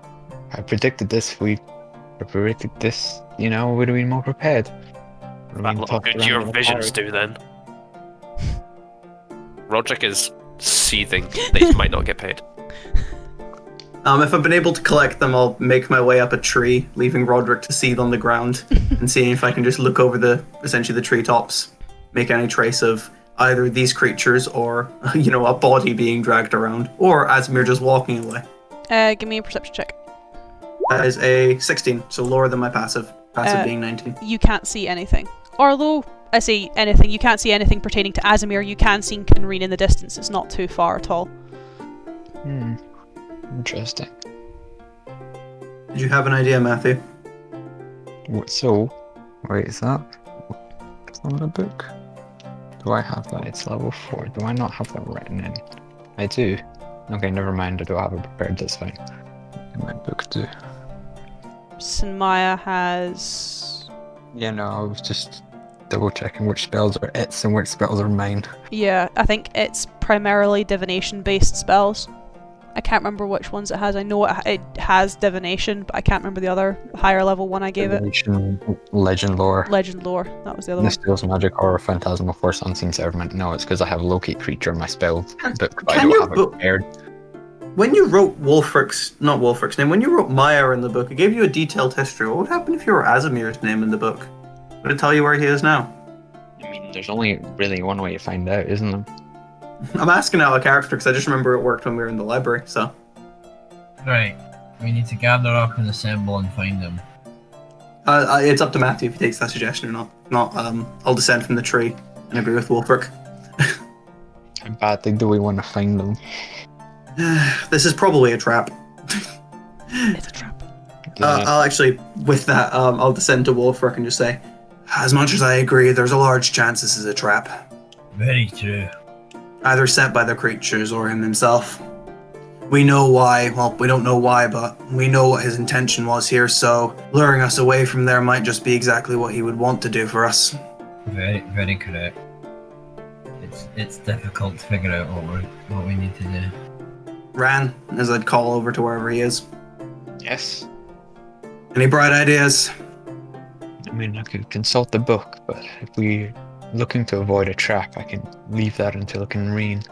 I predicted this. We predicted this. You know, would have been more prepared. That little good your visions do then. Rodrik is seething that he might not get paid. If I've been able to collect them, I'll make my way up a tree, leaving Rodrik to seethe on the ground, and seeing if I can just look over essentially the treetops, make any trace of either these creatures or, a body being dragged around, or Azamir just walking away. Give me a perception check. That is a 16, so lower than my passive. Passive being 19. You can't see anything. Although, I say anything, you can't see anything pertaining to Azamir. You can see Kinreen in the distance. It's not too far at all. Interesting. Did you have an idea, Matthew? So, wait, is that on the book? Do I have that? It's level 4. Do I not have that written in? I do. Okay, never mind. I don't have it prepared. That's fine. In my book too. Sinmaya has... Yeah, no, I was just double checking which spells are its and which spells are mine. Yeah, I think it's primarily divination-based spells. I can't remember which ones it has. I know it has divination, but I can't remember the other higher level one I gave it. Legend lore. Legend lore, that was the other one. Mystical magic or phantasmal force unseen settlement. No, it's because I have locate creature in my spell book, but I Can don't you have it book- prepared. When you wrote not Wolfric's name, when you wrote Maya in the book, it gave you a detailed history. What would happen if you were Azamir's name in the book? Would it tell you where he is now? I mean, there's only really one way to find out, isn't there? I'm asking out a character because I just remember it worked when we were in the library, so... Right, we need to gather up and assemble and find him. It's up to Matthew if he takes that suggestion or not. I'll descend from the tree and agree with Wolfric. How badly do we want to find them? This is probably a trap. It's a trap. I'll actually, with that, I'll descend to Wolfric and just say, as much as I agree, there's a large chance this is a trap. Very true. Either set by the creatures or him himself. We know why. Well, we don't know why, but we know what his intention was here, so luring us away from there might just be exactly what he would want to do for us. Very, very correct. It's difficult to figure out what we need to do. Ran, as I'd call over to wherever he is. Yes. Any bright ideas? I mean, I could consult the book, but if we're looking to avoid a trap, I can leave that until Kinreen.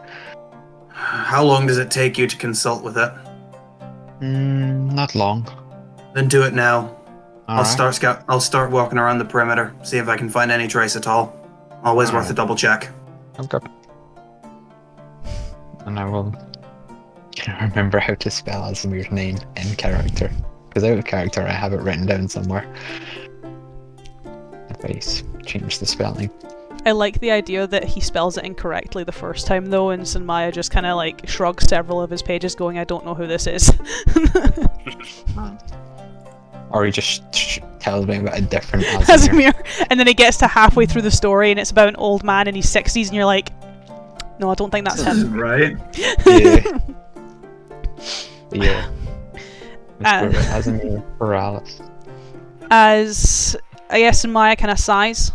How long does it take you to consult with it? Not long. Then do it now. Alright. I'll start walking around the perimeter, see if I can find any trace at all. Always worth a Alright. double check. Okay. And I will remember how to spell Azamir's name in character. Because out of character, I have it written down somewhere. If I change the spelling. I like the idea that he spells it incorrectly the first time though, and Sanmaya just kind of like shrugs several of his pages going, I don't know who this is. Or he just tells me about a different Azamir. Azamir. And then he gets to halfway through the story and it's about an old man in his 60s and you're like, no, I don't think that's him. Right? Yeah. Yeah. Azamir Paralysis. As I guess Sanmaya kind of sighs.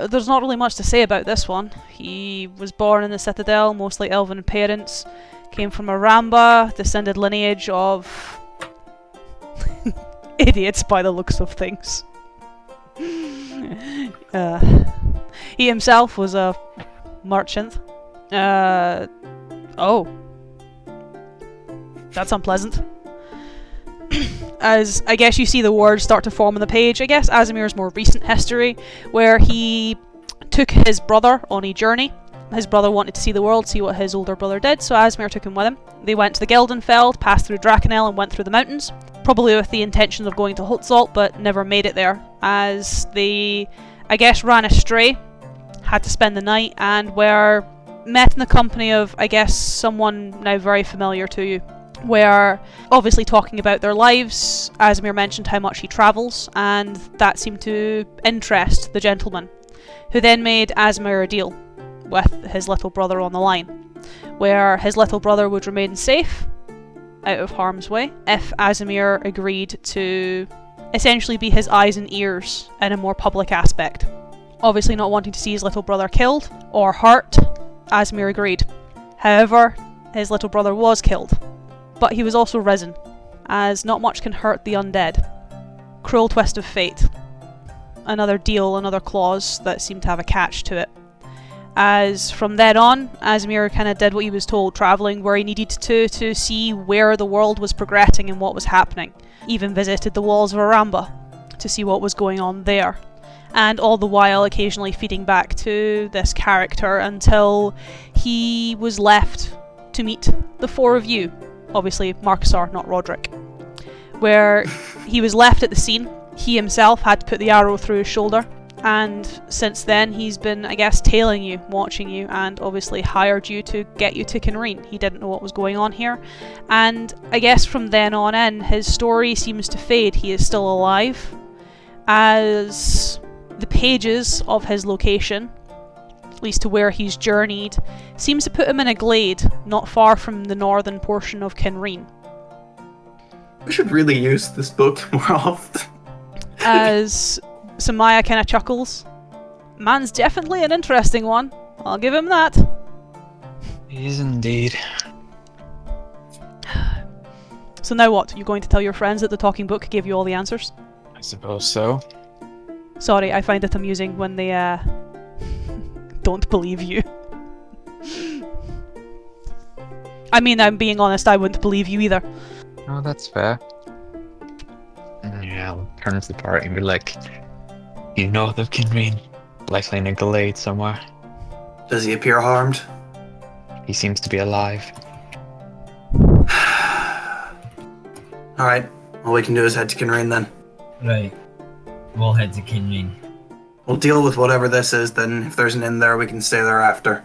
There's not really much to say about this one. He was born in the Citadel, mostly elven parents, came from a Ramba, descended lineage of idiots by the looks of things. He himself was a merchant. Oh. That's unpleasant. As I guess you see the words start to form on the page, I guess Azamir's more recent history, where he took his brother on a journey. His brother wanted to see the world, see what his older brother did, so Azamir took him with him. They went to the Gildenfeld, passed through Drakenel and went through the mountains, probably with the intention of going to Hotzalt, but never made it there, as they, I guess, ran astray, had to spend the night, and were met in the company of, I guess, someone now very familiar to you. Where, obviously talking about their lives, Azamir mentioned how much he travels, and that seemed to interest the gentleman, who then made Azamir a deal with his little brother on the line, where his little brother would remain safe, out of harm's way, if Azamir agreed to essentially be his eyes and ears in a more public aspect. Obviously not wanting to see his little brother killed, or hurt, Azamir agreed. However, his little brother was killed. But he was also risen, as not much can hurt the undead. Cruel twist of fate. Another deal, another clause that seemed to have a catch to it. As from then on, Azamir kind of did what he was told, travelling where he needed to see where the world was progressing and what was happening. Even visited the walls of Aramba to see what was going on there. And all the while occasionally feeding back to this character until he was left to meet the four of you. Obviously Marcusar, not Rodrik. Where he was left at the scene, he himself had to put the arrow through his shoulder, and since then he's been, I guess, tailing you, watching you, and obviously hired you to get you to Kinreen. He didn't know what was going on here, and I guess from then on in, his story seems to fade. He is still alive, as the pages of his location, at least to where he's journeyed, seems to put him in a glade not far from the northern portion of Kinreen. We should really use this book more often. As Samaya kind of chuckles. Man's definitely an interesting one. I'll give him that. He is indeed. So now what? You're going to tell your friends that the talking book gave you all the answers? I suppose so. Sorry, I find it amusing when they don't believe you. I mean, I'm being honest, I wouldn't believe you either. Oh, that's fair. Yeah, I'll turn to the party and be like, you know of Kinreen, likely in a glade somewhere. Does he appear harmed? He seems to be alive. Alright, all we can do is head to Kinreen then. Right. We'll head to Kinreen. We'll deal with whatever this is, then if there's an inn there, we can stay there after.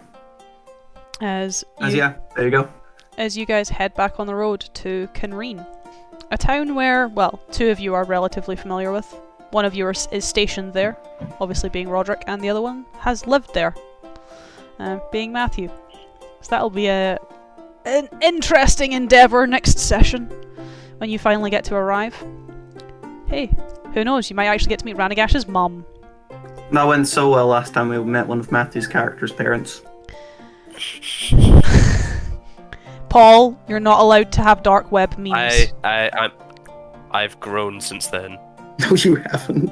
Yeah, there you go. As you guys head back on the road to Kinreen, a town where, well, two of you are relatively familiar with. One of you is stationed there, obviously being Rodrik, and the other one has lived there, being Matthew. So that'll be a an interesting endeavour next session when you finally get to arrive. Hey, who knows? You might actually get to meet Ranagaash's mum. That went so well last time we met one of Matthew's character's parents. Paul, you're not allowed to have dark web memes. I've grown since then. No, you haven't.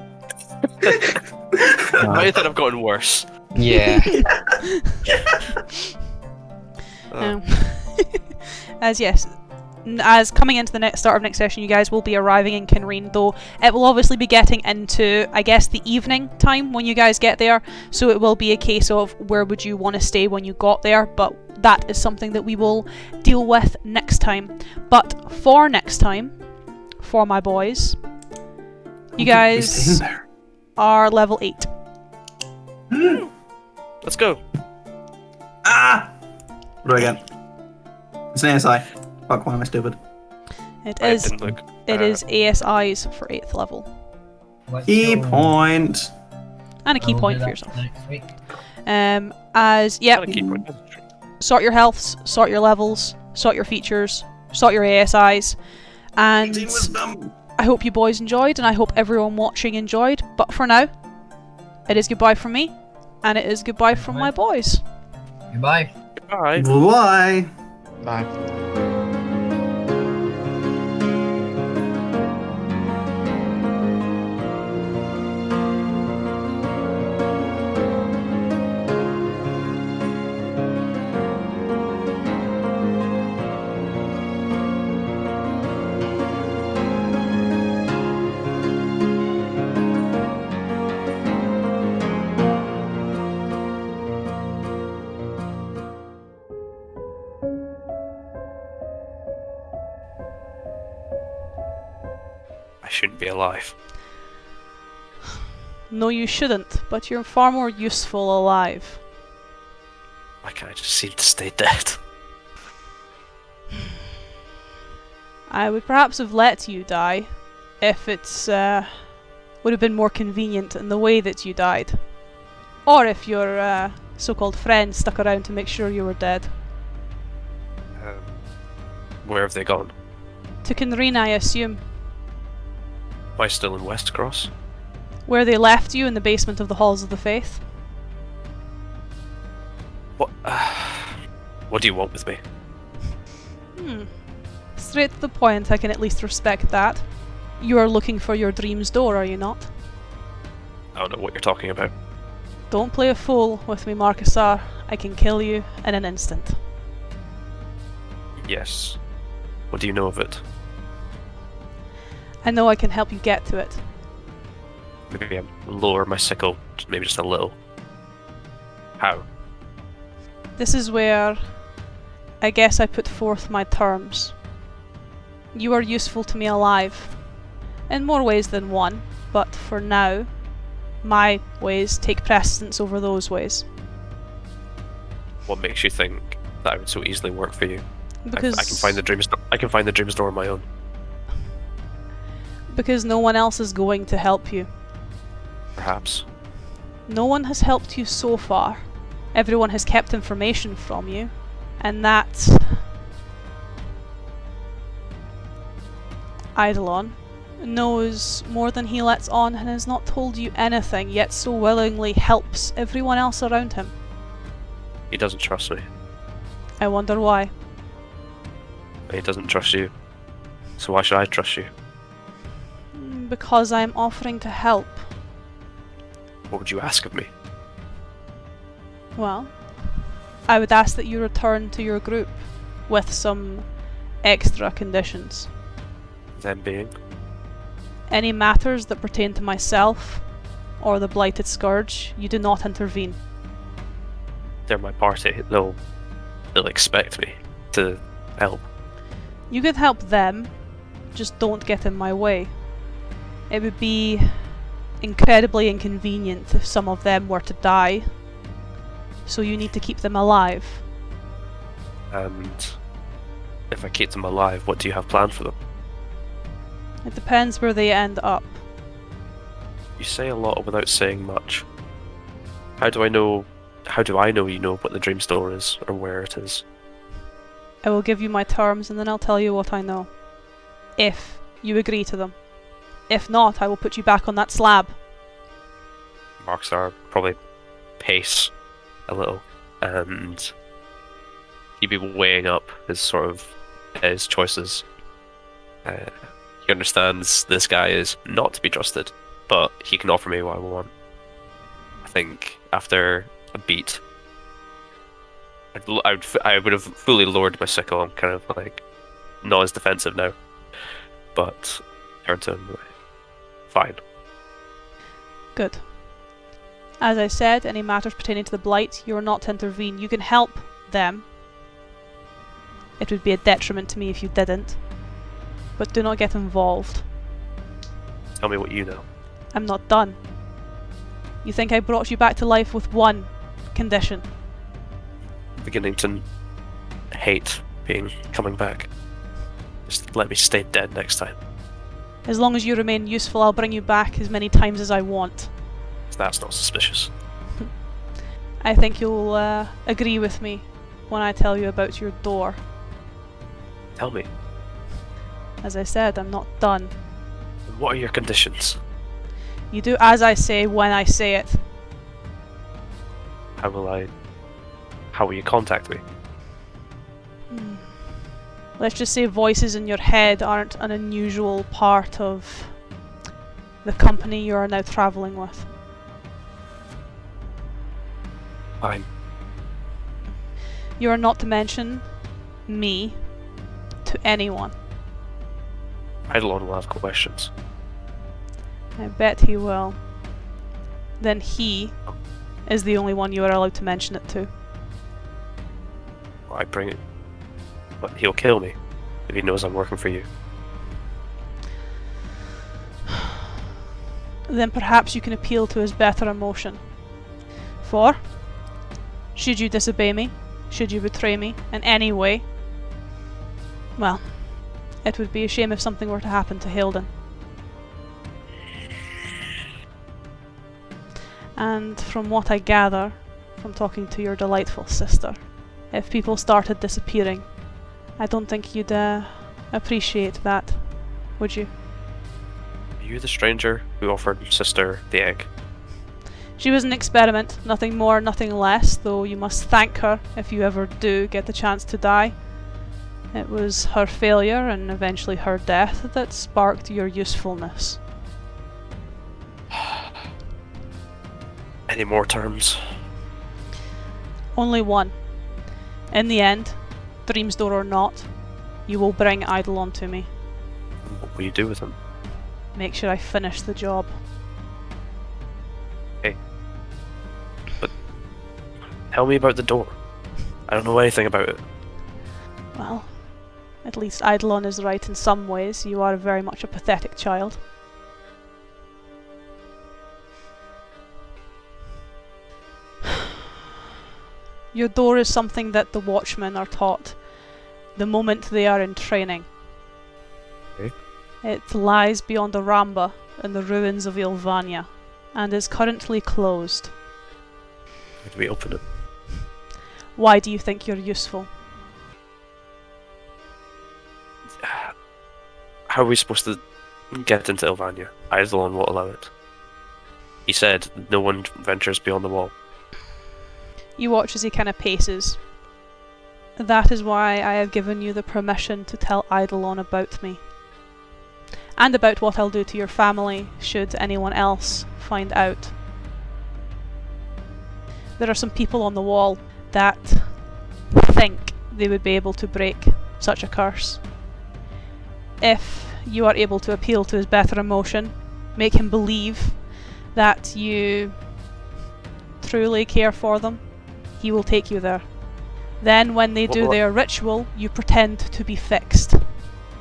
I think I've gotten worse. Yeah. As coming into the start of next session, you guys will be arriving in Kinreen, though it will obviously be getting into, I guess, the evening time when you guys get there, so it will be a case of where would you want to stay when you got there, but that is something that we will deal with next time. But for next time, for my boys, you guys are level 8. Let's go. Ah! What do I get? It's an ASI. Fuck, why am I stupid? It I is didn't look. ASIs for 8th level. Let's Key go. point. And a key I will point do for that yourself. next week. Not a key point. Sort your healths, sort your levels, sort your features, sort your ASIs, and Wisdom. I hope you boys enjoyed, and I hope everyone watching enjoyed. But for now, it is goodbye from me, and it is goodbye from my boys. Goodbye. Bye. Bye. Bye. I shouldn't be alive. No, you shouldn't, but you're far more useful alive. Why can't I just seem to stay dead? I would perhaps have let you die if it's would have been more convenient in the way that you died, or if your so-called friend stuck around to make sure you were dead. Where have they gone? To Kinreen, I assume. Am I still in Westcross? Where they left you in the basement of the Halls of the Faith. What? What do you want with me? Straight to the point, I can at least respect that. You are looking for your dream's door, are you not? I don't know what you're talking about. Don't play a fool with me, Marcusar. I can kill you in an instant. Yes. What do you know of it? I know I can help you get to it. Maybe I lower my sickle, maybe just a little. How? This is where I guess I put forth my terms. You are useful to me alive, in more ways than one, but for now, my ways take precedence over those ways. What makes you think that I would so easily work for you? Because I can find the dreams. I can find the dreams door on my own. Because no one else is going to help you. Perhaps. No one has helped you so far. Everyone has kept information from you, and that Eidolon knows more than he lets on and has not told you anything, yet so willingly helps everyone else around him. He doesn't trust me. I wonder why. He doesn't trust you. So why should I trust you? Because I am offering to help. What would you ask of me? Well, I would ask that you return to your group with some extra conditions. Them being? Any matters that pertain to myself or the Blighted Scourge, you do not intervene. They're my party. They'll expect me to help. You could help them, just don't get in my way. It would be incredibly inconvenient if some of them were to die, so you need to keep them alive. And if I keep them alive, what do you have planned for them? It depends where they end up. You say a lot without saying much. How do I know you know what the dream store is, or where it is? I will give you my terms and then I'll tell you what I know. If you agree to them. If not, I will put you back on that slab. Markstar probably pace a little, and he'd be weighing up his choices. He understands this guy is not to be trusted, but he can offer me what I want. I think after a beat, I would have fully lowered my sickle. I'm kind of like not as defensive now, but turn to him. Fine. Good. As I said, any matters pertaining to the Blight, you are not to intervene. You can help them. It would be a detriment to me if you didn't. But do not get involved. Tell me what you know. I'm not done. You think I brought you back to life with one condition? Beginning to hate coming back. Just let me stay dead next time. As long as you remain useful, I'll bring you back as many times as I want. That's not suspicious. I think you'll agree with me when I tell you about your door. Tell me, As I said, I'm not done. what are your conditions? You do as I say when I say it. How will you contact me? Let's just say voices in your head aren't an unusual part of the company you are now travelling with. Fine. You are not to mention me to anyone. Eidolon will have questions. I bet he will. Then he is the only one you are allowed to mention it to. I bring it, but he'll kill me if he knows I'm working for you. Then perhaps you can appeal to his better emotion. For, should you disobey me, should you betray me in any way, well, it would be a shame if something were to happen to Hilden. And from what I gather from talking to your delightful sister, if people started disappearing, I don't think you'd appreciate that, would you? Are you the stranger who offered sister the egg? She was an experiment, nothing more, nothing less, though you must thank her if you ever do get the chance to die. It was her failure and eventually her death that sparked your usefulness. Any more terms? Only one. In the end, Dream's Door or not, you will bring Eidolon to me. What will you do with him? Make sure I finish the job. Okay. But tell me about the door. I don't know anything about it. Well, at least Eidolon is right in some ways. You are very much a pathetic child. Your door is something that the watchmen are taught the moment they are in training. Okay. It lies beyond Aramba in the ruins of Ilvania and is currently closed. How do we open it? Why do you think you're useful? How are we supposed to get into Ilvania? Eidolon won't allow it. He said no one ventures beyond the wall. You watch as he kind of paces. That is why I have given you the permission to tell Eidolon about me. And about what I'll do to your family, should anyone else find out. There are some people on the wall that think they would be able to break such a curse. If you are able to appeal to his better emotion, make him believe that you truly care for them, he will take you there. Then when they do their ritual, you pretend to be fixed.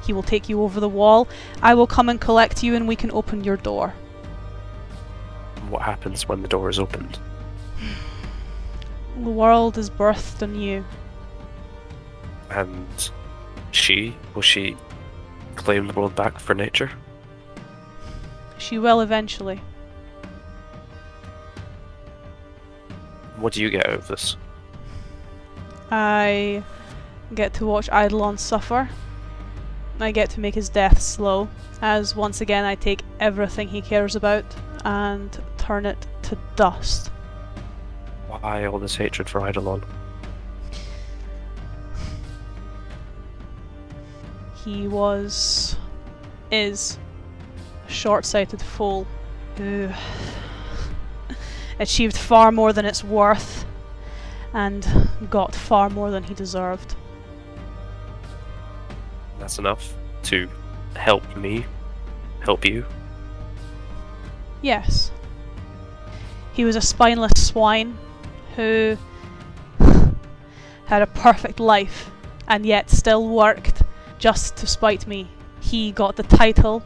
He will take you over the wall, I will come and collect you and we can open your door. What happens when the door is opened? The world is birthed anew. And will she claim the world back for nature? She will eventually. What do you get out of this? I get to watch Eidolon suffer. I get to make his death slow, as once again I take everything he cares about and turn it to dust. Why all this hatred for Eidolon? He is a short-sighted fool who achieved far more than it's worth and got far more than he deserved. That's enough to help me help you. Yes. He was a spineless swine who had a perfect life and yet still worked just to spite me. He got the title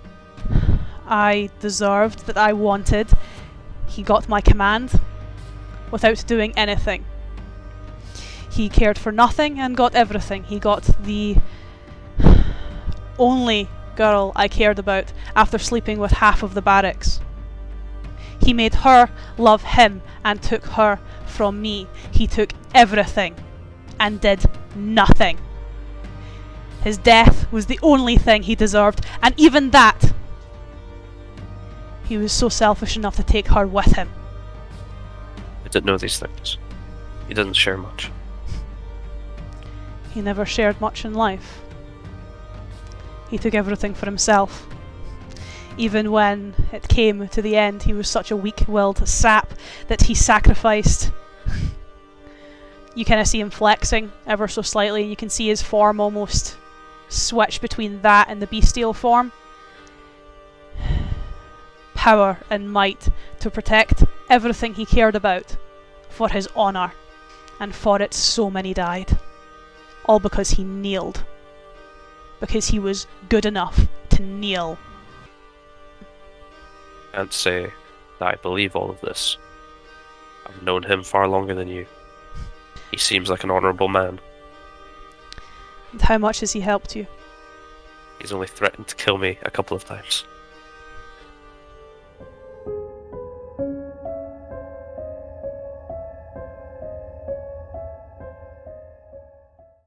I deserved, that I wanted. He got my command without doing anything. He cared for nothing and got everything. He got the only girl I cared about after sleeping with half of the barracks. He made her love him and took her from me. He took everything and did nothing. His death was the only thing he deserved, and even that, he was so selfish enough to take her with him. I didn't know these things. He doesn't share much. He never shared much in life. He took everything for himself. Even when it came to the end, he was such a weak-willed sap that he sacrificed. You kind of see him flexing ever so slightly, and you can see his form almost switch between that and the bestial form. Power and might to protect everything he cared about for his honour, and for it so many died. All because he kneeled. Because he was good enough to kneel. I can't say that I believe all of this. I've known him far longer than you. He seems like an honourable man. And how much has he helped you? He's only threatened to kill me a couple of times.